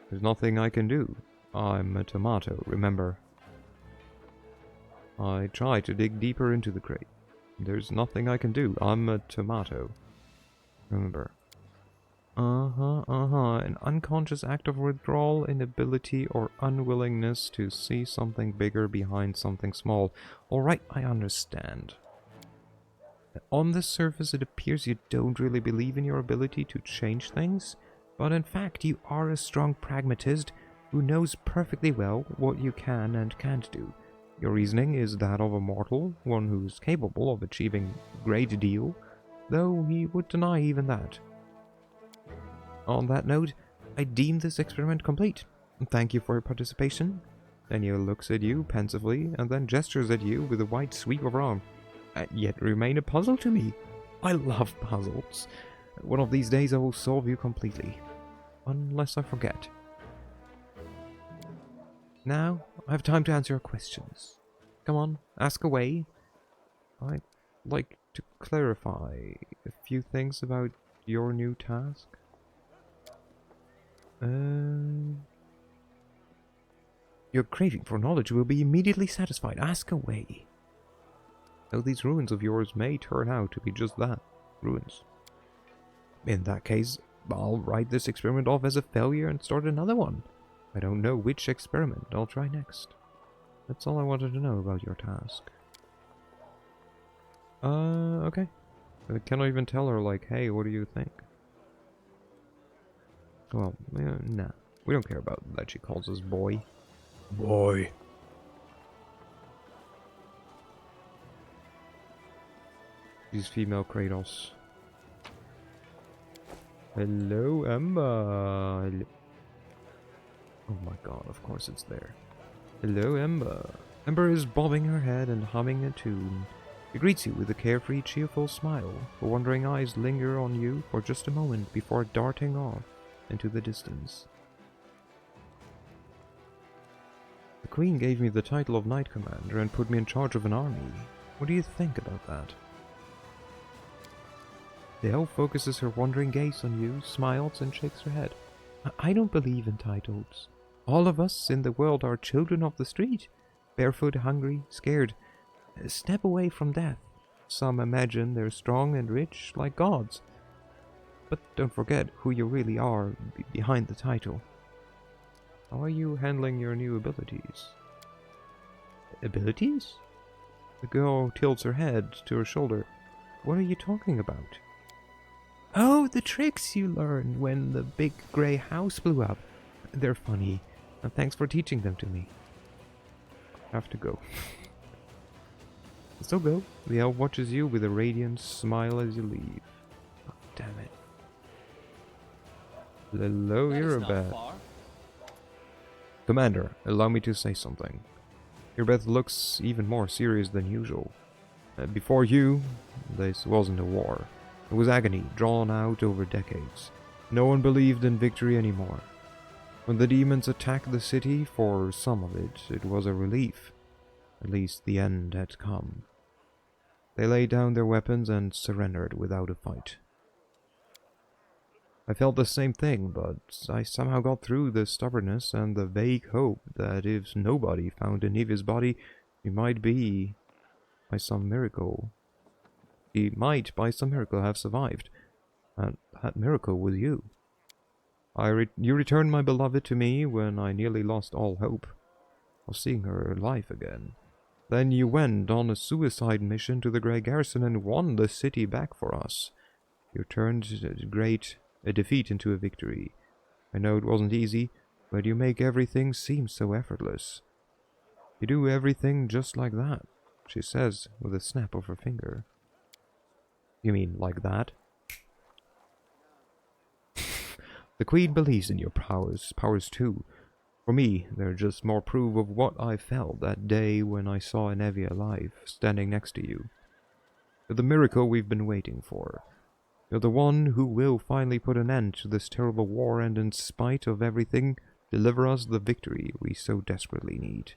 There's nothing I can do. I'm a tomato, remember. I try to dig deeper into the crate. There's nothing I can do. I'm a tomato. Remember. An unconscious act of withdrawal, inability, or unwillingness to see something bigger behind something small. Alright, I understand. On the surface, it appears you don't really believe in your ability to change things, but in fact, you are a strong pragmatist who knows perfectly well what you can and can't do. Your reasoning is that of a mortal, one who's capable of achieving a great deal, though he would deny even that. On that note, I deem this experiment complete. Thank you for your participation. Daniel looks at you pensively and then gestures at you with a wide sweep of her arm. Yet remain a puzzle to me. I love puzzles. One of these days I will solve you completely. Unless I forget. Now, I have time to answer your questions. Come on, ask away. I'd like to clarify a few things about your new task. Your craving for knowledge will be immediately satisfied. Ask away. Though these ruins of yours may turn out to be just that, ruins. In that case, I'll write this experiment off as a failure and start another one. I don't know which experiment I'll try next. That's all I wanted to know about your task. Okay. I cannot even tell her, like, hey, what do you think? Well, yeah, nah. We don't care about that she calls us boy. Boy. She's female Kratos. Hello, Ember. Oh my god, of course it's there. Hello, Ember. Ember is bobbing her head and humming a tune. She greets you with a carefree, cheerful smile. Her wandering eyes linger on you for just a moment before darting off into the distance. The Queen gave me the title of Knight Commander and put me in charge of an army. What do you think about that? The elf focuses her wandering gaze on you, smiles, and shakes her head. I don't believe in titles. All of us in the world are children of the street. Barefoot, hungry, scared. A step away from death. Some imagine they're strong and rich, like gods. But don't forget who you really are behind the title. How are you handling your new abilities? Abilities? The girl tilts her head to her shoulder. What are you talking about? Oh, the tricks you learned when the big grey house blew up. They're funny, and thanks for teaching them to me. I have to go. So go. The elf watches you with a radiant smile as you leave. Oh, damn it. Hello, you're a bat. Commander, allow me to say something. Your breath looks even more serious than usual. Before you, this wasn't a war. It was agony, drawn out over decades. No one believed in victory anymore. When the demons attacked the city, for some of it, it was a relief. At least the end had come. They laid down their weapons and surrendered without a fight. I felt the same thing, but I somehow got through the stubbornness and the vague hope that if nobody found Anivia's body, he might by some miracle, have survived. And that miracle was you. You returned my beloved to me when I nearly lost all hope of seeing her alive again. Then you went on a suicide mission to the Grey Garrison and won the city back for us. You turned a defeat into a victory. I know it wasn't easy, but you make everything seem so effortless. You do everything just like that, she says with a snap of her finger. You mean like that? The Queen believes in your powers too. For me, they're just more proof of what I felt that day when I saw Anevia alive, standing next to you. You're the miracle we've been waiting for. You're the one who will finally put an end to this terrible war and, in spite of everything, deliver us the victory we so desperately need.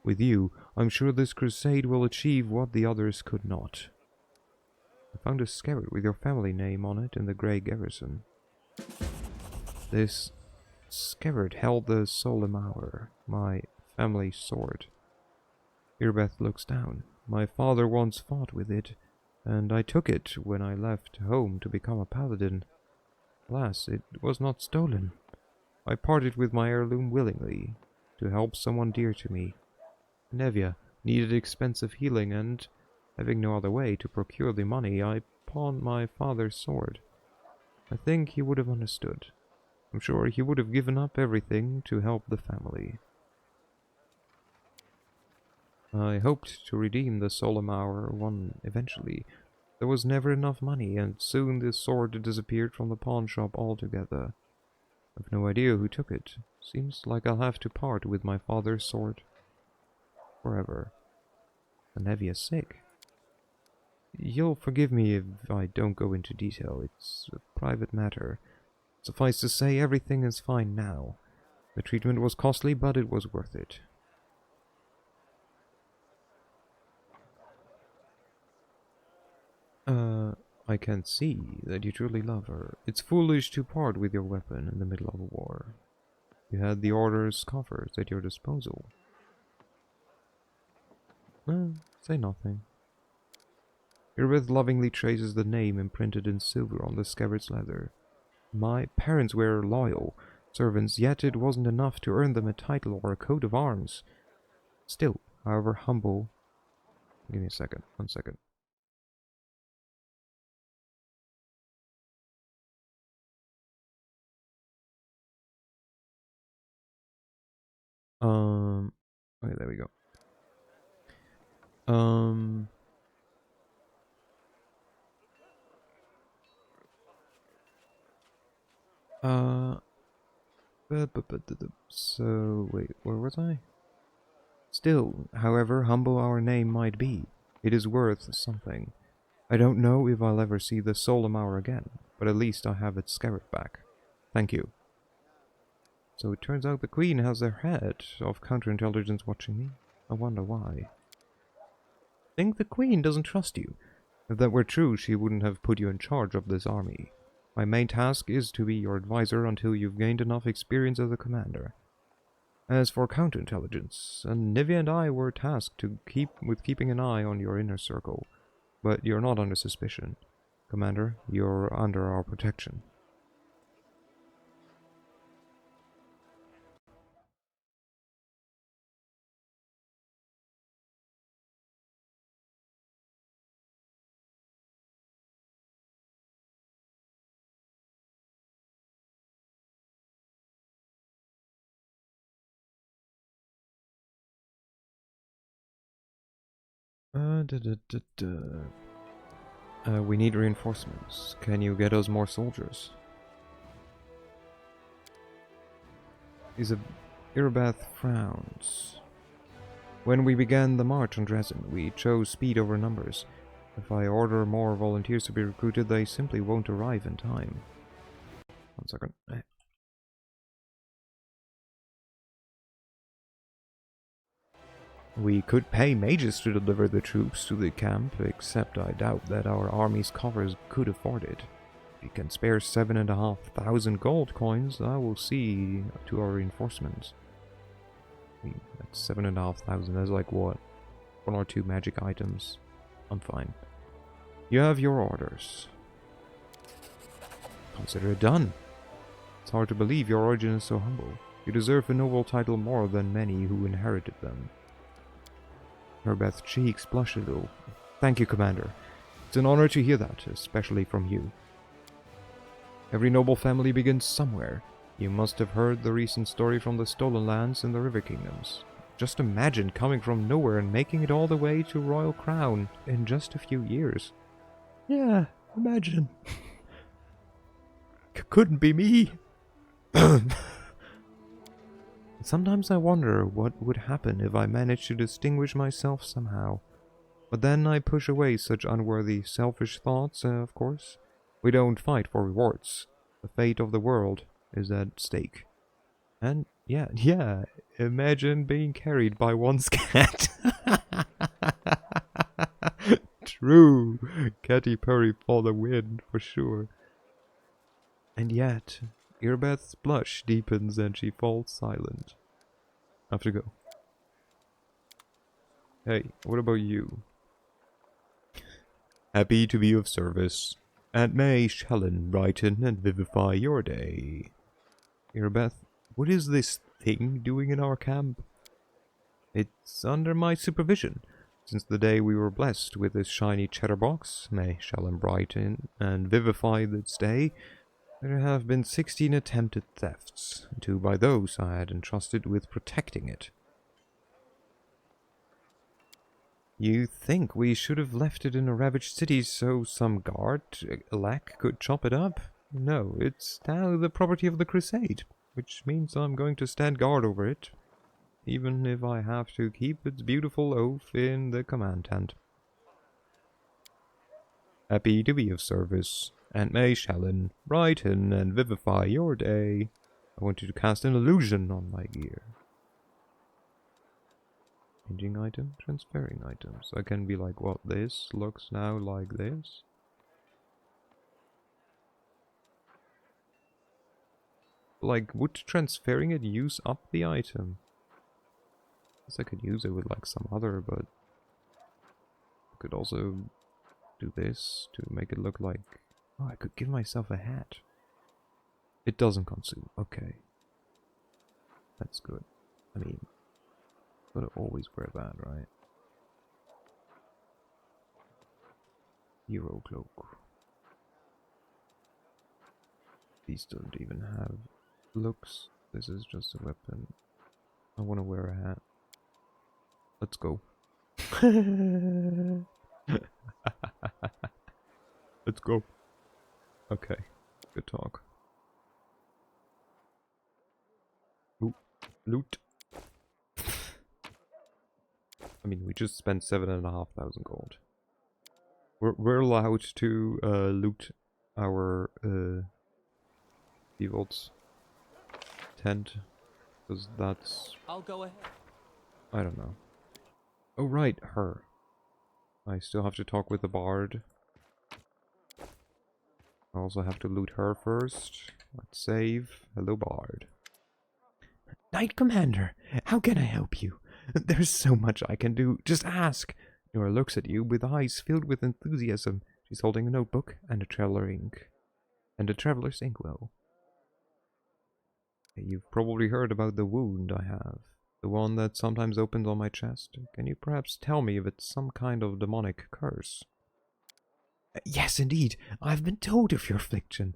With you, I'm sure this crusade will achieve what the others could not. I found a scabbard with your family name on it in the Grey Garrison. This scabbard held the Solemauer, my family sword. Irbeth looks down. My father once fought with it, and I took it when I left home to become a paladin. Alas, it was not stolen. I parted with my heirloom willingly, to help someone dear to me. Nevia needed expensive healing, and, having no other way to procure the money, I pawned my father's sword. I think he would have understood. I'm sure he would have given up everything to help the family. I hoped to redeem the Solemauer one eventually. There was never enough money, and soon this sword disappeared from the pawn shop altogether. I've no idea who took it. Seems like I'll have to part with my father's sword. Forever. Anevia's sick. You'll forgive me if I don't go into detail. It's a private matter. Suffice to say, everything is fine now. The treatment was costly, but it was worth it. I can see that you truly love her. It's foolish to part with your weapon in the middle of a war. You had the Order's coffers at your disposal. Say nothing. Irbeth lovingly traces the name imprinted in silver on the scabbard's leather. My parents were loyal. servants, yet it wasn't enough to earn them a title or a coat of arms. Still, however humble... Give me a second, 1 second. Okay, there we go. So, wait, where was I? Still, however humble our name might be, it is worth something. I don't know if I'll ever see the Solomar again, but at least I have its scarab back. Thank you. So it turns out the Queen has their head of counterintelligence watching me. I wonder why. Think the Queen doesn't trust you. If that were true, she wouldn't have put you in charge of this army. My main task is to be your advisor until you've gained enough experience as a commander. As for counterintelligence, Nivea and I were tasked to keeping an eye on your inner circle, but you're not under suspicion. Commander, you're under our protection. We need reinforcements. Can you get us more soldiers? Irabeth frowns. When we began the march on Dresden, we chose speed over numbers. If I order more volunteers to be recruited, they simply won't arrive in time. 1 second. We could pay mages to deliver the troops to the camp, except I doubt that our army's coffers could afford it. If we can spare 7,500 gold coins, I will see to our reinforcements. That's 7,500, that's like what? 1 or 2 magic items. I'm fine. You have your orders. Consider it done. It's hard to believe your origin is so humble. You deserve a noble title more than many who inherited them. Herbeth's cheeks blush a little. Thank you, Commander. It's an honor to hear that, especially from you. Every noble family begins somewhere. You must have heard the recent story from the Stolen Lands and the River Kingdoms. Just imagine coming from nowhere and making it all the way to Royal Crown in just a few years. Yeah, imagine. Couldn't be me. Sometimes I wonder what would happen if I managed to distinguish myself somehow. But then I push away such unworthy, selfish thoughts, of course. We don't fight for rewards. The fate of the world is at stake. And yeah, imagine being carried by one's cat. True. Catty Purry for the win, for sure. And yet, Irbeth's blush deepens and she falls silent. I have to go. Hey, what about you? Happy to be of service. And may Shellen brighten and vivify your day. Irbeth, what is this thing doing in our camp? It's under my supervision. Since the day we were blessed with this shiny chatterbox, may Shellen brighten and vivify its day, there have been 16 attempted thefts, 2 by those I had entrusted with protecting it. You think we should have left it in a ravaged city so some guard, elect, could chop it up? No, it's now the property of the Crusade, which means I'm going to stand guard over it, even if I have to keep its beautiful oath in the command tent. Happy to be of service. And may Shellen brighten and vivify your day. I want you to cast an illusion on my gear. Changing item, transferring items. I can be like, what, this looks now like this? Like, would transferring it use up the item? I guess I could use it with like some other, but I could also do this to make it look like... Oh, I could give myself a hat. It doesn't consume. Okay. That's good. I mean, gotta always wear that, right? Hero cloak. These don't even have looks. This is just a weapon. I want to wear a hat. Let's go. Let's go. Okay. Good talk. Ooh, loot. I mean, we just spent 7,500 gold. We're allowed to loot our defaults tent, because that's, I'll go ahead. I don't know. Oh right, her. I still have to talk with the bard. I also have to loot her first. Let's save. Hello, bard. Knight Commander, how can I help you? There's so much I can do. Just ask. Nora looks at you with eyes filled with enthusiasm. She's holding a notebook and a traveler's inkwell. You've probably heard about the wound I have. The one that sometimes opens on my chest. Can you perhaps tell me if it's some kind of demonic curse? Yes, indeed. I've been told of your affliction.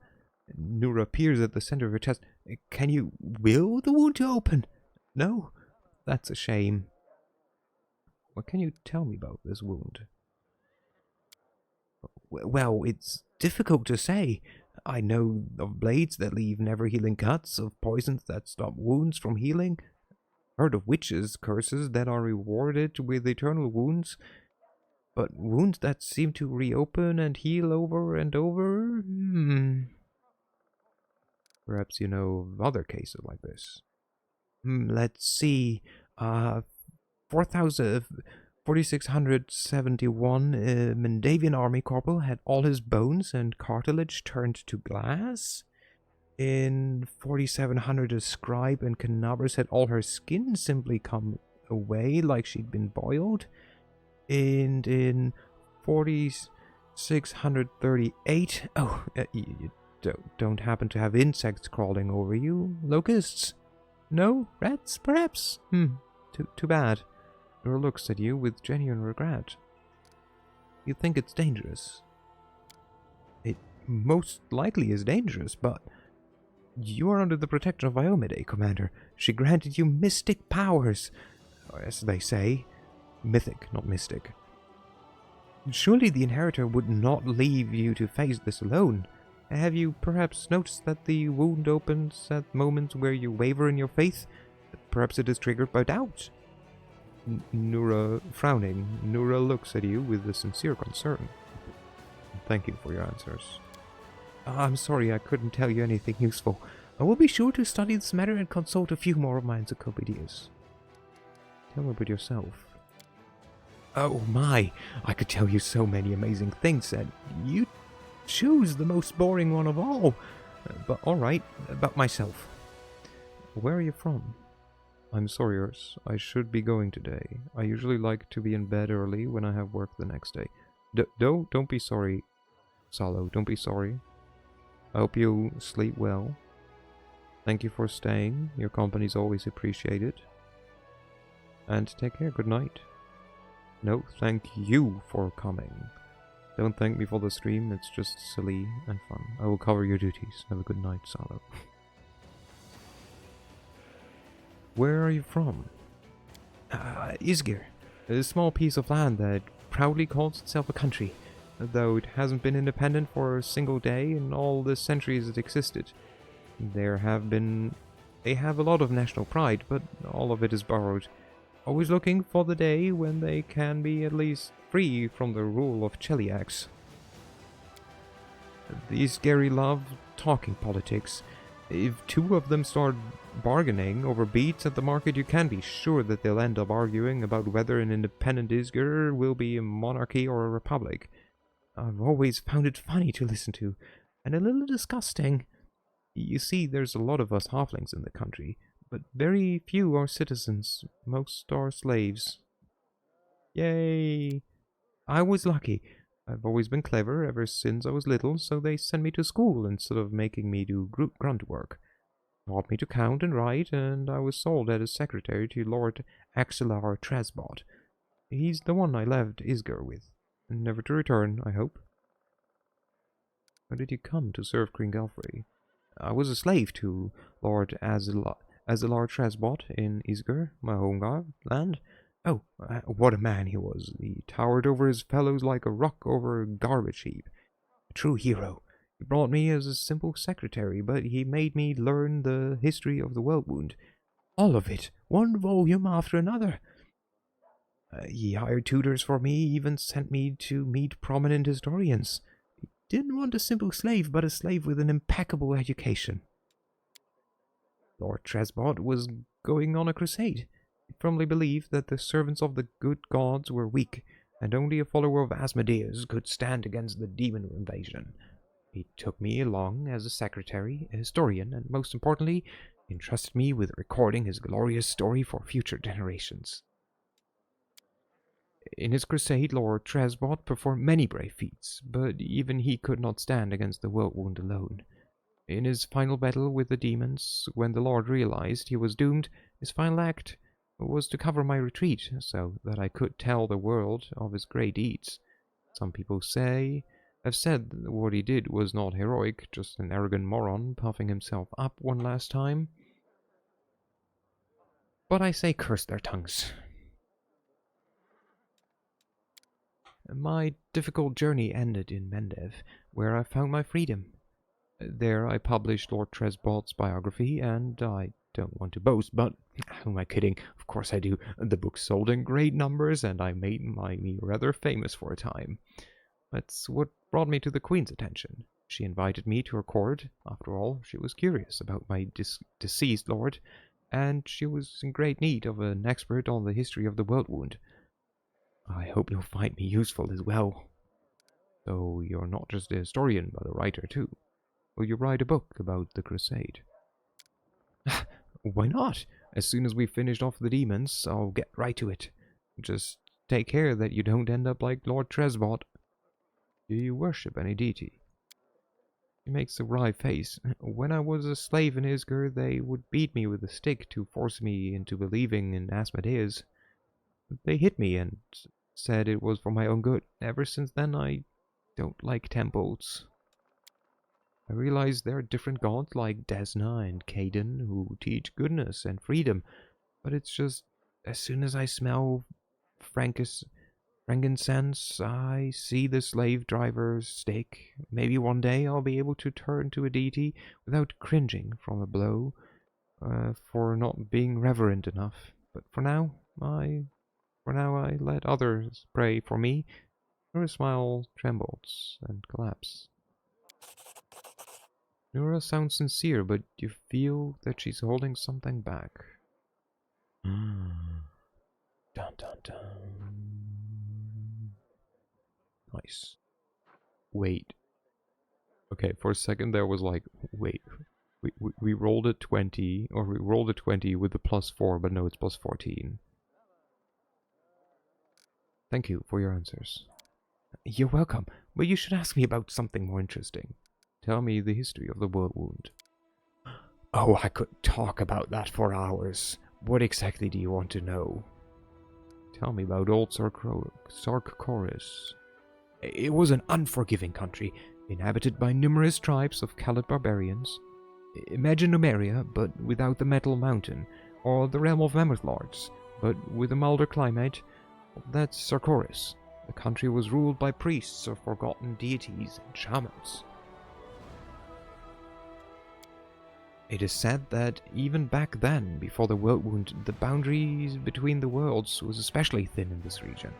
Nura appears at the center of her chest. Can you will the wound to open? No? That's a shame. What can you tell me about this wound? Well, it's difficult to say. I know of blades that leave never-healing cuts, of poisons that stop wounds from healing. Heard of witches' curses that are rewarded with eternal wounds. But wounds that seem to reopen and heal over and over? Perhaps you know of other cases like this. Let's see. 4671, Mendavian army corporal had all his bones and cartilage turned to glass. In 4700, a scribe in Canabras had all her skin simply come away like she'd been boiled. And in 4638, you don't happen to have insects crawling over you? Locusts? No? Rats, perhaps? Too bad. Nora looks at you with genuine regret. You think it's dangerous? It most likely is dangerous, but you are under the protection of Iomide, Commander. She granted you mystic powers, or as they say, mythic, not mystic. Surely the Inheritor would not leave you to face this alone. Have you perhaps noticed that the wound opens at moments where you waver in your faith? Perhaps it is triggered by doubt. Nura, frowning, Nura looks at you with a sincere concern. Thank you for your answers. I'm sorry I couldn't tell you anything useful. I will be sure to study this matter and consult a few more of my encyclopedias. Tell me about yourself. Oh my, I could tell you so many amazing things, and you choose the most boring one of all. But alright, about myself. Where are you from? I'm sorry, Urs. I should be going today. I usually like to be in bed early when I have work the next day. Don't be sorry, Salo. Don't be sorry. I hope you sleep well. Thank you for staying. Your company's always appreciated. And take care. Good night. No, thank you for coming. Don't thank me for the stream. It's just silly and fun. I will cover your duties. Have a good night, Salo. Where are you from? Isgir. A small piece of land that proudly calls itself a country, though it hasn't been independent for a single day in all the centuries it existed. They have a lot of national pride, but all of it is borrowed. Always looking for the day when they can be at least free from the rule of Cheliax. These Gary love talking politics. If two of them start bargaining over beats at the market, you can be sure that they'll end up arguing about whether an independent Isgir will be a monarchy or a republic. I've always found it funny to listen to, and a little disgusting. You see, there's a lot of us halflings in the country, but very few are citizens. Most are slaves. Yay! I was lucky. I've always been clever ever since I was little, so they sent me to school instead of making me do grunt work. taught me to count and write, and I was sold as a secretary to Lord Axelar Tresbot. He's the one I left Isger with, never to return, I hope. How did you come to serve Queen Galfrey? I was a slave to Lord Azelar Tresbot in Isger, my home land. Oh, what a man he was. He towered over his fellows like a rock over a garbage heap. A true hero. He brought me as a simple secretary, but he made me learn the history of the World Wound. All of it, one volume after another. He hired tutors for me, even sent me to meet prominent historians. He didn't want a simple slave, but a slave with an impeccable education. Lord Tresbot was going on a crusade. He firmly believed that the servants of the good gods were weak, and only a follower of Asmodeus could stand against the demon invasion. He took me along as a secretary, a historian, and most importantly, entrusted me with recording his glorious story for future generations. In his crusade, Lord Tresbot performed many brave feats, but even he could not stand against the World Wound alone. In his final battle with the demons, when the Lord realized he was doomed, his final act was to cover my retreat, so that I could tell the world of his great deeds. Some people have said what he did was not heroic, just an arrogant moron puffing himself up one last time. But I say curse their tongues. My difficult journey ended in Mendev, where I found my freedom. There I published Lord Tresbot's biography, and I don't want to boast, but who am I kidding? Of course I do. The book sold in great numbers, and I made me rather famous for a time. That's what brought me to the Queen's attention. She invited me to her court. After all, she was curious about my deceased lord, and she was in great need of an expert on the history of the World Wound. I hope you'll find me useful as well. Though you're not just a historian, but a writer too. Will you write a book about the Crusade? Why not? As soon as we've finished off the demons, I'll get right to it. Just take care that you don't end up like Lord Tresbot. Do you worship any deity? He makes a wry face. When I was a slave in Isger, they would beat me with a stick to force me into believing in Asmodeus. They hit me and said it was for my own good. Ever since then, I don't like temples. I realize there are different gods like Desna and Caden who teach goodness and freedom, but it's just, as soon as I smell frankincense, I see the slave driver's stick. Maybe one day I'll be able to turn to a deity without cringing from a blow for not being reverent enough. But for now I let others pray for me. Her smile trembles and collapses. Nura sounds sincere, but you feel that she's holding something back. Dun dun dun. Nice. Wait. Okay, for a second there was like, wait. We rolled a 20, or we rolled a 20 with the +4, but no, it's +14. Thank you for your answers. You're welcome, but you should ask me about something more interesting. Tell me the history of the World Wound. Oh, I could talk about that for hours. What exactly do you want to know? Tell me about old Sarkoris. It was an unforgiving country, inhabited by numerous tribes of callous barbarians. Imagine Numeria, but without the Metal Mountain, or the realm of Mammoth Lords, but with a milder climate. That's Sarkoris. The country was ruled by priests of forgotten deities and shamans. It is said that even back then, before the World Wound, the boundaries between the worlds was especially thin in this region.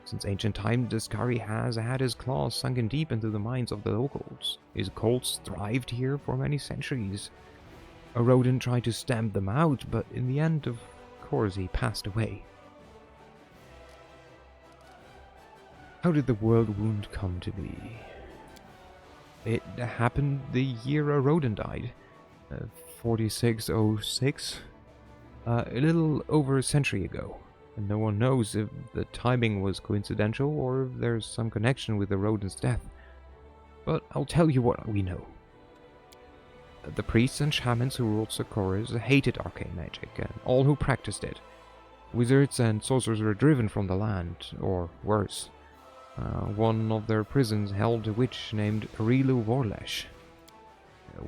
Since ancient times, Daskari has had his claws sunken deep into the minds of the locals. His cults thrived here for many centuries. A rodent tried to stamp them out, but in the end, of course, he passed away. How did the World Wound come to be? It happened the year a rodent died. 4606, a little over a century ago, and no one knows if the timing was coincidental or if there's some connection with the rodent's death. But I'll tell you what we know. The priests and shamans who ruled Socorus hated arcane magic and all who practiced it. Wizards and sorcerers were driven from the land, or worse. One of their prisons held a witch named Rilu Vorlesh.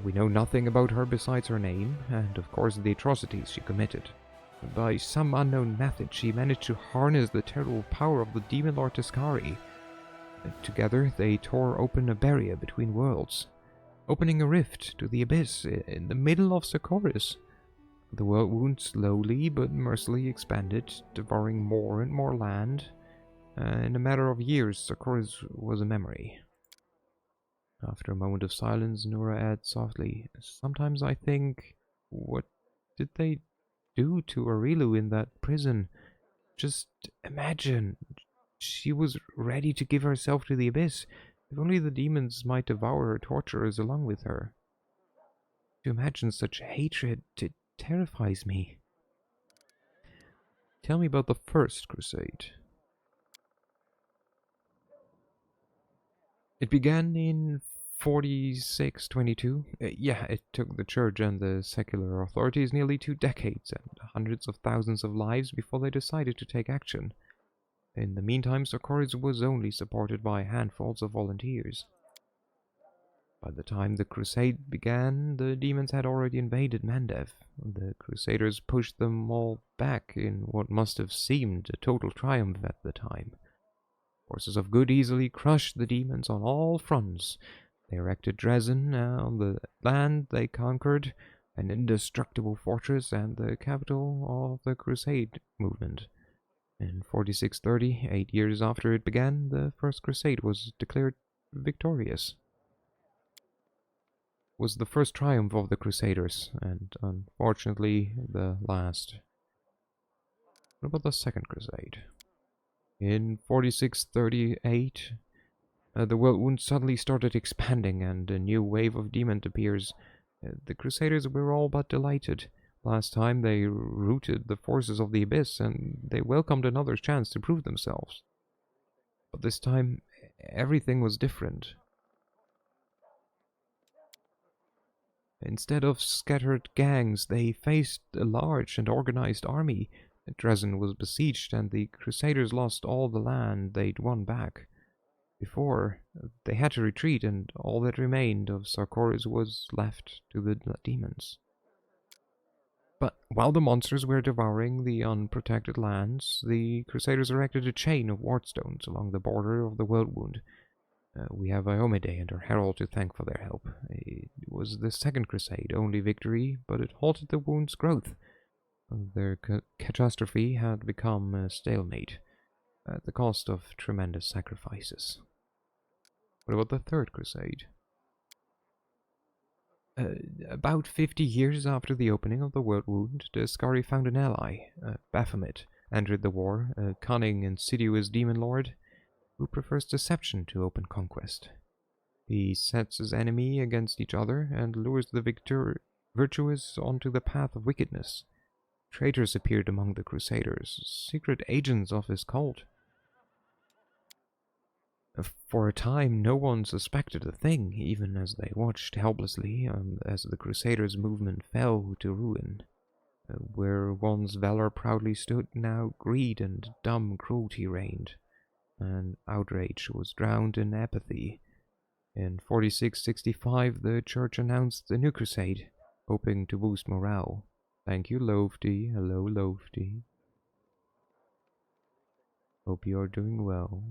We know nothing about her besides her name, and of course the atrocities she committed. By some unknown method, she managed to harness the terrible power of the demon lord Tiscari. Together, they tore open a barrier between worlds, opening a rift to the abyss in the middle of Socorus. The world wound slowly but mercilessly expanded, devouring more and more land. In a matter of years, Socorus was a memory. After a moment of silence, Nura adds softly, "Sometimes I think, what did they do to Arilu in that prison? Just imagine, she was ready to give herself to the abyss. If only the demons might devour her torturers along with her. To imagine such hatred, it terrifies me." Tell me about the First Crusade. It began in 4622. Yeah, it took the church and the secular authorities nearly 2 decades and hundreds of thousands of lives before they decided to take action. In the meantime, Socorus was only supported by handfuls of volunteers. By the time the crusade began, the demons had already invaded Mandev. The crusaders pushed them all back in what must have seemed a total triumph at the time. Forces of good easily crushed the demons on all fronts. They erected Dresden on the land they conquered, an indestructible fortress and the capital of the Crusade movement. In 4630, 8 years after it began, the First Crusade was declared victorious. It was the first triumph of the Crusaders, and unfortunately the last. What about the Second Crusade? In 4638, the world wound suddenly started expanding and a new wave of demons appears. The Crusaders were all but delighted. Last time they routed the forces of the Abyss and they welcomed another chance to prove themselves. But this time, everything was different. Instead of scattered gangs, they faced a large and organized army. Dresden was besieged and the Crusaders lost all the land they'd won back. Before, they had to retreat and all that remained of Sarkoris was left to the demons. But while the monsters were devouring the unprotected lands, the Crusaders erected a chain of wardstones along the border of the world wound. We have Iomede and her herald to thank for their help. It was the Second Crusade, only victory, but it halted the wound's growth. Their catastrophe had become a stalemate, at the cost of tremendous sacrifices. What about the Third Crusade? About 50 years after the opening of the World Wound, the Skari found an ally. Baphomet entered the war, a cunning, insidious demon lord who prefers deception to open conquest. He sets his enemy against each other and lures the virtuous onto the path of wickedness. Traitors appeared among the Crusaders, secret agents of his cult. For a time, no one suspected a thing, even as they watched helplessly as the Crusaders' movement fell to ruin. Where once valor proudly stood, now greed and dumb cruelty reigned, and outrage was drowned in apathy. In 4665, the Church announced a new crusade, hoping to boost morale. Thank you, Lofty. Hello, Lofty. Hope you're doing well.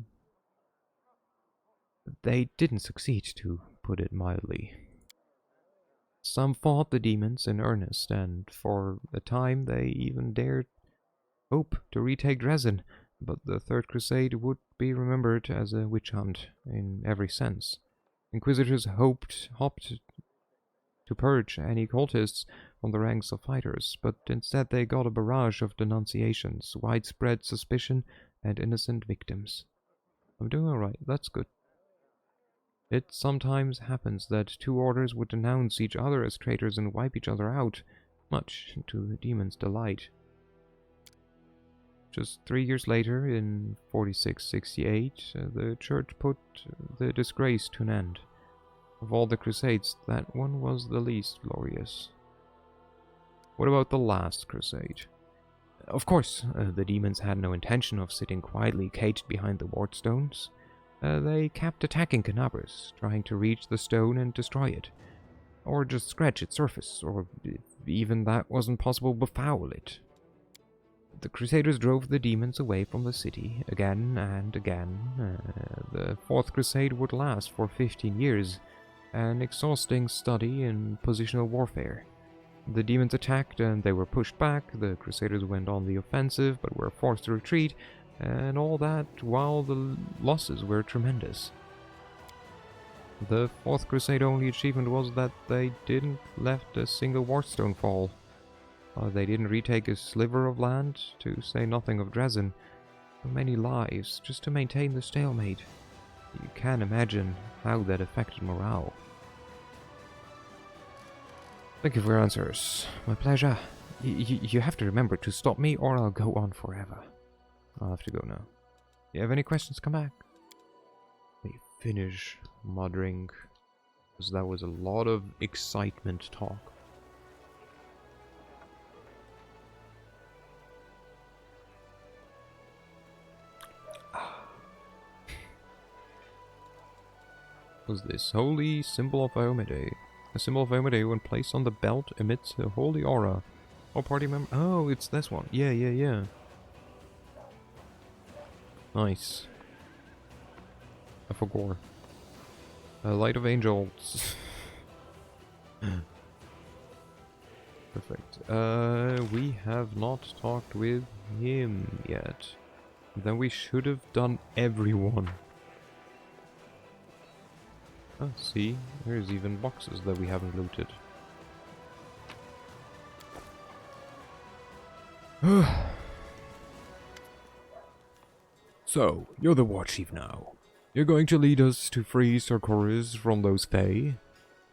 They didn't succeed, to put it mildly. Some fought the demons in earnest, and for a time they even dared hope to retake Dresden, but the Third Crusade would be remembered as a witch hunt in every sense. Inquisitors hoped to purge any cultists from the ranks of fighters, but instead they got a barrage of denunciations, widespread suspicion, and innocent victims. I'm doing alright, that's good. It sometimes happens that two orders would denounce each other as traitors and wipe each other out, much to the demon's delight. Just 3 years later, in 4668, the church put the disgrace to an end. Of all the crusades, that one was the least glorious. What about the last crusade? Of course, the demons had no intention of sitting quietly caged behind the ward stones. They kept attacking Canabras, trying to reach the stone and destroy it. Or just scratch its surface, or if even that wasn't possible, befoul it. The Crusaders drove the demons away from the city again and again. The Fourth Crusade would last for 15 years, an exhausting study in positional warfare. The demons attacked and they were pushed back, the Crusaders went on the offensive but were forced to retreat, and all that while the losses were tremendous. The Fourth Crusade only achievement was that they didn't let a single wardstone fall. They didn't retake a sliver of land, to say nothing of Dresden. So many lives, just to maintain the stalemate. You can imagine how that affected morale. Thank you for your answers. My pleasure. You have to remember to stop me or I'll go on forever. I'll have to go now. You have any questions, come back. Let me finish muttering, because that was a lot of excitement talk. Was this holy symbol of Iomade? A symbol of Iomade, when placed on the belt, emits a holy aura. All party member. Oh, it's this one. Yeah. Nice. I forgot. A light of angels. Perfect. We have not talked with him yet. Then we should have done everyone. Oh, see, there's even boxes that we haven't looted. So, you're the war chief now. You're going to lead us to free Sarkoris from those Fae?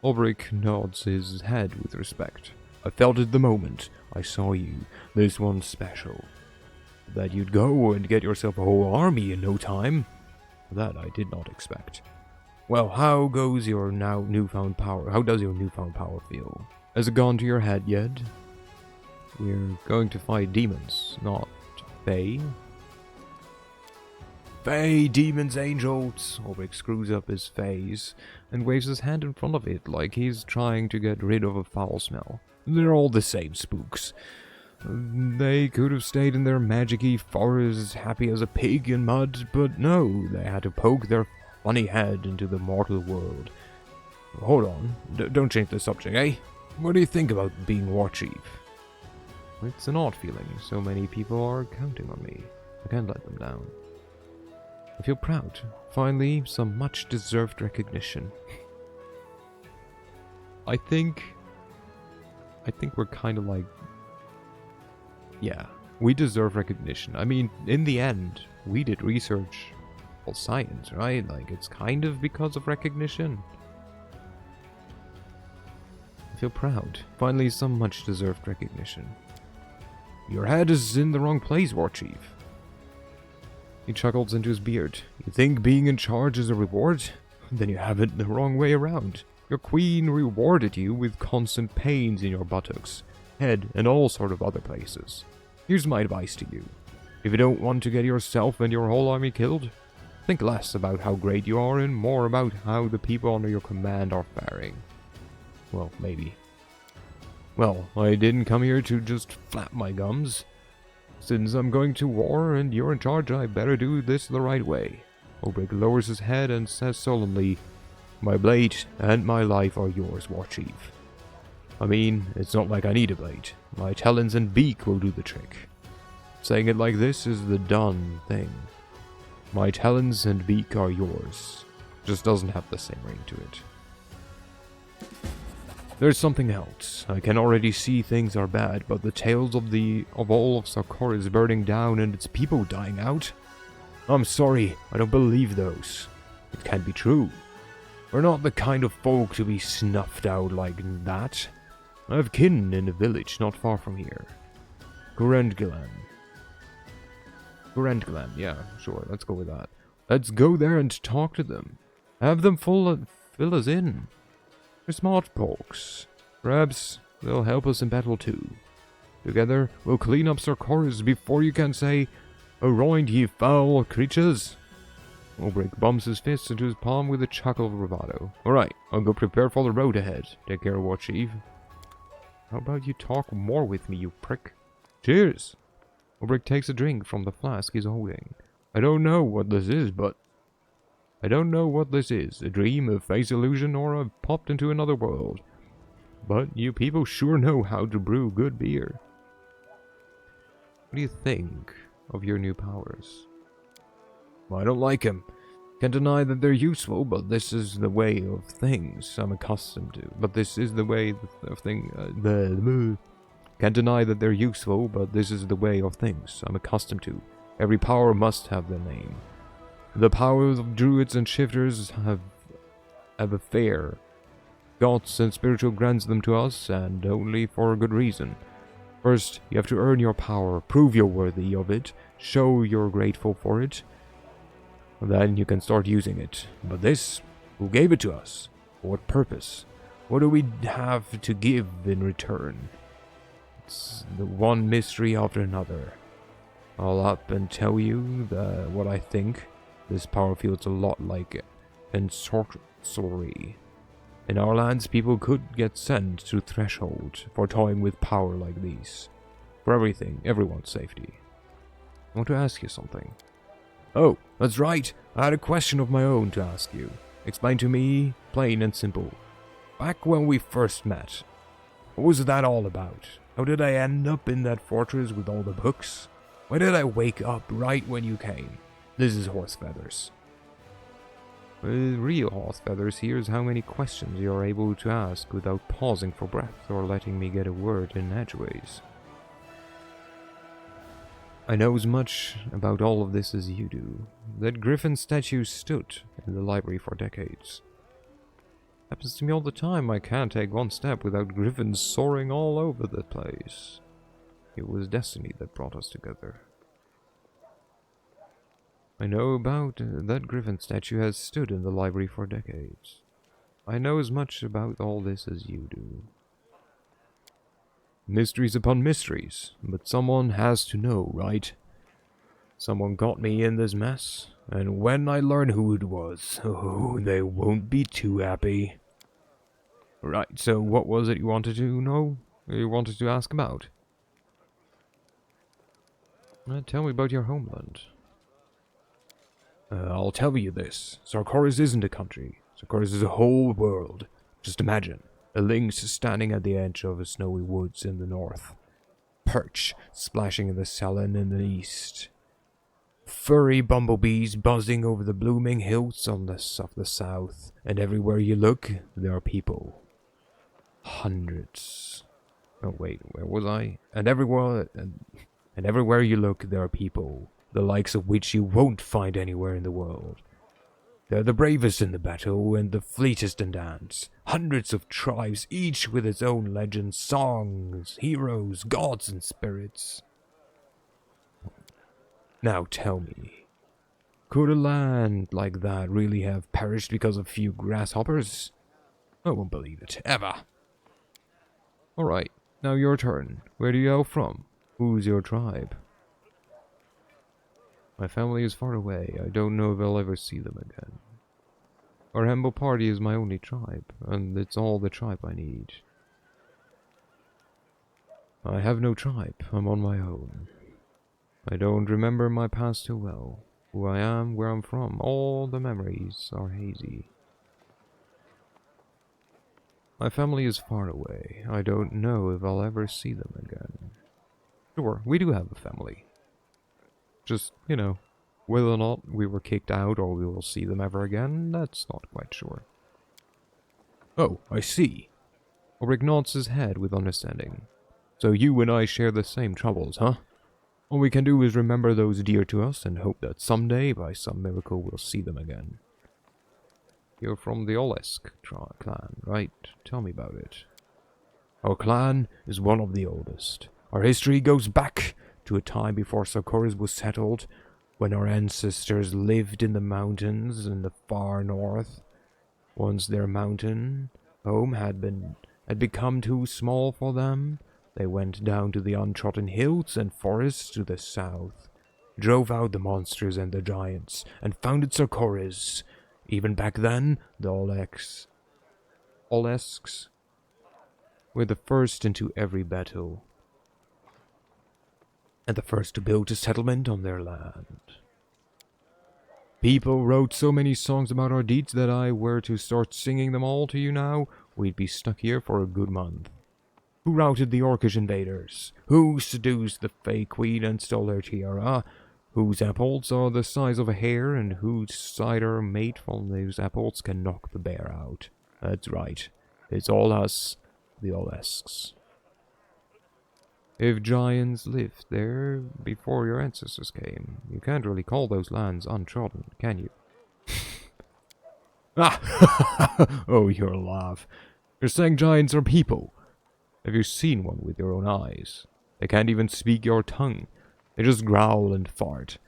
Ulrich nods his head with respect. I felt it the moment I saw you. This one's special. That you'd go and get yourself a whole army in no time? That I did not expect. Well, how goes your newfound power? How does your newfound power feel? Has it gone to your head yet? We're going to fight demons, not Fae. Fae, demons, angels! Ulrich screws up his face and waves his hand in front of it like he's trying to get rid of a foul smell. They're all the same spooks. They could have stayed in their magic-y forest happy as a pig in mud, but no, they had to poke their funny head into the mortal world. Hold on, don't change the subject, eh? What do you think about being war chief? It's an odd feeling. So many people are counting on me. I can't let them down. I feel proud. Finally, some much-deserved recognition. I think we're kind of like... Yeah, we deserve recognition. I mean, in the end, we did research for science, right? Like, it's kind of because of recognition. I feel proud. Finally, some much-deserved recognition. Your head is in the wrong place, War Chief. He chuckles into his beard. You think being in charge is a reward? Then you have it the wrong way around. Your queen rewarded you with constant pains in your buttocks, head, and all sort of other places. Here's my advice to you. If you don't want to get yourself and your whole army killed, think less about how great you are and more about how the people under your command are faring. Well, maybe. Well, I didn't come here to just flap my gums. Since I'm going to war and you're in charge, I better do this the right way. Ulrich lowers his head and says solemnly, My blade and my life are yours, War Chief. I mean, it's not like I need a blade. My talons and beak will do the trick. Saying it like this is the done thing. My talons and beak are yours. Just doesn't have the same ring to it. There's something else. I can already see things are bad, but the tales of all of Sarkoris burning down and its people dying out? I'm sorry, I don't believe those. It can't be true. We're not the kind of folk to be snuffed out like that. I have kin in a village not far from here. Gurendgilan, yeah, sure, let's go with that. Let's go there and talk to them. Have them fill us in. We're smart folks. Perhaps they'll help us in battle too. Together, we'll clean up Sarkoris before you can say, "Around, ye foul creatures!" Ulbrich bumps his fist into his palm with a chuckle of bravado. Alright, I'll go prepare for the road ahead. Take care, War Chief. How about you talk more with me, you prick? Cheers! Ulbrich takes a drink from the flask he's holding. I don't know what this is, a dream, a face illusion, or I've popped into another world. But you people sure know how to brew good beer. What do you think of your new powers? Well, I don't like them. Can't deny that they're useful, but this is the way of things I'm accustomed to. Can't deny that they're useful, but this is the way of things I'm accustomed to. Every power must have their name. The powers of druids and shifters have a fair. Gods and spiritual grants them to us, and only for a good reason. First, you have to earn your power, prove you're worthy of it, show you're grateful for it. Then you can start using it. But this, who gave it to us? For what purpose? What do we have to give in return? It's the one mystery after another. I'll up and tell you what I think. This power feels a lot like sorcery. In our lands, people could get sent to Threshold for toying with power like these. For everyone's safety. I want to ask you something. Oh, that's right. I had a question of my own to ask you. Explain to me, plain and simple. Back when we first met, what was that all about? How did I end up in that fortress with all the books? Why did I wake up right when you came? This is Horse Feathers. Real Horse Feathers here is how many questions you're able to ask without pausing for breath or letting me get a word in edgeways. I know as much about all of this as you do. That griffin statue stood in the library for decades. Happens to me all the time. I can't take one step without griffins soaring all over the place. It was destiny that brought us together. I know about that griffin statue has stood in the library for decades. I know as much about all this as you do. Mysteries upon mysteries, but someone has to know, right? Someone got me in this mess, and when I learn who it was, oh, they won't be too happy. Right, so what was it you wanted to know? You wanted to ask about? Tell me about your homeland. I'll tell you this. Sarkoris isn't a country. Sarkoris is a whole world. Just imagine. A lynx standing at the edge of a snowy woods in the north. Perch splashing in the Selen in the east. Furry bumblebees buzzing over the blooming hills of the south. And everywhere you look, there are people. Hundreds. Oh wait, where was I? And everywhere you look, there are people. The likes of which you won't find anywhere in the world. They're the bravest in the battle and the fleetest in dance. Hundreds of tribes, each with its own legends, songs, heroes, gods, and spirits. Now tell me, could a land like that really have perished because of a few grasshoppers? I won't believe it, ever. Alright, now your turn. Where do you hail from? Who's your tribe? My family is far away. I don't know if I'll ever see them again. Our humble party is my only tribe, and it's all the tribe I need. I have no tribe. I'm on my own. I don't remember my past too well. Who I am, where I'm from, all the memories are hazy. My family is far away. I don't know if I'll ever see them again. Sure, we do have a family. Just, you know, whether or not we were kicked out or we will see them ever again, that's not quite sure. Oh, I see. Ulrich nods his head with understanding. So you and I share the same troubles, huh? All we can do is remember those dear to us and hope that someday, by some miracle, we'll see them again. You're from the Olesk clan, right? Tell me about it. Our clan is one of the oldest. Our history goes back to a time before Sarkoris was settled, when our ancestors lived in the mountains in the far north. Once their mountain home had become too small for them, they went down to the untrodden hills and forests to the south, drove out the monsters and the giants, and founded Sarkoris. Even back then, the Olesks were the first into every battle, and the first to build a settlement on their land. People wrote so many songs about our deeds that I were to start singing them all to you now, we'd be stuck here for a good month. Who routed the Orcish invaders? Who seduced the Fey Queen and stole her tiara? Whose apples are the size of a hair, and whose cider made from those apples can knock the bear out? That's right. It's all us, the Olesks. If giants lived there before your ancestors came, you can't really call those lands untrodden, can you? Ah! Oh, your laugh. You're saying giants are people. Have you seen one with your own eyes? They can't even speak your tongue. They just growl and fart.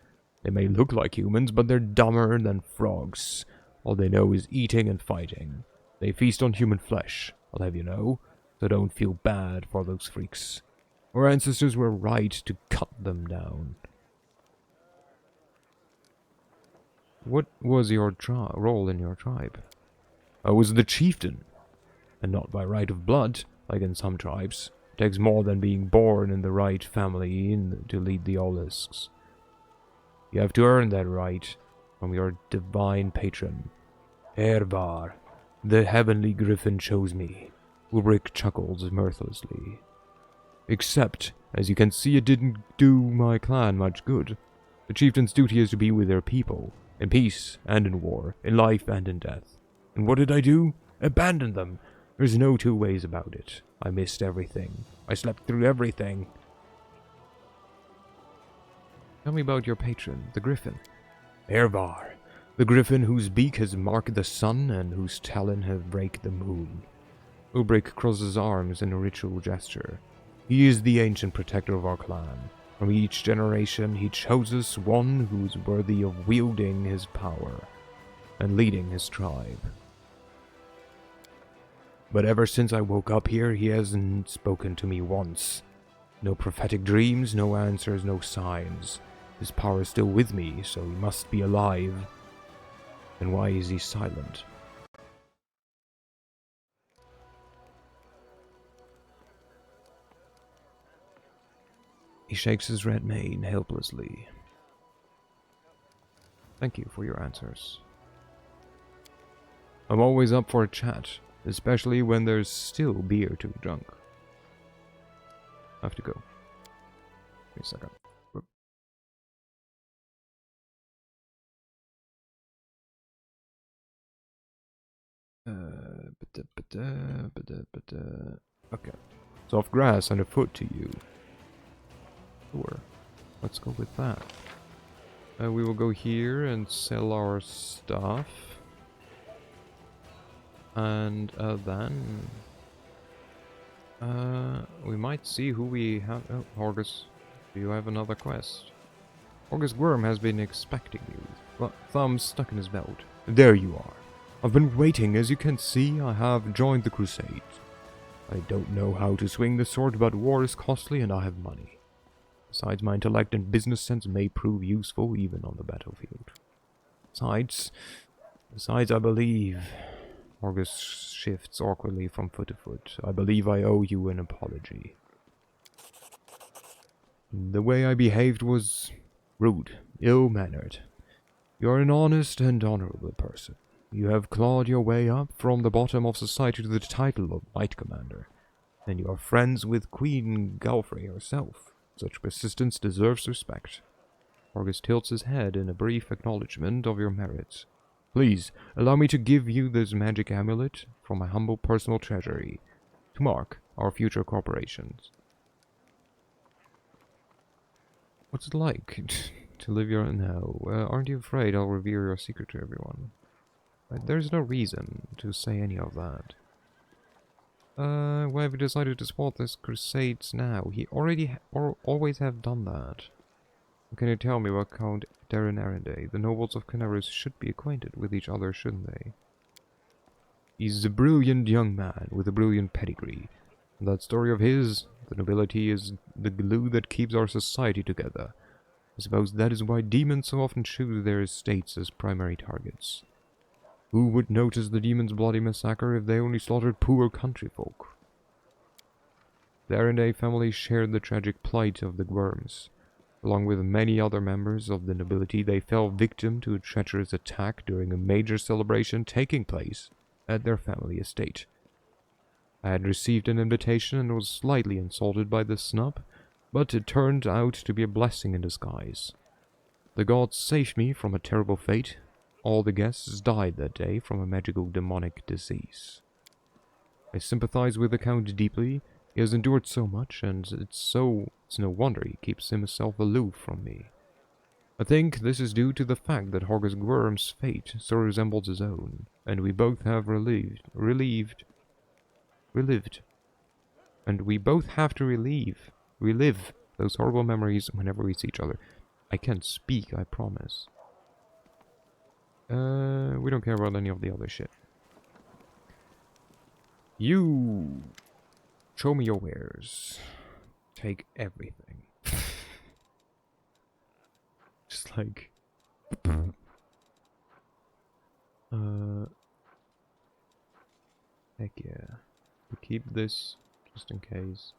They may look like humans, but they're dumber than frogs. All they know is eating and fighting. They feast on human flesh, I'll have you know, so don't feel bad for those freaks. Our ancestors were right to cut them down. What was your role in your tribe? I was the chieftain, and not by right of blood, like in some tribes. It takes more than being born in the right family to lead the Olesks. You have to earn that right from your divine patron. Ervar, the heavenly griffin chose me. Ulrich chuckles mirthlessly. Except, as you can see, it didn't do my clan much good. The chieftain's duty is to be with their people, in peace and in war, in life and in death. And what did I do? Abandon them. There's no two ways about it. I missed everything. I slept through everything. Tell me about your patron, the griffin. Ervar, the griffin whose beak has marked the sun and whose talon has raked the moon. Ulbrich crosses arms in a ritual gesture. He is the ancient protector of our clan. From each generation he chooses one who is worthy of wielding his power and leading his tribe. But ever since I woke up here, he hasn't spoken to me once. No prophetic dreams, no answers, no signs. His power is still with me, so he must be alive. Then why is he silent? He shakes his red mane helplessly. Thank you for your answers. I'm always up for a chat, especially when there's still beer to be drunk. I have to go. Wait a second. Whoop. Okay. Soft grass underfoot to you. Sure. Let's go with that. We will go here and sell our stuff. And then we might see who we have. Oh, Horgus, do you have another quest? Horgus Worm has been expecting you. Thumb stuck in his belt. There you are. I've been waiting. As you can see, I have joined the crusade. I don't know how to swing the sword, but war is costly and I have money. Besides, my intellect and business sense may prove useful even on the battlefield. Besides, I believe... Horgus shifts awkwardly from foot to foot. I believe I owe you an apology. The way I behaved was rude, ill-mannered. You're an honest and honorable person. You have clawed your way up from the bottom of society to the title of Knight Commander, and you are friends with Queen Galfrey herself. Such persistence deserves respect. Horgus tilts his head in a brief acknowledgement of your merits. Please, allow me to give you this magic amulet from my humble personal treasury, to mark our future cooperations. What's it like to live your... No, aren't you afraid I'll reveal your secret to everyone? There's no reason to say any of that. Why have you decided to support this crusades now? He always have done that. Can you tell me what Count Darren Arenday? The nobles of Canaris should be acquainted with each other, shouldn't they? He's a brilliant young man with a brilliant pedigree. And that story of his, the nobility, is the glue that keeps our society together. I suppose that is why demons so often choose their estates as primary targets. Who would notice the demons' bloody massacre if they only slaughtered poor country folk? The Arendelle family shared the tragic plight of the Worms. Along with many other members of the nobility, they fell victim to a treacherous attack during a major celebration taking place at their family estate. I had received an invitation and was slightly insulted by the snub, but it turned out to be a blessing in disguise. The gods saved me from a terrible fate. All the guests died that day from a magical demonic disease. I sympathize with the Count deeply. He has endured so much, and it's no wonder he keeps himself aloof from me. I think this is due to the fact that Horgus Gwyrm's fate so resembles his own, and we both have relived. And we both have to relive those horrible memories whenever we see each other. I can't speak, I promise. We don't care about any of the other shit. You show me your wares. Take everything. Just like heck yeah. We keep this just in case.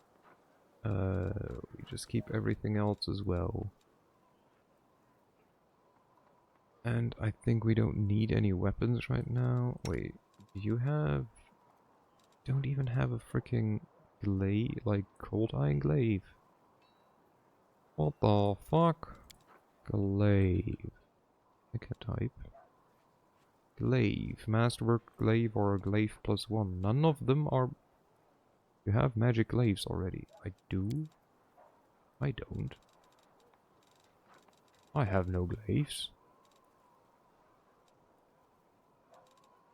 We just keep everything else as well. And I think we don't need any weapons right now. Wait, do you have... Don't even have a freaking glaive, like cold iron glaive. What the fuck? Glaive. I can type. Glaive. Masterwork glaive or a glaive +1. None of them are... You have magic glaives already. I do? I don't. I have no glaives.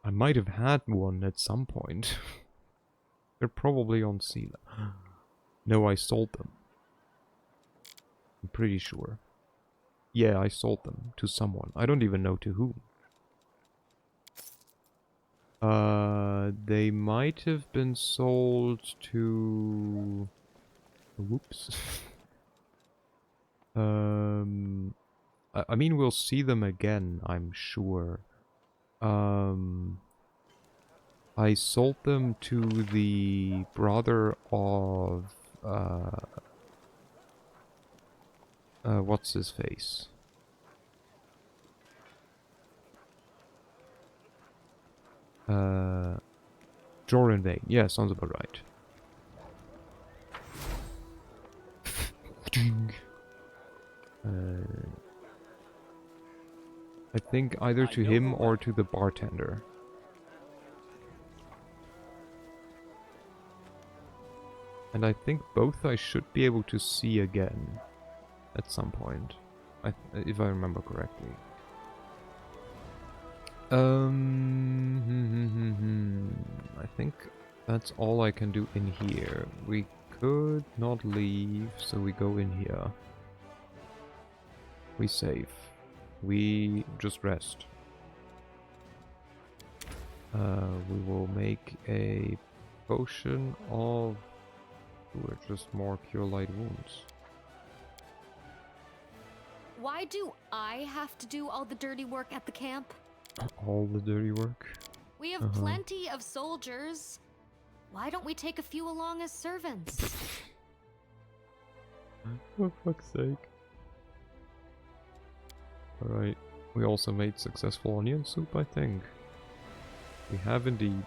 I might have had one at some point. They're probably on Sela. No, I sold them. I'm pretty sure. Yeah, I sold them to someone. I don't even know to whom. They might have been sold to... Whoops. I mean, we'll see them again, I'm sure. I sold them to the brother of, what's his face? Jordan Vane. Yeah, sounds about right. I think either to him or to the bartender. And I think both I should be able to see again at some point, if I remember correctly. I think that's all I can do in here. We could not leave, so we go in here. We save. We just rest. We will make a potion of... Ooh, just more cure light wounds. Why do I have to do all the dirty work at the camp? All the dirty work? We have plenty of soldiers. Why don't we take a few along as servants? For fuck's sake. Alright, we also made successful onion soup, I think. We have indeed.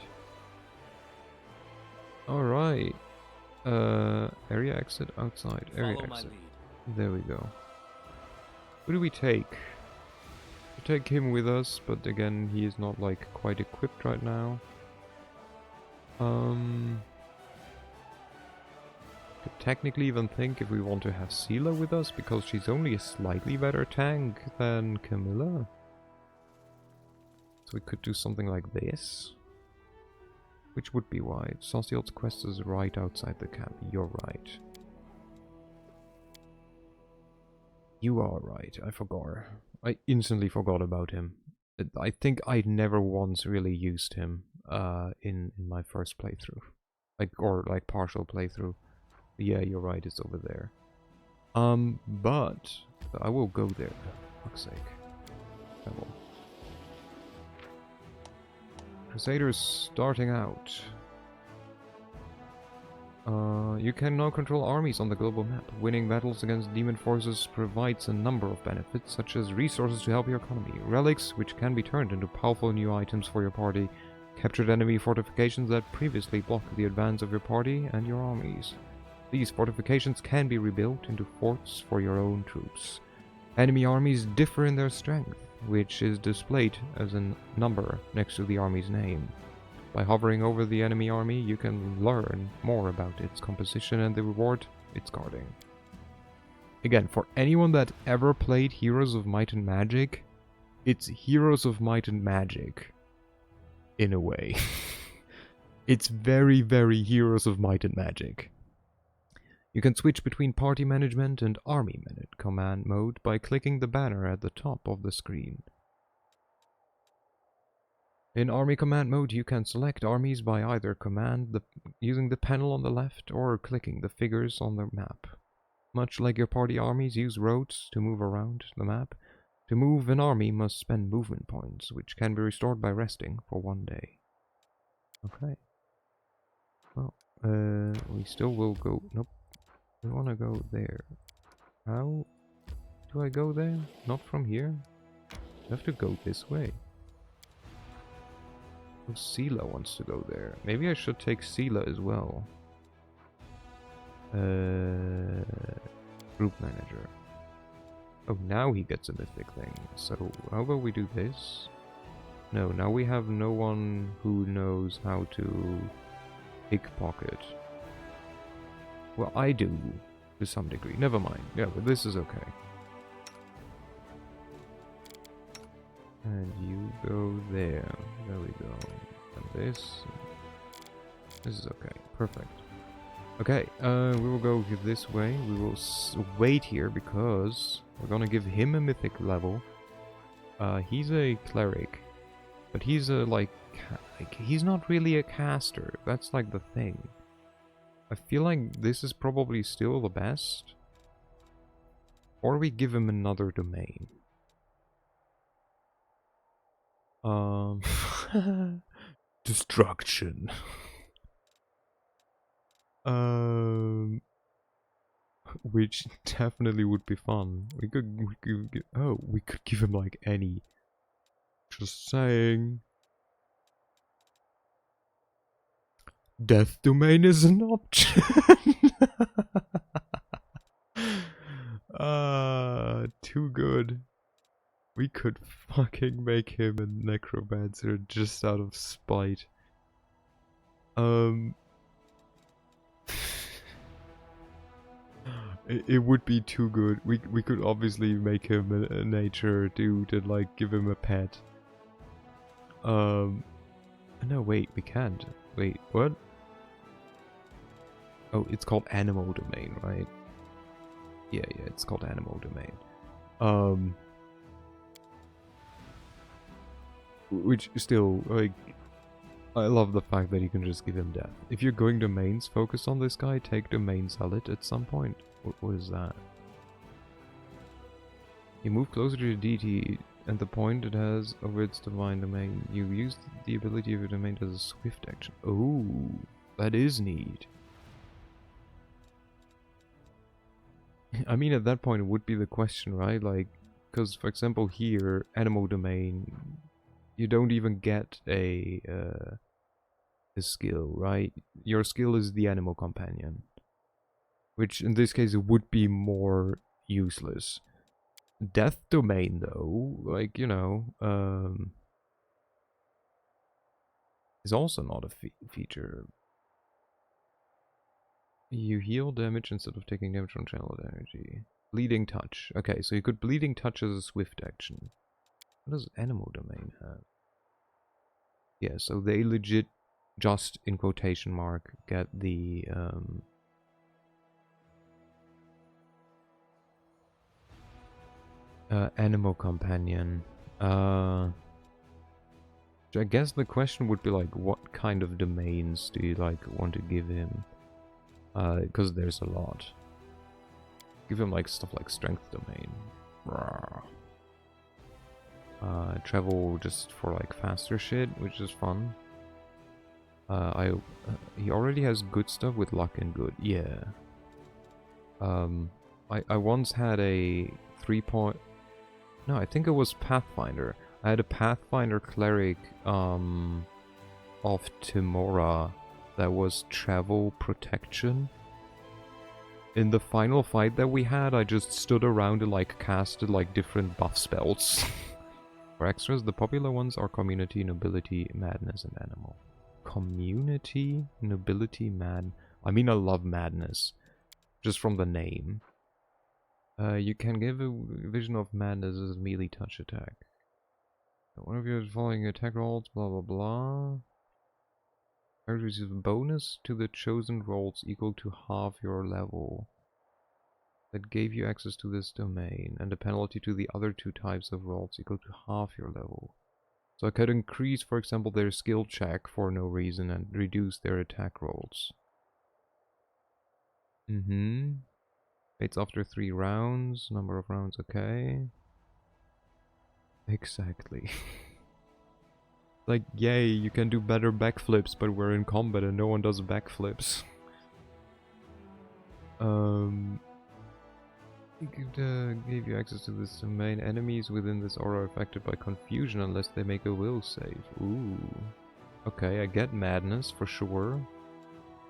Alright. Area exit outside. Area exit. There we go. Who do we take? We take him with us, but again, he is not like quite equipped right now. Could technically even think if we want to have Sela with us, because she's only a slightly better tank than Camilla. So we could do something like this. Which would be wide. Sauciel's quest is right outside the camp. You're right. You are right. I forgot. I instantly forgot about him. I think I never once really used him. in my first playthrough. Like partial playthrough. Yeah, you're right, it's over there. But I will go there, for fuck's sake. I will. Crusaders starting out. You can now control armies on the global map. Winning battles against demon forces provides a number of benefits, such as resources to help your economy, relics, which can be turned into powerful new items for your party, captured enemy fortifications that previously blocked the advance of your party and your armies. These fortifications can be rebuilt into forts for your own troops. Enemy armies differ in their strength, which is displayed as a number next to the army's name. By hovering over the enemy army, you can learn more about its composition and the reward it's guarding. Again, for anyone that ever played Heroes of Might and Magic, it's Heroes of Might and Magic. In a way. It's very, very Heroes of Might and Magic. You can switch between party management and army command mode by clicking the banner at the top of the screen. In Army Command mode, you can select armies by either using the panel on the left or clicking the figures on the map. Much like your party armies use roads to move around the map, to move an army must spend movement points, which can be restored by resting for 1 day. Okay. Well, we still will go... Nope. We want to go there. How do I go there? Not from here? I have to go this way. Oh, Sela wants to go there. Maybe I should take Sela as well. Group manager. Oh, now he gets a mythic thing. So, how about we do this? No, now we have no one who knows how to pickpocket. Well, I do, to some degree. Never mind. Yeah, but this is okay. And you go there. There we go. And this. This is okay. Perfect. Okay, we will go this way. We will wait here because we're gonna give him a mythic level. He's a cleric, but he's a he's not really a caster. That's like the thing. I feel like this is probably still the best. Or we give him another domain. Destruction. Which definitely would be fun. We could give him like any. Just saying. Death domain is an option. Too good. We could fucking make him a necromancer just out of spite. It would be too good. We could obviously make him a nature dude and like give him a pet. No, wait, we can't. Wait, what? Oh, it's called animal domain, right? Yeah, it's called animal domain. Which still, like, I love the fact that you can just give him death. If you're going domains, focus on this guy, take domain zealot at some point. What is that? You move closer to the deity and the point it has over its divine domain. You use the ability of your domain as a swift action. Oh, that is neat. I mean, at that point, it would be the question, right? Like, because, for example, here, animal domain, you don't even get a skill, right? Your skill is the animal companion. Which, in this case, it would be more useless. Death domain, though, like, you know, is also not a feature. You heal damage instead of taking damage from channeled energy. Bleeding touch. Okay, so you could bleeding touch as a swift action. What does animal domain have? Yeah, so they legit, just in quotation mark, get the animal companion. I guess the question would be like, what kind of domains do you like want to give him? Because there's a lot. Give him like stuff like strength domain. Rawr. Travel just for like faster shit, which is fun. He already has good stuff with luck and good, yeah. I once had a 3-point... No, I think it was Pathfinder. I had a Pathfinder cleric of Timora that was travel protection. In the final fight that we had, I just stood around and like casted like different buff spells. For extras, the popular ones are Community, Nobility, Madness, and Animal. Community, Nobility, Mad... I mean, I love Madness. Just from the name. You can give a Vision of Madness as a melee touch attack. One of your following attack rolls, blah blah blah. Character receives a bonus to the chosen rolls equal to half your level. That gave you access to this domain, and a penalty to the other 2 types of rolls equal to half your level. So I could increase, for example, their skill check for no reason and reduce their attack rolls. It's after 3 rounds, number of rounds, okay. Exactly. Like, yay, you can do better backflips, but we're in combat and no one does backflips. Gave you access to this domain. Enemies within this aura are affected by confusion unless they make a will save. Ooh. Okay, I get madness for sure.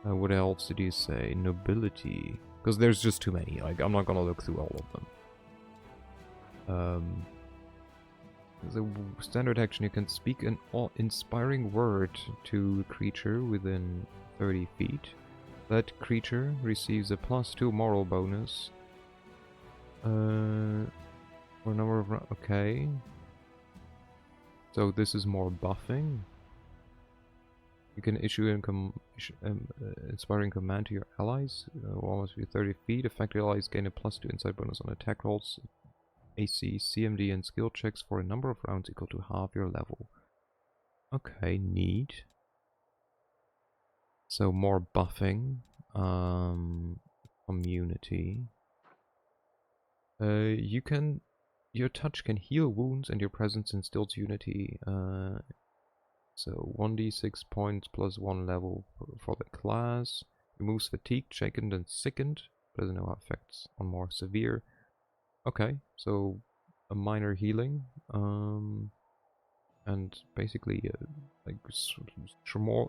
What else did you say? Nobility. Because there's just too many. Like, I'm not gonna look through all of them. As a standard action, you can speak an inspiring word to a creature within 30 feet. That creature receives a +2 moral bonus. For a number of... Okay. So this is more buffing. You can issue an inspiring command to your allies. Almost be 30 feet. Affected allies gain a +2 insight bonus on attack rolls, AC, CMD, and skill checks for a number of rounds equal to half your level. Okay, neat. So more buffing. Community. Your touch can heal wounds and your presence instills unity. So 1d6 points plus 1 level for the class. Removes fatigued, shaken, and sickened. Doesn't know effects on more severe. Okay, so a minor healing. And basically like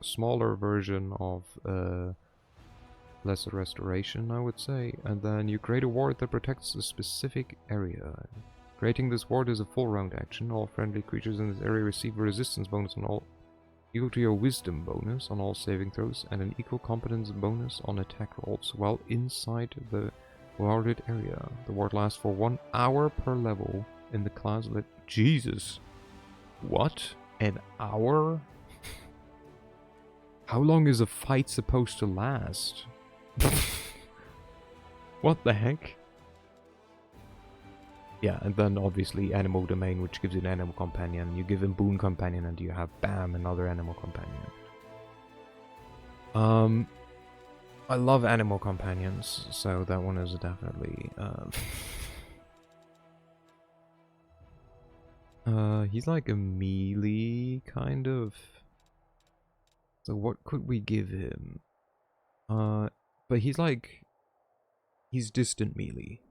smaller version of lesser restoration, I would say. And then you create a ward that protects a specific area. Creating this ward is a full round action. All friendly creatures in this area receive a resistance bonus on all equal to your wisdom bonus on all saving throws and an equal competence bonus on attack rolls while inside the warded area. The ward lasts for 1 hour per level in the class that... Jesus! What? An hour? How long is a fight supposed to last? What the heck? Yeah, and then obviously animal domain, which gives you an animal companion. You give him boon companion and you have bam, another animal companion. I love animal companions, so that one is definitely he's like a melee kind of. So what could we give him? But he's like, he's distant melee.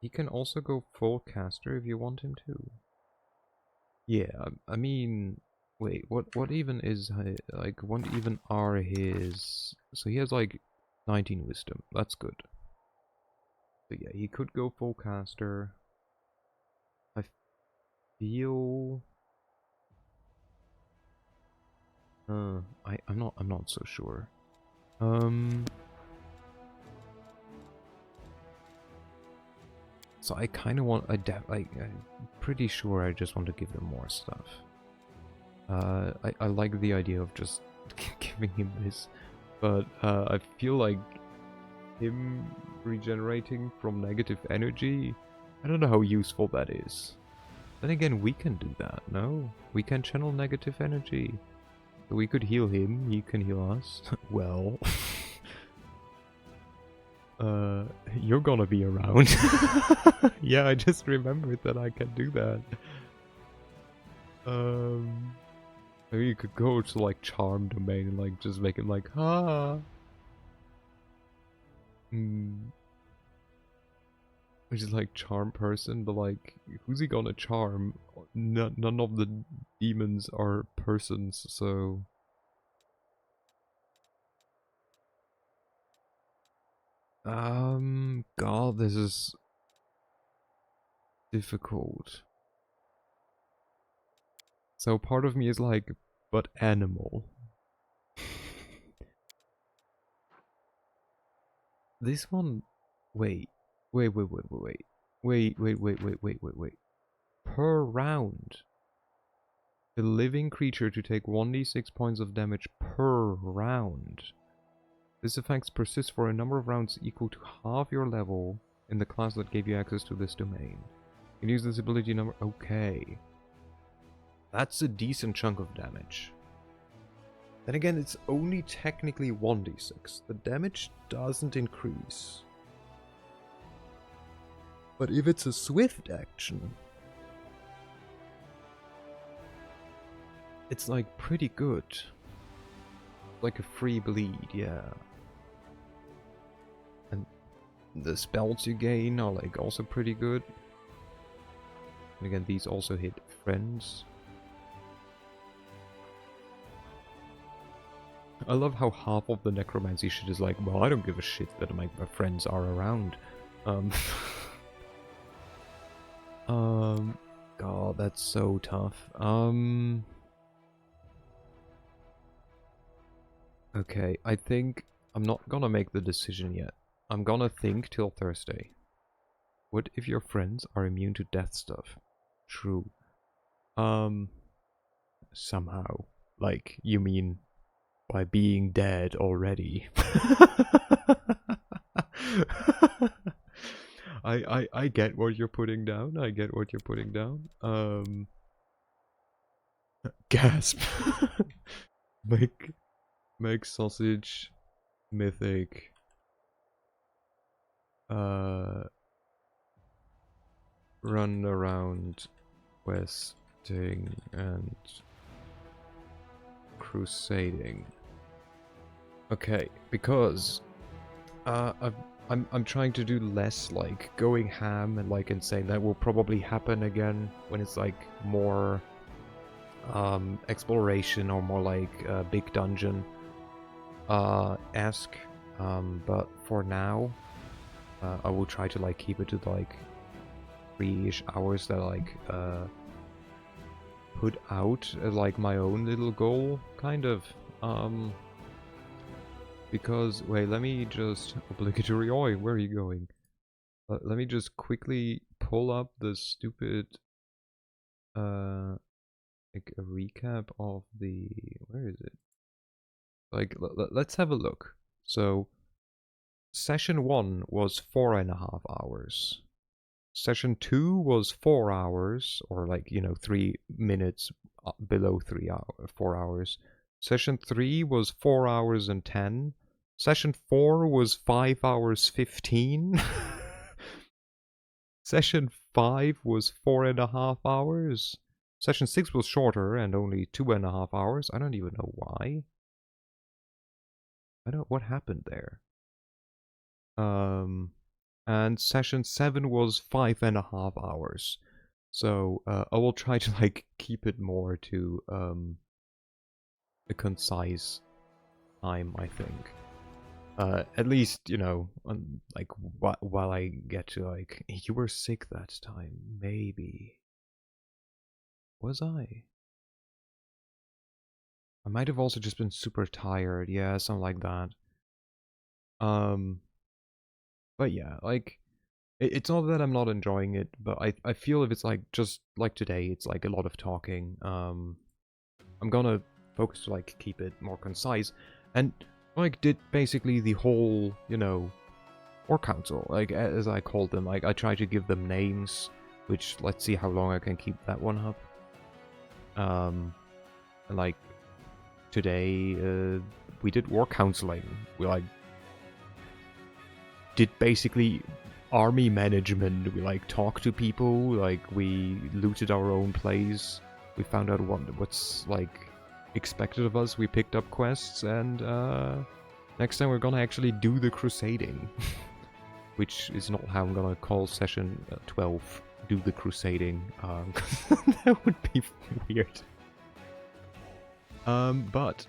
He can also go full caster if you want him to. Yeah, I mean, wait, what even is, like, what even are his... So he has like 19 wisdom, that's good. So yeah, he could go full caster. I feel... I'm not so sure. So I kind of want, I'm pretty sure I just want to give them more stuff. I like the idea of just giving him this, but I feel like him regenerating from negative energy. I don't know how useful that is. Then again, we can do that, no? We can channel negative energy. So we could heal him, he can heal us. Well... you're gonna be around. Yeah, I just remembered that I can do that. Maybe you could go to like charm domain and like just make him like, ha. Which is like charm person, but like, who's he gonna charm? None of the demons are persons, so... God, this is difficult. So part of me is like, but animal. This one, wait. Per round, a living creature to take 1d6 points of damage per round. This effect persists for a number of rounds equal to half your level in the class that gave you access to this domain. You can use this ability number... Okay. That's a decent chunk of damage. Then again, it's only technically 1d6. The damage doesn't increase. But if it's a swift action, it's like pretty good. Like a free bleed, yeah. And the spells you gain are like also pretty good. And again, these also hit friends. I love how half of the necromancy shit is like, well, I don't give a shit that my friends are around. God, that's so tough. Okay, I think I'm not gonna make the decision yet. I'm gonna think till Thursday. What if your friends are immune to death stuff? True. Somehow. Like, you mean by being dead already? I get what you're putting down. I get what you're putting down. Gasp. Make sausage mythic. Run around questing and crusading. Okay, because I'm trying to do less like going ham and like insane. That will probably happen again when it's like more exploration or more like big dungeon esque. But for now, I will try to like keep it to like 3-ish hours that I like put out as like my own little goal, kind of. Because, wait, let me just... Obligatory oi, where are you going? Let me just quickly pull up the stupid... like a recap of the... Where is it? Like, let's have a look. So, Session 1 was 4.5 hours. Session 2 was 4 hours, or like, you know, 3 minutes below 4 hours. Session 3 was 4 hours and 10. Session 4 was 5 hours 15. Session 5 was 4.5 hours. Session 6 was shorter and only 2.5 hours. I don't even know why. What happened there? And session 7 was 5.5 hours. So I will try to like keep it more to a concise time, I think. At least, you know, like while I get to like, you were sick that time, maybe. Was I? I might have also just been super tired, yeah, something like that. But yeah, like, it's not that I'm not enjoying it, but I feel if it's like, just like today, it's like a lot of talking. I'm gonna focus to like keep it more concise, and like did basically the whole, you know, or council, like as I called them. Like I try to give them names, which let's see how long I can keep that one up. And like today, we did war counseling. We like did basically army management. We like talked to people. Like we looted our own place. We found out what's like expected of us. We picked up quests, and next time we're gonna actually do the crusading. Which is not how I'm gonna call session 12. Do the crusading. That would be weird. But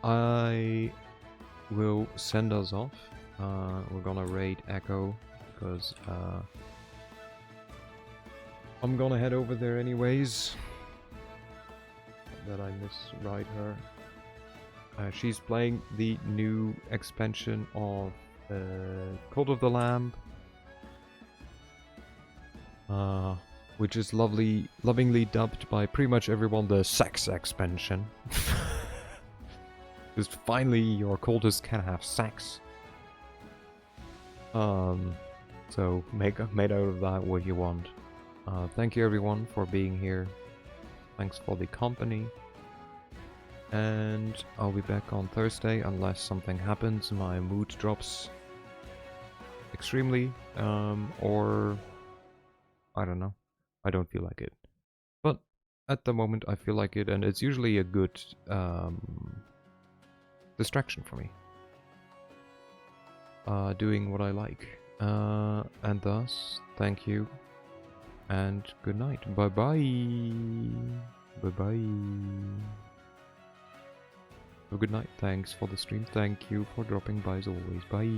I will send us off. We're gonna raid Echo because I'm gonna head over there anyways. That I misride her. She's playing the new expansion of Cult of the Lamb, which is lovingly dubbed by pretty much everyone the sex expansion. Because finally your cultists can have sex. So make out of that what you want. Thank you everyone for being here. Thanks for the company. And I'll be back on Thursday unless something happens. My mood drops extremely, or I don't know. I don't feel like it. But at the moment I feel like it, and it's usually a good distraction for me. Doing what I like. And thus, thank you. And good night. Bye bye. Bye bye. Well, good night. Thanks for the stream. Thank you for dropping by as always. Bye.